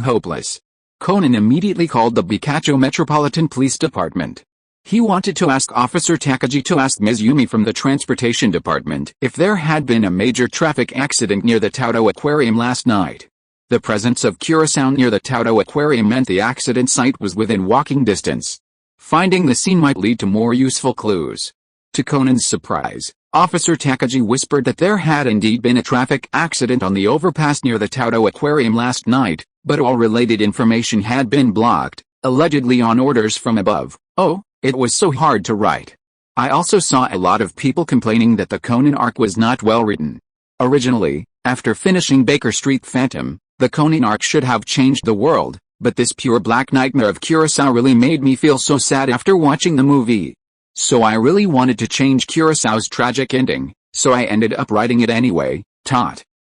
hopeless. Conan immediately called the Bikacho Metropolitan Police Department. He wanted to ask Officer Takagi to ask Ms. Yumi from the Transportation Department if there had been a major traffic accident near the Tauto Aquarium last night. The presence of Kurosawa near the Tauto Aquarium meant the accident site was within walking distance. Finding the scene might lead to more useful clues. To Conan's surprise, Officer Takagi whispered that there had indeed been a traffic accident on the overpass near the Tauto Aquarium last night, but all related information had been blocked, allegedly on orders from above. Oh, it was so hard to write. I also saw a lot of people complaining that the Conan arc was not well written. Originally, after finishing Baker Street Phantom, the Conan arc should have changed the world. But this pure black nightmare of Kurosawa really made me feel so sad after watching the movie. So I really wanted to change Kurosawa's tragic ending, so I ended up writing it anyway.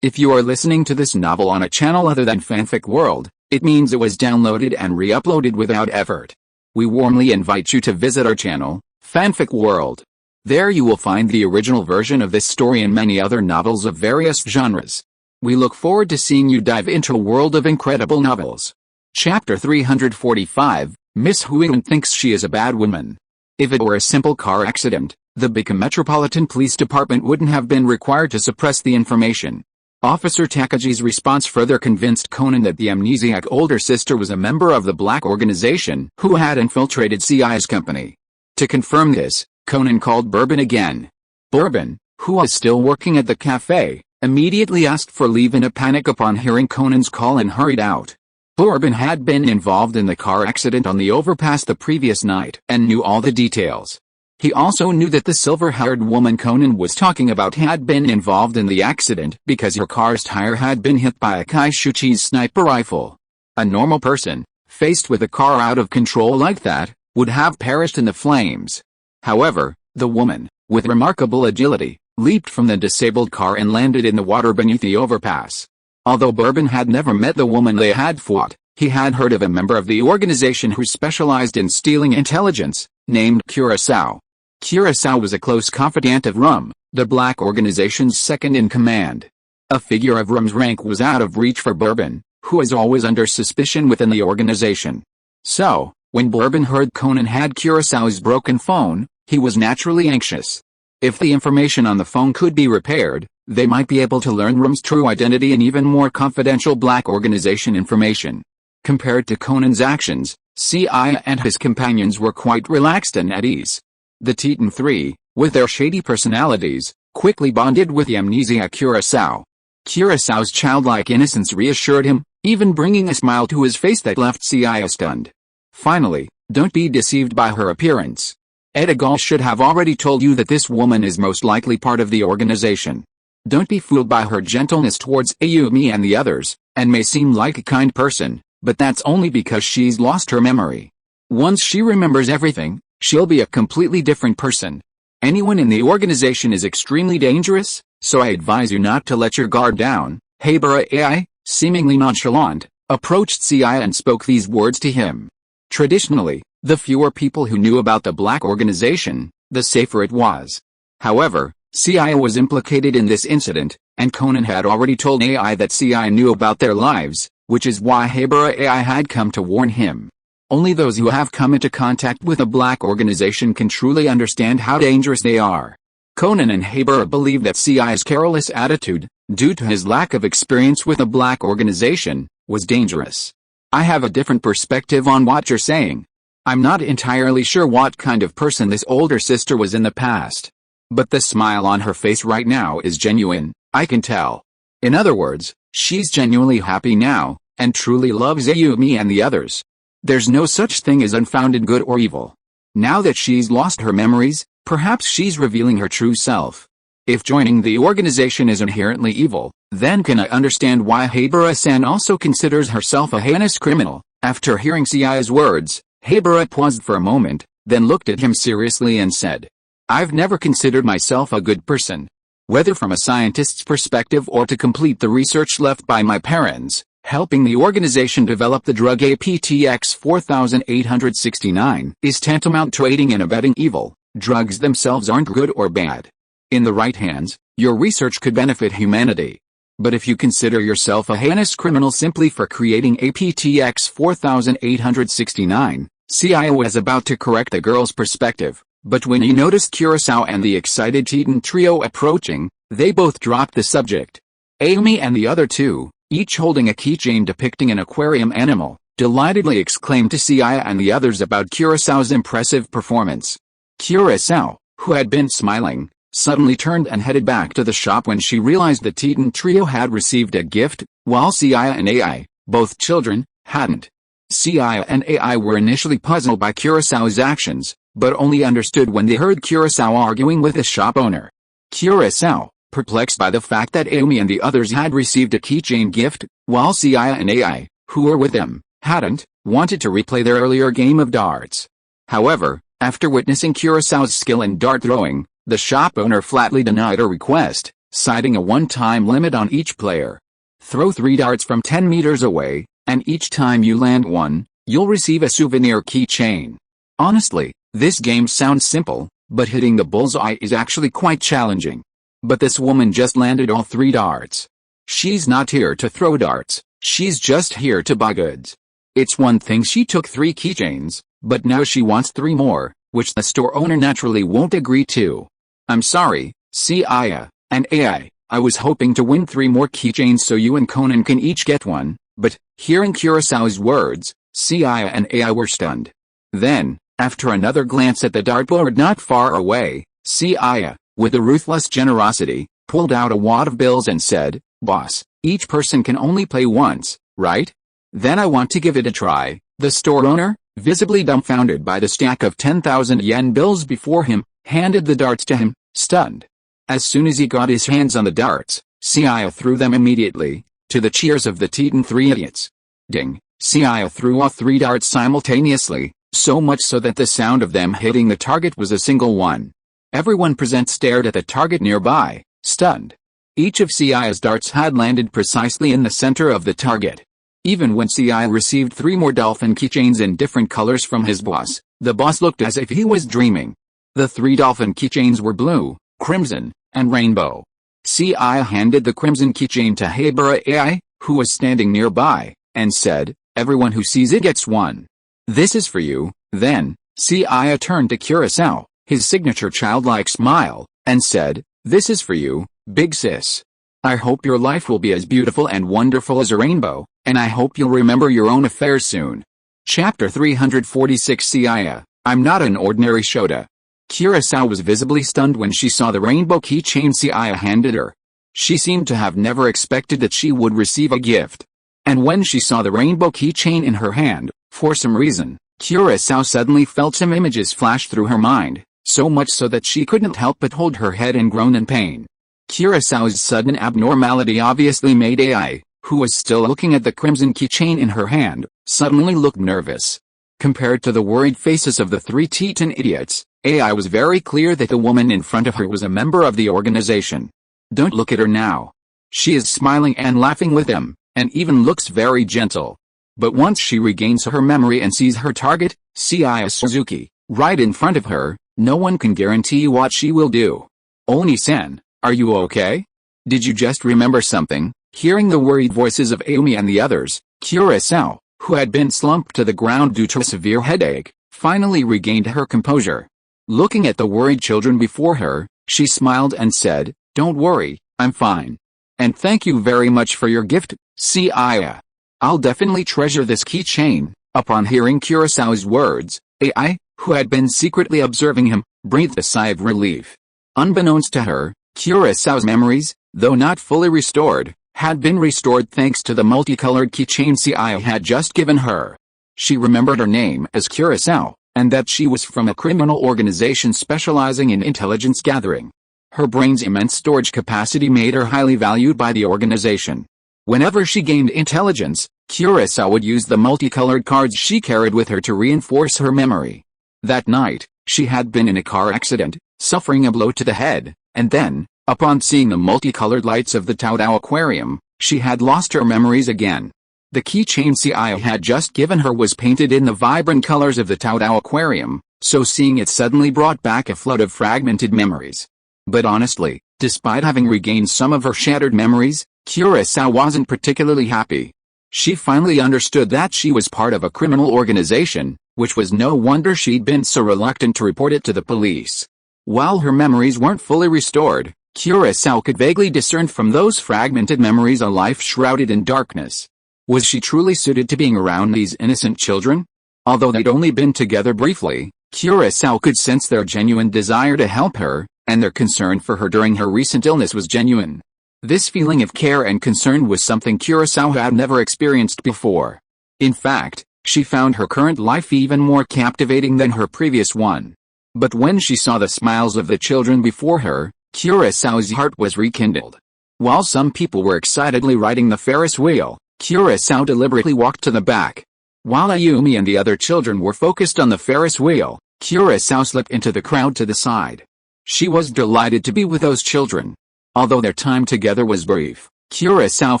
If you are listening to this novel on a channel other than Fanfic World, it means it was downloaded and re-uploaded without effort. We warmly invite you to visit our channel, Fanfic World. There you will find the original version of this story and many other novels of various genres. We look forward to seeing you dive into a world of incredible novels. Chapter 345, Miss Huion thinks she is a bad woman. If it were a simple car accident, the Bika Metropolitan Police Department wouldn't have been required to suppress the information. Officer Takagi's response further convinced Conan that the amnesiac older sister was a member of the black organization who had infiltrated Seiya's company. To confirm this, Conan called Bourbon again. Bourbon, who was still working at the cafe, immediately asked for leave in a panic upon hearing Conan's call and hurried out. Bourbon had been involved in the car accident on the overpass the previous night and knew all the details. He also knew that the silver-haired woman Conan was talking about had been involved in the accident because her car's tire had been hit by a Kaishuchi's sniper rifle. A normal person, faced with a car out of control like that, would have perished in the flames. However, the woman, with remarkable agility, leaped from the disabled car and landed in the water beneath the overpass. Although Bourbon had never met the woman they had fought, he had heard of a member of the organization who specialized in stealing intelligence, named Kurosawa. Kurosawa was a close confidant of Rum, the black organization's second-in-command. A figure of Rum's rank was out of reach for Bourbon, who was always under suspicion within the organization. So, when Bourbon heard Conan had Kurosawa's broken phone, he was naturally anxious. If the information on the phone could be repaired, they might be able to learn Rum's true identity and even more confidential black organization information. Compared to Conan's actions, Seiya and his companions were quite relaxed and at ease. The Titan Three, with their shady personalities, quickly bonded with the amnesiac Kurosawa. Kurosawa's childlike innocence reassured him, even bringing a smile to his face that left Seiya stunned. Finally, don't be deceived by her appearance. Edogal should have already told you that this woman is most likely part of the organization. Don't be fooled by her gentleness towards Ayumi and the others, and may seem like a kind person, but that's only because she's lost her memory. Once she remembers everything, she'll be a completely different person. Anyone in the organization is extremely dangerous, so I advise you not to let your guard down. Habara Ai, seemingly nonchalant, approached Seiya and spoke these words to him. Traditionally, the fewer people who knew about the black organization, the safer it was. However, Seiya was implicated in this incident, and Conan had already told Ai that Seiya knew about their lives, which is why Habara Ai had come to warn him. Only those who have come into contact with a black organization can truly understand how dangerous they are. Conan and Habara believe that Seiya's careless attitude, due to his lack of experience with a black organization, was dangerous. I have a different perspective on what you're saying. I'm not entirely sure what kind of person this older sister was in the past. But the smile on her face right now is genuine, I can tell. In other words, she's genuinely happy now, and truly loves Ayumi and the others. There's no such thing as unfounded good or evil. Now that she's lost her memories, perhaps she's revealing her true self. If joining the organization is inherently evil, then can I understand why Habara-san also considers herself a heinous criminal? After hearing Seiya's words, Habara paused for a moment, then looked at him seriously and said, I've never considered myself a good person. Whether from a scientist's perspective or to complete the research left by my parents, Helping the organization develop the drug APTX 4869 is tantamount to aiding and abetting evil. Drugs themselves aren't good or bad. In the right hands, your research could benefit humanity. But if you consider yourself a heinous criminal simply for creating APTX 4869, Seiya was about to correct the girl's perspective, but when he noticed Kurosawa and the excited Titan trio approaching, they both dropped the subject. Ayumi and the other two, each holding a keychain depicting an aquarium animal, delightedly exclaimed to Seiya and the others about Kurosawa's impressive performance. Kurosawa, who had been smiling, suddenly turned and headed back to the shop when she realized the Titan trio had received a gift, while Seiya and Ai, both children, hadn't. Seiya and Ai were initially puzzled by Kurosawa's actions, but only understood when they heard Kurosawa arguing with the shop owner. Kurosawa, perplexed by the fact that Ayumi and the others had received a keychain gift, while Seiya and Ai, who were with them, hadn't, wanted to replay their earlier game of darts. However, after witnessing Kurosawa's skill in dart throwing, the shop owner flatly denied her request, citing a one-time limit on each player. Throw 3 darts from 10 meters away, and each time you land one, you'll receive a souvenir keychain. Honestly, this game sounds simple, but hitting the bullseye is actually quite challenging. But this woman just landed all 3 darts. She's not here to throw darts, she's just here to buy goods. It's one thing she took 3 keychains, but now she wants 3 more, which the store owner naturally won't agree to. I'm sorry, Seiya and Ai, I was hoping to win 3 more keychains so you and Conan can each get one, but, hearing Kurosawa's words, Seiya and Ai were stunned. Then, after another glance at the dartboard not far away, Seiya, with a ruthless generosity, pulled out a wad of bills and said, "Boss, each person can only play once, right? Then I want to give it a try." The store owner, visibly dumbfounded by the stack of 10,000 yen bills before him, handed the darts to him, stunned. As soon as he got his hands on the darts, Seiya threw them immediately, to the cheers of the Titan 3 idiots. Ding! Seiya threw all 3 darts simultaneously, so much so that the sound of them hitting the target was a single one. Everyone present stared at the target nearby, stunned. Each of Seiya's darts had landed precisely in the center of the target. Even when Seiya received 3 more dolphin keychains in different colors from his boss, the boss looked as if he was dreaming. The 3 dolphin keychains were blue, crimson, and rainbow. Seiya handed the crimson keychain to Habara Ai, who was standing nearby, and said, "Everyone who sees it gets one. This is for you." Then, Seiya turned to Kurosawa, his signature childlike smile, and said, "This is for you, big sis. I hope your life will be as beautiful and wonderful as a rainbow, and I hope you'll remember your own affairs soon." Chapter 346 Seiya, I'm not an ordinary Shota. Kurosawa was visibly stunned when she saw the rainbow keychain Seiya handed her. She seemed to have never expected that she would receive a gift. And when she saw the rainbow keychain in her hand, for some reason, Kurosawa suddenly felt some images flash through her mind, so much so that she couldn't help but hold her head and groan in pain. Kurosawa's sudden abnormality obviously made Ai, who was still looking at the crimson keychain in her hand, suddenly look nervous. Compared to the worried faces of the 3 Titan idiots, Ai was very clear that the woman in front of her was a member of the organization. Don't look at her now. She is smiling and laughing with them, and even looks very gentle. But once she regains her memory and sees her target, Seiya Suzuki, right in front of her, no one can guarantee what she will do. Oni-san, are you okay? Did you just remember something? Hearing the worried voices of Ayumi and the others, Kurosawa, who had been slumped to the ground due to a severe headache, finally regained her composure. Looking at the worried children before her, she smiled and said, "Don't worry, I'm fine. And thank you very much for your gift, Seiya. I'll definitely treasure this keychain." Upon hearing Kurosawa's words, Ai, who had been secretly observing him, breathed a sigh of relief. Unbeknownst to her, Kurosawa's memories, though not fully restored, had been restored thanks to the multicolored keychain Seiya had just given her. She remembered her name as Kurosawa, and that she was from a criminal organization specializing in intelligence gathering. Her brain's immense storage capacity made her highly valued by the organization. Whenever she gained intelligence, Kurosawa would use the multicolored cards she carried with her to reinforce her memory. That night, she had been in a car accident, suffering a blow to the head, and then, upon seeing the multicolored lights of the Taodao aquarium, she had lost her memories again. The keychain Seiya had just given her was painted in the vibrant colors of the Taodao aquarium, so seeing it suddenly brought back a flood of fragmented memories. But honestly, despite having regained some of her shattered memories, Kirito wasn't particularly happy. She finally understood that she was part of a criminal organization, which was no wonder she'd been so reluctant to report it to the police. While her memories weren't fully restored, Kirito could vaguely discern from those fragmented memories a life shrouded in darkness. Was she truly suited to being around these innocent children? Although they'd only been together briefly, Kirito could sense their genuine desire to help her, and their concern for her during her recent illness was genuine. This feeling of care and concern was something Kirito had never experienced before. In fact, she found her current life even more captivating than her previous one. But when she saw the smiles of the children before her, Kirito's heart was rekindled. While some people were excitedly riding the Ferris wheel, Kirito deliberately walked to the back. While Ayumi and the other children were focused on the Ferris wheel, Kirito slipped into the crowd to the side. She was delighted to be with those children. Although their time together was brief, Kirito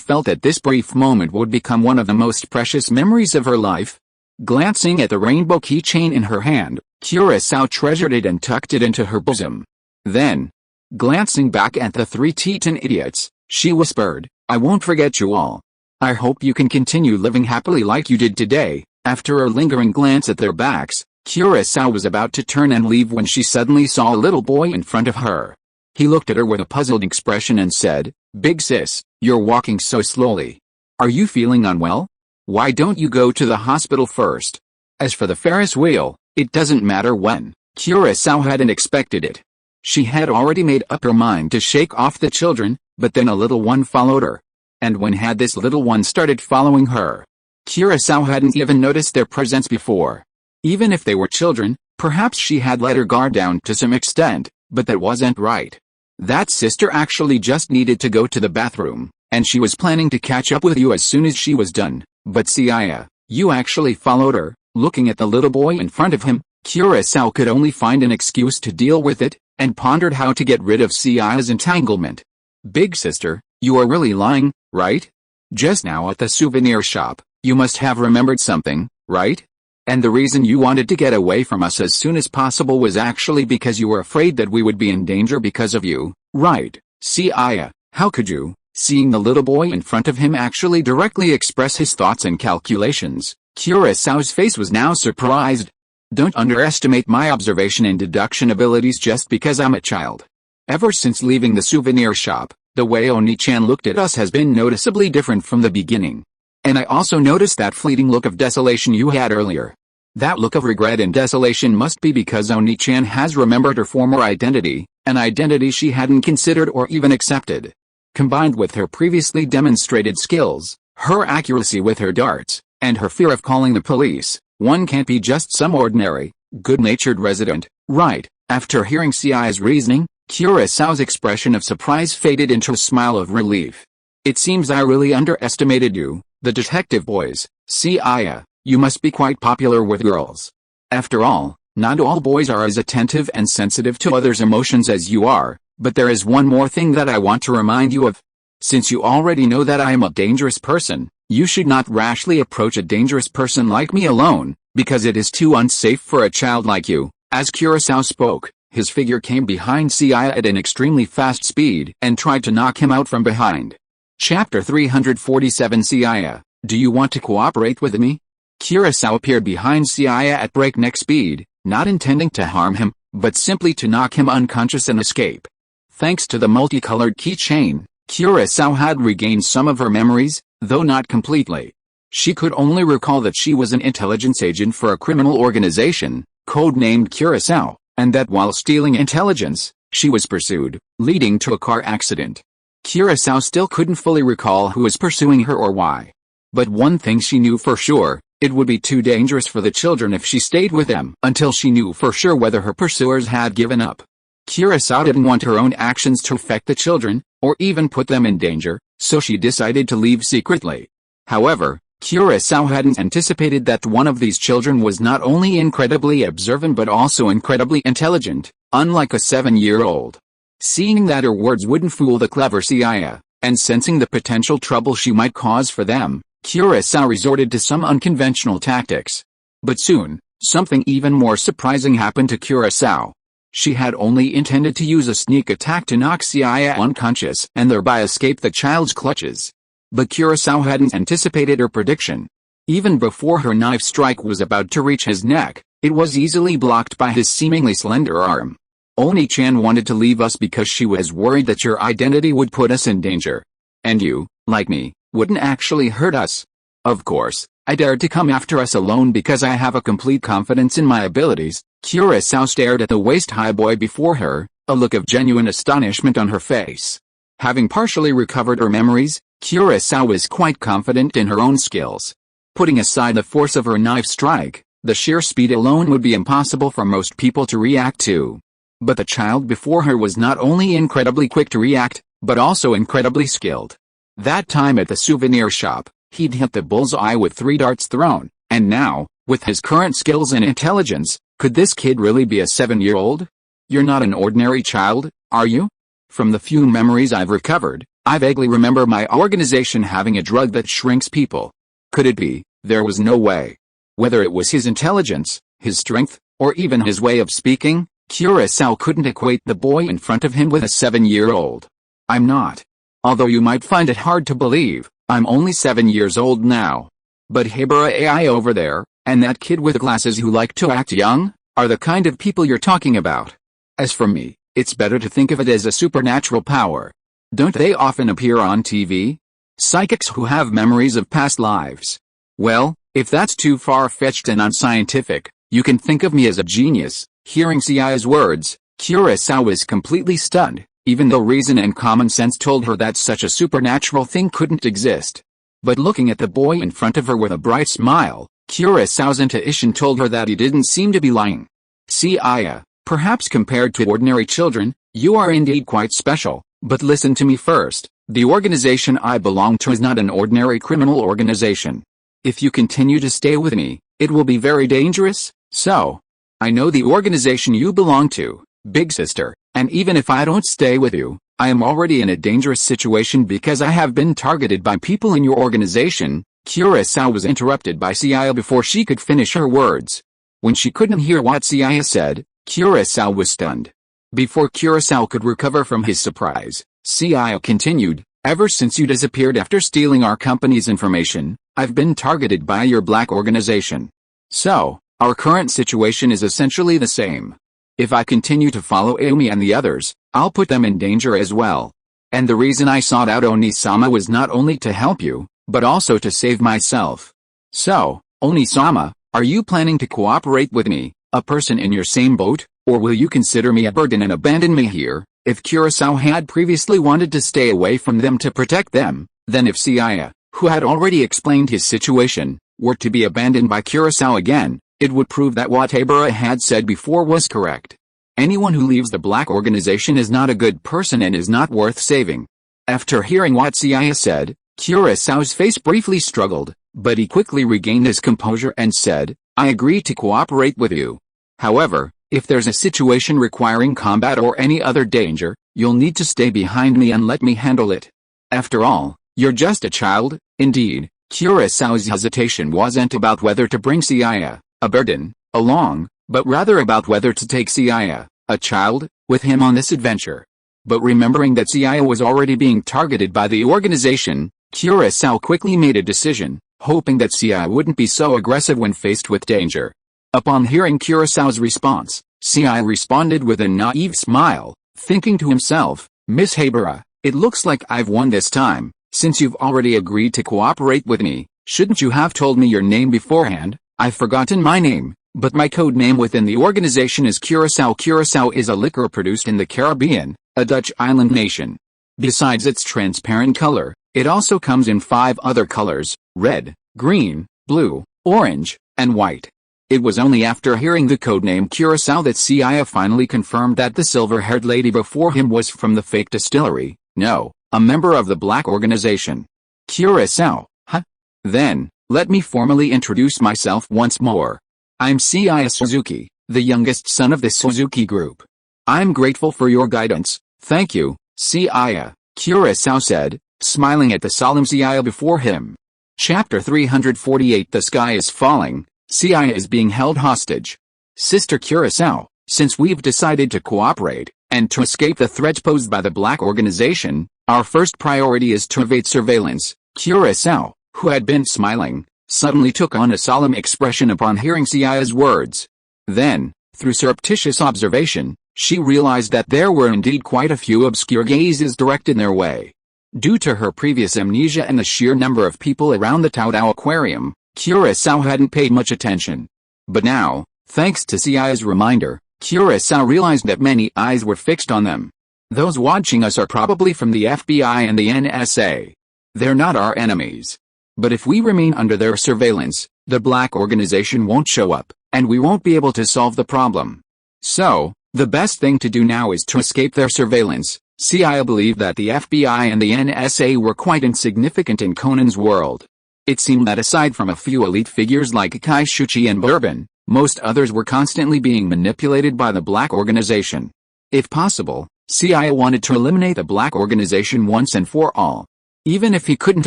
felt that this brief moment would become one of the most precious memories of her life. Glancing at the rainbow keychain in her hand, Kirito treasured it and tucked it into her bosom. Then, glancing back at the 3 Teton idiots, she whispered, "I won't forget you all. I hope you can continue living happily like you did today." After a lingering glance at their backs, Kirito was about to turn and leave when she suddenly saw a little boy in front of her. He looked at her with a puzzled expression and said, "Big sis, you're walking so slowly. Are you feeling unwell? Why don't you go to the hospital first?" As for the Ferris wheel, it doesn't matter when. Kirito hadn't expected it. She had already made up her mind to shake off the children, but then a little one followed her. And when had this little one started following her? Kirito hadn't even noticed their presence before. Even if they were children, perhaps she had let her guard down to some extent, but that wasn't right. That sister actually just needed to go to the bathroom, and she was planning to catch up with you as soon as she was done. But Seiya, you actually followed her. Looking at the little boy in front of him, Kirito could only find an excuse to deal with it, and pondered how to get rid of Seiya's entanglement. Big sister, you are really lying, right? Just now at the souvenir shop, you must have remembered something, right? And the reason you wanted to get away from us as soon as possible was actually because you were afraid that we would be in danger because of you, right? Seiya, how could you? Seeing the little boy in front of him actually directly express his thoughts and calculations, Kirito's face was now surprised. Don't underestimate my observation and deduction abilities just because I'm a child. Ever since leaving the souvenir shop, the way Oni-chan looked at us has been noticeably different from the beginning. And I also noticed that fleeting look of desolation you had earlier. That look of regret and desolation must be because Oni-chan has remembered her former identity, an identity she hadn't considered or even accepted. Combined with her previously demonstrated skills, her accuracy with her darts, and her fear of calling the police, one can't be just some ordinary, good-natured resident, right? After hearing Seiya's reasoning, Kirito's expression of surprise faded into a smile of relief. It seems I really underestimated you. The detective boys, Seiya, you must be quite popular with girls. After all, not all boys are as attentive and sensitive to others' emotions as you are, but there is one more thing that I want to remind you of. Since you already know that I am a dangerous person, you should not rashly approach a dangerous person like me alone, because it is too unsafe for a child like you. As Kirito spoke, his figure came behind Seiya at an extremely fast speed and tried to knock him out from behind. Chapter 347 Seiya, do you want to cooperate with me? Kirito appeared behind Seiya at breakneck speed, not intending to harm him, but simply to knock him unconscious and escape. Thanks to the multicolored keychain, Kirito had regained some of her memories, though not completely. She could only recall that she was an intelligence agent for a criminal organization, codenamed Kirito, and that while stealing intelligence, she was pursued, leading to a car accident. Kirito still couldn't fully recall who was pursuing her or why. But one thing she knew for sure, it would be too dangerous for the children if she stayed with them until she knew for sure whether her pursuers had given up. Kirito didn't want her own actions to affect the children, or even put them in danger, so she decided to leave secretly. However, Kirito hadn't anticipated that one of these children was not only incredibly observant but also incredibly intelligent, unlike a 7-year-old. Seeing that her words wouldn't fool the clever Seiya, and sensing the potential trouble she might cause for them, Curacao resorted to some unconventional tactics. But soon, something even more surprising happened to Curacao. She had only intended to use a sneak attack to knock Seiya unconscious and thereby escape the child's clutches. But Curacao hadn't anticipated her prediction. Even before her knife strike was about to reach his neck, it was easily blocked by his seemingly slender arm. Oni-chan wanted to leave us because she was worried that your identity would put us in danger. And you, like me, wouldn't actually hurt us. Of course, I dared to come after us alone because I have a complete confidence in my abilities. Curacao stared at the waist-high boy before her, a look of genuine astonishment on her face. Having partially recovered her memories, Curacao was quite confident in her own skills. Putting aside the force of her knife strike, the sheer speed alone would be impossible for most people to react to. But the child before her was not only incredibly quick to react, but also incredibly skilled. That time at the souvenir shop, he'd hit the bullseye with 3 darts thrown, and now, with his current skills and intelligence, could this kid really be a 7-year-old? You're not an ordinary child, are you? From the few memories I've recovered, I vaguely remember my organization having a drug that shrinks people. Could it be? There was no way. Whether it was his intelligence, his strength, or even his way of speaking, Curacao couldn't equate the boy in front of him with a 7-year-old. I'm not. Although you might find it hard to believe, I'm only 7 years old now. But Hebera AI over there, and that kid with glasses who like to act young, are the kind of people you're talking about. As for me, it's better to think of it as a supernatural power. Don't they often appear on TV? Psychics who have memories of past lives. Well, if that's too far-fetched and unscientific, you can think of me as a genius. Hearing Seiya's words, Curacao was completely stunned, even though reason and common sense told her that such a supernatural thing couldn't exist. But looking at the boy in front of her with a bright smile, Curacao's intuition told her that he didn't seem to be lying. Seiya, perhaps compared to ordinary children, you are indeed quite special, but listen to me first. The organization I belong to is not an ordinary criminal organization. If you continue to stay with me, it will be very dangerous, so. I know the organization you belong to, Big Sister, and even if I don't stay with you, I am already in a dangerous situation because I have been targeted by people in your organization. Curacao was interrupted by Seiya before she could finish her words. When she couldn't hear what Seiya said, Curacao was stunned. Before Curacao could recover from his surprise, Seiya continued, ever since you disappeared after stealing our company's information, I've been targeted by your black organization. So, our current situation is essentially the same. If I continue to follow Aomi and the others, I'll put them in danger as well. And the reason I sought out Oni-sama was not only to help you, but also to save myself. So, Oni-sama, are you planning to cooperate with me, a person in your same boat, or will you consider me a burden and abandon me here? If Curacao had previously wanted to stay away from them to protect them, then if Seiya, who had already explained his situation, were to be abandoned by Curacao again, it would prove that what Hebera had said before was correct. Anyone who leaves the black organization is not a good person and is not worth saving. After hearing what Seiya said, Curacao's face briefly struggled, but he quickly regained his composure and said, I agree to cooperate with you. However, if there's a situation requiring combat or any other danger, you'll need to stay behind me and let me handle it. After all, you're just a child. Indeed, Curacao's hesitation wasn't about whether to bring Seiya, a burden, along, but rather about whether to take Seiya, a child, with him on this adventure. But remembering that Seiya was already being targeted by the organization, Curacao quickly made a decision, hoping that Seiya wouldn't be so aggressive when faced with danger. Upon hearing Curacao's response, Seiya responded with a naive smile, thinking to himself, Miss Hebera, it looks like I've won this time. Since you've already agreed to cooperate with me, shouldn't you have told me your name beforehand? I've forgotten my name, but my code name within the organization is Curacao. Curacao is a liquor produced in the Caribbean, a Dutch island nation. Besides its transparent color, it also comes in 5 other colors, red, green, blue, orange, and white. It was only after hearing the codename Curacao that Seiya finally confirmed that the silver-haired lady before him was from the fake distillery, no, a member of the black organization. Curacao, huh? Then, let me formally introduce myself once more. I'm Seiya Suzuki, the youngest son of the Suzuki Group. I'm grateful for your guidance, thank you, Seiya, Curacao said, smiling at the solemn Seiya before him. Chapter 348 The sky is falling, Seiya is being held hostage. Sister Kurosawa, since we've decided to cooperate, and to escape the threats posed by the Black Organization, our first priority is to evade surveillance. Kurosawa, who had been smiling, suddenly took on a solemn expression upon hearing Seiya's words. Then, through surreptitious observation, she realized that there were indeed quite a few obscure gazes directed their way. Due to her previous amnesia and the sheer number of people around the Taodao Aquarium, Kurosawa hadn't paid much attention. But now, thanks to Seiya's reminder, Kurosawa realized that many eyes were fixed on them. Those watching us are probably from the FBI and the NSA. They're not our enemies. But if we remain under their surveillance, the Black Organization won't show up, and we won't be able to solve the problem. So, the best thing to do now is to escape their surveillance. Seiya believed that the FBI and the NSA were quite insignificant in Conan's world. It seemed that aside from a few elite figures like Kaishuchi and Bourbon, most others were constantly being manipulated by the Black Organization. If possible, Seiya wanted to eliminate the Black Organization once and for all. Even if he couldn't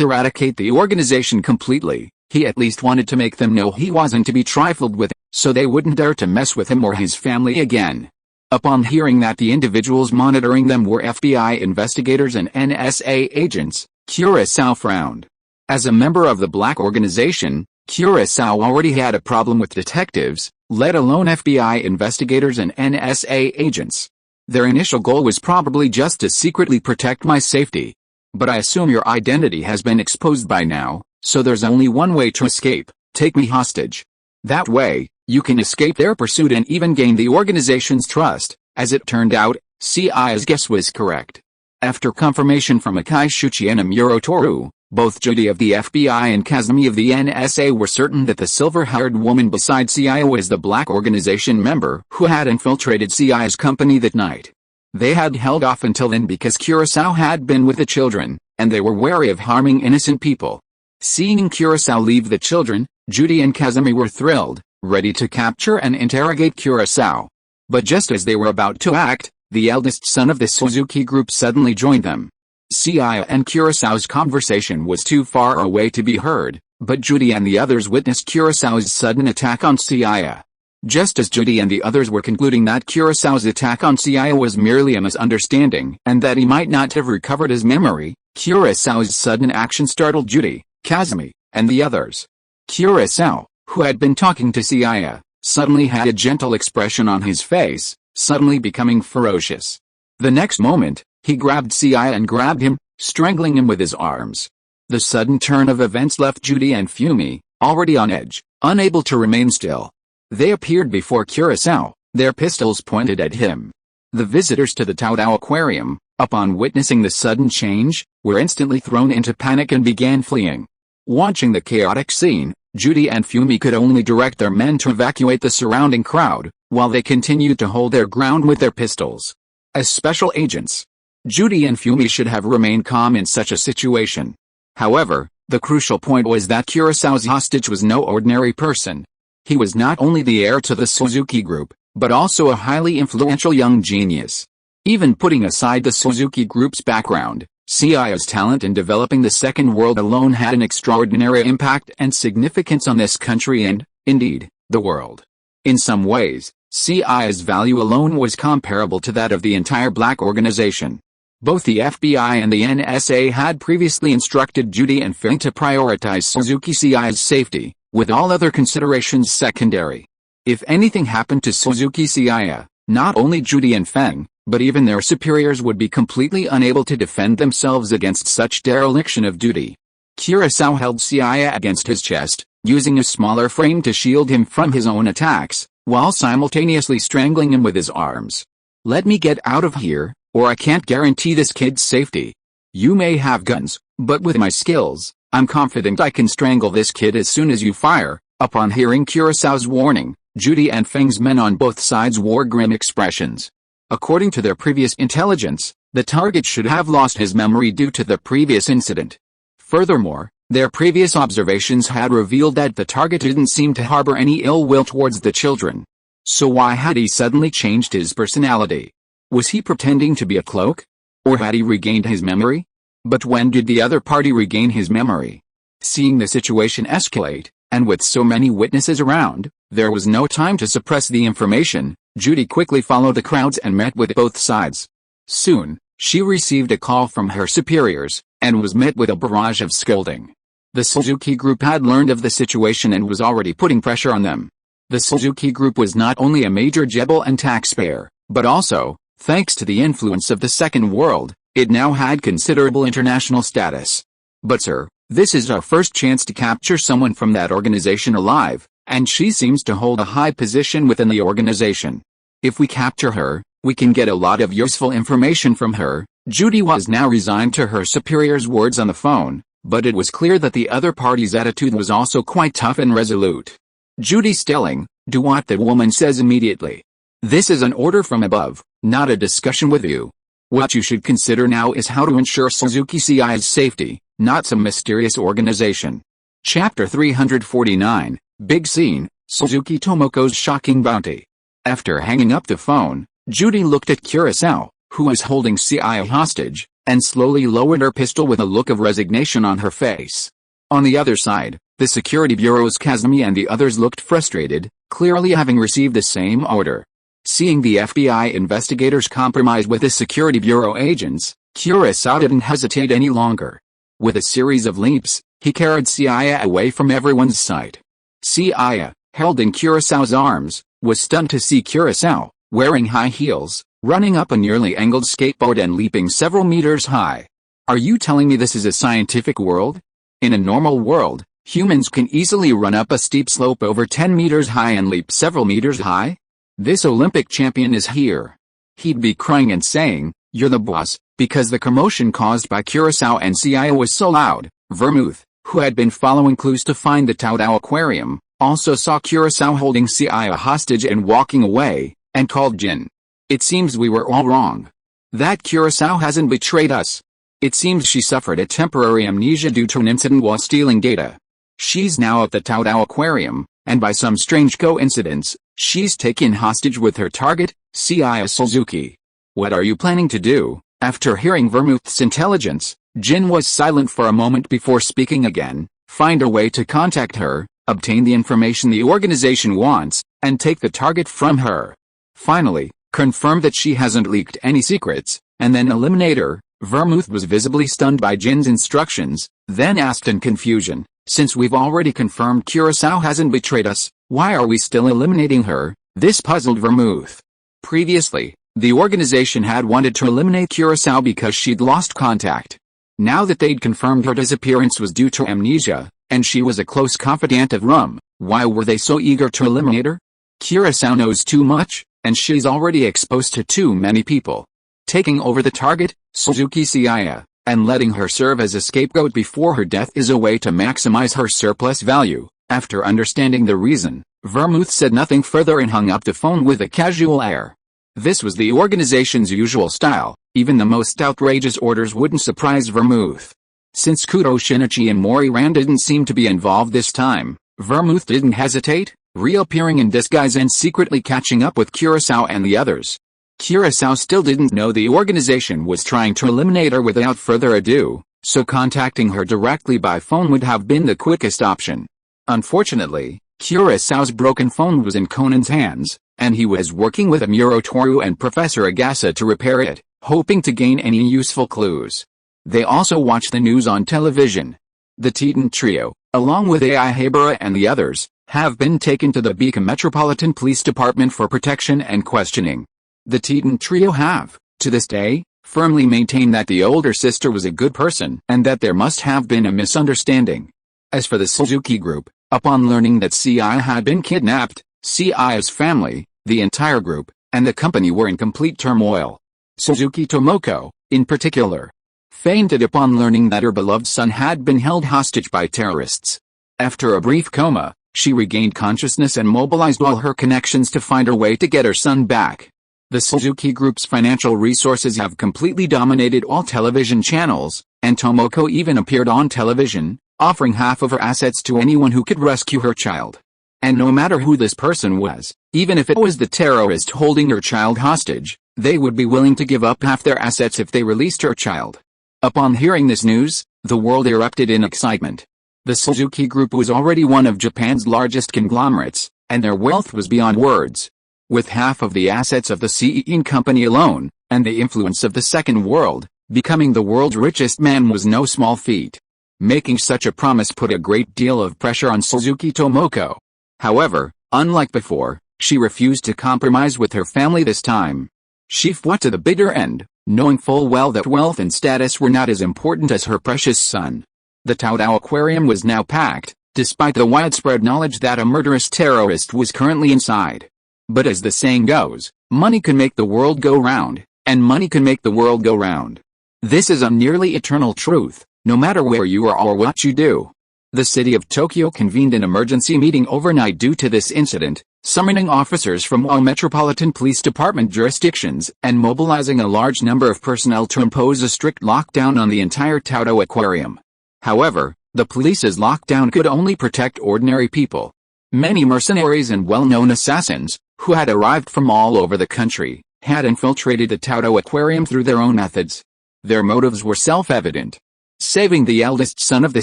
eradicate the organization completely, he at least wanted to make them know he wasn't to be trifled with, so they wouldn't dare to mess with him or his family again. Upon hearing that the individuals monitoring them were FBI investigators and NSA agents, Kurosawa frowned. As a member of the Black Organization, Kurosawa already had a problem with detectives, let alone FBI investigators and NSA agents. Their initial goal was probably just to secretly protect my safety. But I assume your identity has been exposed by now, so there's only one way to escape: take me hostage. That way, you can escape their pursuit and even gain the organization's trust. As it turned out, Seiya's guess was correct. After confirmation from Akaishuchi and Murotoru, both Judy of the FBI and Kazumi of the NSA were certain that the silver-haired woman beside Seiya was the Black Organization member who had infiltrated Seiya's company that night. They had held off until then because Kurosawa had been with the children, and they were wary of harming innocent people. Seeing Kurosawa leave the children, Judy and Kazumi were thrilled, ready to capture and interrogate Kurosawa. But just as they were about to act, the eldest son of the Suzuki group suddenly joined them. Seiya and Kurosawa's conversation was too far away to be heard, but Judy and the others witnessed Kurosawa's sudden attack on Seiya. Just as Judy and the others were concluding that Kurosawa's attack on Seiya was merely a misunderstanding and that he might not have recovered his memory, Kurosawa's sudden action startled Judy, Kazumi, and the others. Kurosawa, who had been talking to Seiya, suddenly had a gentle expression on his face, suddenly becoming ferocious. The next moment, he grabbed Seiya and grabbed him, strangling him with his arms. The sudden turn of events left Judy and Fumi, already on edge, unable to remain still. They appeared before Kurosawa, their pistols pointed at him. The visitors to the Taodao Aquarium, upon witnessing the sudden change, were instantly thrown into panic and began fleeing. Watching the chaotic scene, Judy and Fumi could only direct their men to evacuate the surrounding crowd, while they continued to hold their ground with their pistols. As special agents, Judy and Fumi should have remained calm in such a situation. However, the crucial point was that Kurosawa's hostage was no ordinary person. He was not only the heir to the Suzuki group, but also a highly influential young genius. Even putting aside the Suzuki group's background, Seiya's talent in developing the Second World alone had an extraordinary impact and significance on this country and, indeed, the world. In some ways, Seiya's value alone was comparable to that of the entire Black Organization. Both the FBI and the NSA had previously instructed Judy and Feng to prioritize Suzuki Seiya's safety, with all other considerations secondary. If anything happened to Suzuki Seiya, not only Judy and Feng, but even their superiors would be completely unable to defend themselves against such dereliction of duty. Kurosawa held Seiya against his chest, using a smaller frame to shield him from his own attacks, while simultaneously strangling him with his arms. "Let me get out of here, or I can't guarantee this kid's safety. You may have guns, but with my skills, I'm confident I can strangle this kid as soon as you fire." Upon hearing Kurosawa's warning, Judy and Feng's men on both sides wore grim expressions. According to their previous intelligence, the target should have lost his memory due to the previous incident. Furthermore, their previous observations had revealed that the target didn't seem to harbor any ill will towards the children. So why had he suddenly changed his personality? Was he pretending to be a cloak? Or had he regained his memory? But when did the other party regain his memory? Seeing the situation escalate, and with so many witnesses around, there was no time to suppress the information. Judy quickly followed the crowds and met with both sides. Soon, she received a call from her superiors, and was met with a barrage of scolding. The Suzuki Group had learned of the situation and was already putting pressure on them. The Suzuki Group was not only a major gebel and taxpayer, but also, thanks to the influence of the Second World, it now had considerable international status. But sir, this is our first chance to capture someone from that organization alive, and she seems to hold a high position within the organization. If we capture her, we can get a lot of useful information from her. Judy was now resigned to her superior's words on the phone, but it was clear that the other party's attitude was also quite tough and resolute. Judy Stelling, do what the woman says immediately. This is an order from above, not a discussion with you. What you should consider now is how to ensure Suzuki Seiya's safety, not some mysterious organization. Chapter 349, Big Scene, Suzuki Tomoko's Shocking Bounty. After hanging up the phone, Judy looked at Kurosawa, who was holding Seiya hostage, and slowly lowered her pistol with a look of resignation on her face. On the other side, the Security Bureau's Kazumi and the others looked frustrated, clearly having received the same order. Seeing the FBI investigators compromise with the Security Bureau agents, Kurosawa didn't hesitate any longer. With a series of leaps, he carried Seiya away from everyone's sight. Seiya, held in Kurosawa's arms, was stunned to see Kurosawa, wearing high heels, running up a nearly angled skateboard and leaping several meters high. Are you telling me this is a scientific world? In a normal world, humans can easily run up a steep slope over 10 meters high and leap several meters high? This Olympic champion is here. He'd be crying and saying, "You're the boss," because the commotion caused by Kurosawa and Seiya was so loud. Vermouth, who had been following clues to find the Taodao aquarium, also saw Kurosawa holding Seiya hostage and walking away, and called Jin. It seems we were all wrong. That Kurosawa hasn't betrayed us. It seems she suffered a temporary amnesia due to an incident while stealing data. She's now at the Taodao aquarium, and by some strange coincidence, she's taken hostage with her target, Seiya Suzuki. What are you planning to do? After hearing Vermouth's intelligence, Jin was silent for a moment before speaking again. Find a way to contact her, obtain the information the organization wants, and take the target from her. Finally, confirm that she hasn't leaked any secrets, and then eliminate her. Vermouth was visibly stunned by Jin's instructions, then asked in confusion, "Since we've already confirmed Kurosawa hasn't betrayed us, why are we still eliminating her?" This puzzled Vermouth. Previously, the organization had wanted to eliminate Kurosawa because she'd lost contact. Now that they'd confirmed her disappearance was due to amnesia, and she was a close confidant of Rum, why were they so eager to eliminate her? Kurosawa knows too much, and she's already exposed to too many people. Taking over the target, Suzuki Seiya, and letting her serve as a scapegoat before her death is a way to maximize her surplus value. After understanding the reason, Vermouth said nothing further and hung up the phone with a casual air. This was the organization's usual style. Even the most outrageous orders wouldn't surprise Vermouth. Since Kudo Shinichi and Mori Ran didn't seem to be involved this time, Vermouth didn't hesitate, reappearing in disguise and secretly catching up with Kurosawa and the others. Kurosawa still didn't know the organization was trying to eliminate her without further ado, so contacting her directly by phone would have been the quickest option. Unfortunately, Kurosawa's broken phone was in Conan's hands, and he was working with Amuro Toru and Professor Agasa to repair it, hoping to gain any useful clues. They also watched the news on television. The Titan Trio, along with Ai Habara and the others, have been taken to the Beacon Metropolitan Police Department for protection and questioning. The Titan Trio have, to this day, firmly maintained that the older sister was a good person and that there must have been a misunderstanding. As for the Suzuki Group, upon learning that Seiya had been kidnapped, Seiya's family, the entire group, and the company were in complete turmoil. Suzuki Tomoko, in particular, fainted upon learning that her beloved son had been held hostage by terrorists. After a brief coma, she regained consciousness and mobilized all her connections to find her way to get her son back. The Suzuki Group's financial resources have completely dominated all television channels, and Tomoko even appeared on television, offering half of her assets to anyone who could rescue her child. And no matter who this person was, even if it was the terrorist holding her child hostage, they would be willing to give up half their assets if they released her child. Upon hearing this news, the world erupted in excitement. The Suzuki Group was already one of Japan's largest conglomerates, and their wealth was beyond words. With half of the assets of the Seiya company alone, and the influence of the Second World, becoming the world's richest man was no small feat. Making such a promise put a great deal of pressure on Suzuki Tomoko. However, unlike before, she refused to compromise with her family this time. She fought to the bitter end, knowing full well that wealth and status were not as important as her precious son. The Taodao Aquarium was now packed, despite the widespread knowledge that a murderous terrorist was currently inside. But as the saying goes, money can make the world go round, and money can make the world go round. This is a nearly eternal truth, no matter where you are or what you do. The city of Tokyo convened an emergency meeting overnight due to this incident, summoning officers from all metropolitan police department jurisdictions and mobilizing a large number of personnel to impose a strict lockdown on the entire Taodao Aquarium. However, the police's lockdown could only protect ordinary people. Many mercenaries and well-known assassins, who had arrived from all over the country, had infiltrated the Taodao Aquarium through their own methods. Their motives were self-evident. Saving the eldest son of the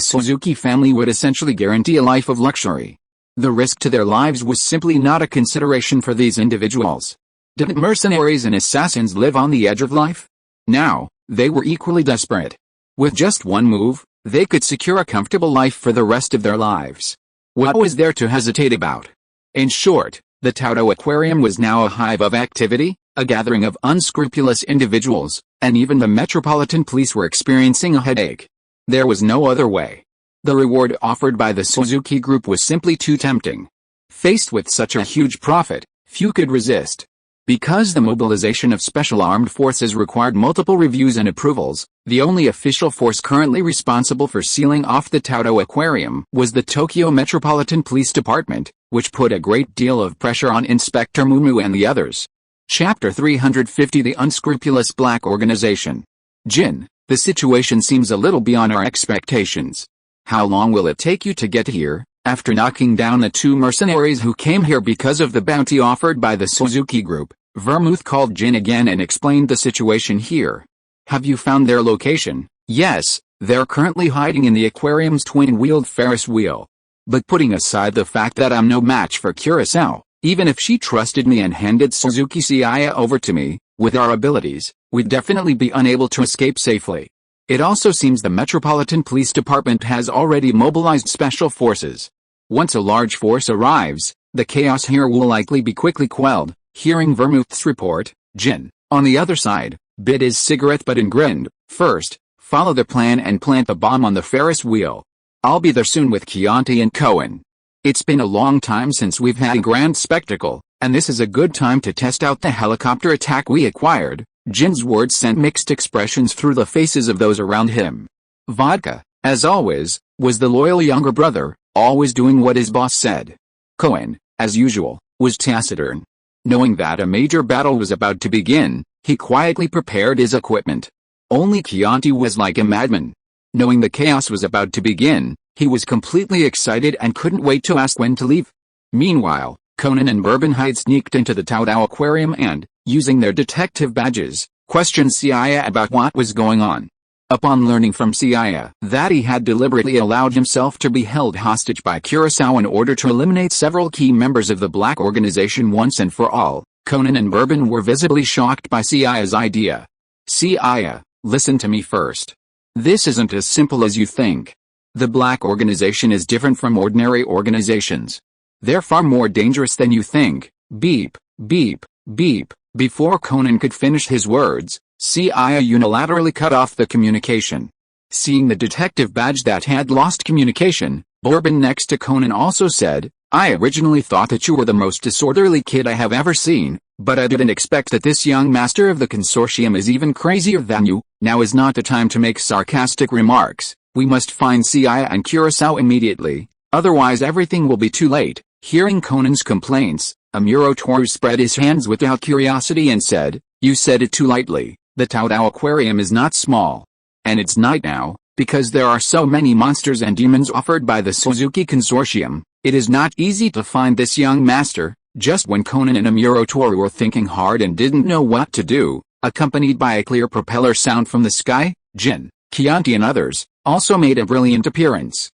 Suzuki family would essentially guarantee a life of luxury. The risk to their lives was simply not a consideration for these individuals. Didn't mercenaries and assassins live on the edge of life? Now, they were equally desperate. With just one move, they could secure a comfortable life for the rest of their lives. What was there to hesitate about? In short, the Taodao Aquarium was now a hive of activity, a gathering of unscrupulous individuals, and even the metropolitan police were experiencing a headache. There was no other way. The reward offered by the Suzuki Group was simply too tempting. Faced with such a huge profit, few could resist. Because the mobilization of special armed forces required multiple reviews and approvals, the only official force currently responsible for sealing off the Taodao Aquarium was the Tokyo Metropolitan Police Department, which put a great deal of pressure on Inspector Mumu and the others. Chapter 350 The Unscrupulous Black Organization. Jin, the situation seems a little beyond our expectations. How long will it take you to get here? After knocking down the two mercenaries who came here because of the bounty offered by the Suzuki Group, Vermouth called Jin again and explained the situation here. Have you found their location? Yes, they're currently hiding in the aquarium's twin-wheeled Ferris wheel. But putting aside the fact that I'm no match for Kurosawa, even if she trusted me and handed Suzuki Seiya over to me, with our abilities, we'd definitely be unable to escape safely. It also seems the Metropolitan Police Department has already mobilized special forces. Once a large force arrives, the chaos here will likely be quickly quelled. Hearing Vermouth's report, Jin, on the other side, bit his cigarette butt and grinned. First, follow the plan and plant the bomb on the Ferris wheel. I'll be there soon with Chianti and Cohen. It's been a long time since we've had a grand spectacle, and this is a good time to test out the helicopter attack we acquired. Jin's words sent mixed expressions through the faces of those around him. Vodka, as always, was the loyal younger brother, always doing what his boss said. Cohen, as usual, was taciturn. Knowing that a major battle was about to begin, he quietly prepared his equipment. Only Chianti was like a madman. Knowing the chaos was about to begin, he was completely excited and couldn't wait to ask when to leave. Meanwhile, Conan and Bourbonhide sneaked into the Taodao Aquarium and, using their detective badges, questioned Seiya about what was going on. Upon learning from Seiya that he had deliberately allowed himself to be held hostage by Kurosawa in order to eliminate several key members of the Black Organization once and for all, Conan and Bourbon were visibly shocked by Seiya's idea. Seiya, listen to me first. This isn't as simple as you think. The Black Organization is different from ordinary organizations. They're far more dangerous than you think. Beep, beep, beep. Before Conan could finish his words, Seiya unilaterally cut off the communication. Seeing the detective badge that had lost communication, Bourbon next to Conan also said, I originally thought that you were the most disorderly kid I have ever seen, but I didn't expect that this young master of the consortium is even crazier than you. Now is not the time to make sarcastic remarks. We must find Seiya and Kurosawa immediately, otherwise everything will be too late. Hearing Conan's complaints, Amuro Toru spread his hands without curiosity and said, You said it too lightly. The Taodao Aquarium is not small. And it's night now, because there are so many monsters and demons offered by the Suzuki Consortium. It is not easy to find this young master. Just when Conan and Amuro Toru were thinking hard and didn't know what to do, accompanied by a clear propeller sound from the sky, Jin, Chianti and others, also made a brilliant appearance.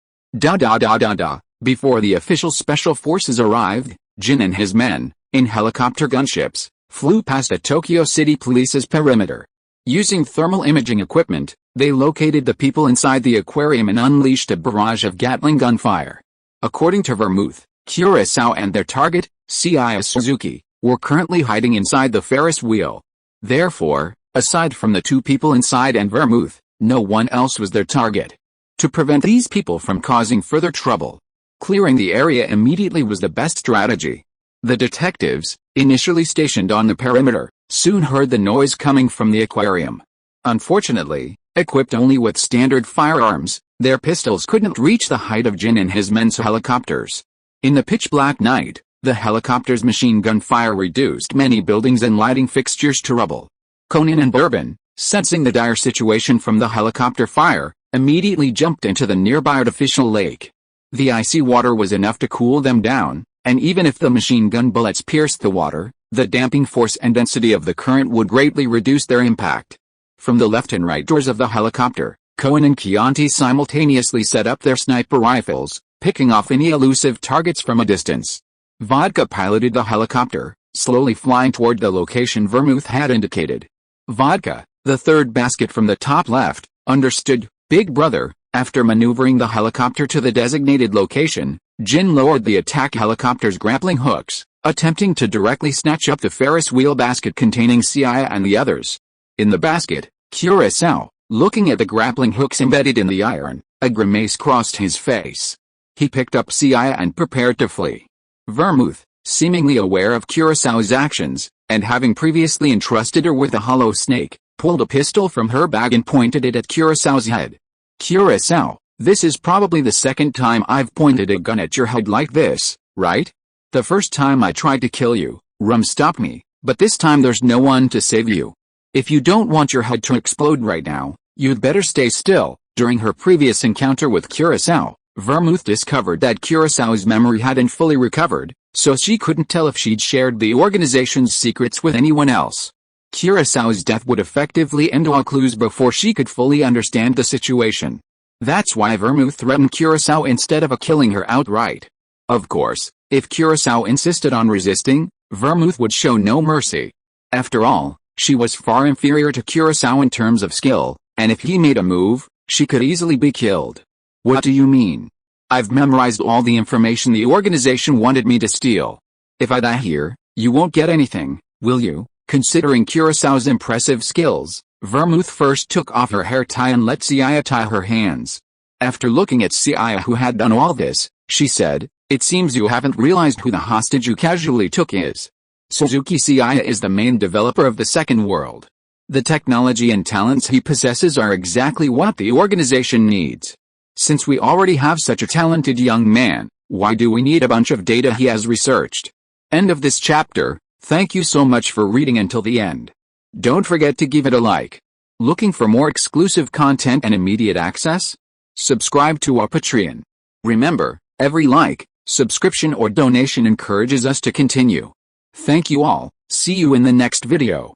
Before the official special forces arrived, Jin and his men, in helicopter gunships, flew past a Tokyo City Police's perimeter. Using thermal imaging equipment, they located the people inside the aquarium and unleashed a barrage of Gatling gunfire. According to Vermouth, Kurosawa and their target, Seiya Suzuki, were currently hiding inside the Ferris wheel. Therefore, aside from the two people inside and Vermouth, no one else was their target. To prevent these people from causing further trouble, clearing the area immediately was the best strategy. The detectives, initially stationed on the perimeter, soon heard the noise coming from the aquarium. Unfortunately, equipped only with standard firearms, their pistols couldn't reach the height of Jin and his men's helicopters. In the pitch-black night, the helicopter's machine gun fire reduced many buildings and lighting fixtures to rubble. Conan and Bourbon, sensing the dire situation from the helicopter fire, immediately jumped into the nearby artificial lake. The icy water was enough to cool them down, and even if the machine gun bullets pierced the water, the damping force and density of the current would greatly reduce their impact. From the left and right doors of the helicopter, Cohen and Chianti simultaneously set up their sniper rifles, picking off any elusive targets from a distance. Vodka piloted the helicopter, slowly flying toward the location Vermouth had indicated. Vodka, the third basket from the top left, understood. Big Brother. After maneuvering the helicopter to the designated location, Jin lowered the attack helicopter's grappling hooks, attempting to directly snatch up the Ferris wheel basket containing Seiya and the others. In the basket, Kurosawa, looking at the grappling hooks embedded in the iron, a grimace crossed his face. He picked up Seiya and prepared to flee. Vermouth, seemingly aware of Kurosawa's actions, and having previously entrusted her with a hollow snake, pulled a pistol from her bag and pointed it at Kurosawa's head. Kurosawa, this is probably the second time I've pointed a gun at your head like this, right? The first time I tried to kill you, Rum stopped me, but this time there's no one to save you. If you don't want your head to explode right now, you'd better stay still. During her previous encounter with Kurosawa, Vermouth discovered that Kurosawa's memory hadn't fully recovered, so she couldn't tell if she'd shared the organization's secrets with anyone else. Kurosawa's death would effectively end all clues before she could fully understand the situation. That's why Vermouth threatened Kurosawa instead of killing her outright. Of course, if Kurosawa insisted on resisting, Vermouth would show no mercy. After all, she was far inferior to Kurosawa in terms of skill, and if he made a move, she could easily be killed. What do you mean? I've memorized all the information the organization wanted me to steal. If I die here, you won't get anything, will you? Considering Kurosawa's impressive skills, Vermouth first took off her hair tie and let Seiya tie her hands. After looking at Seiya who had done all this, she said, "It seems you haven't realized who the hostage you casually took is. Suzuki Seiya is the main developer of the Second World. The technology and talents he possesses are exactly what the organization needs. Since we already have such a talented young man, why do we need a bunch of data he has researched?" End of this chapter. Thank you so much for reading until the end. Don't forget to give it a like. Looking for more exclusive content and immediate access? Subscribe to our Patreon. Remember, every like, subscription or donation encourages us to continue. Thank you all. See you in the next video.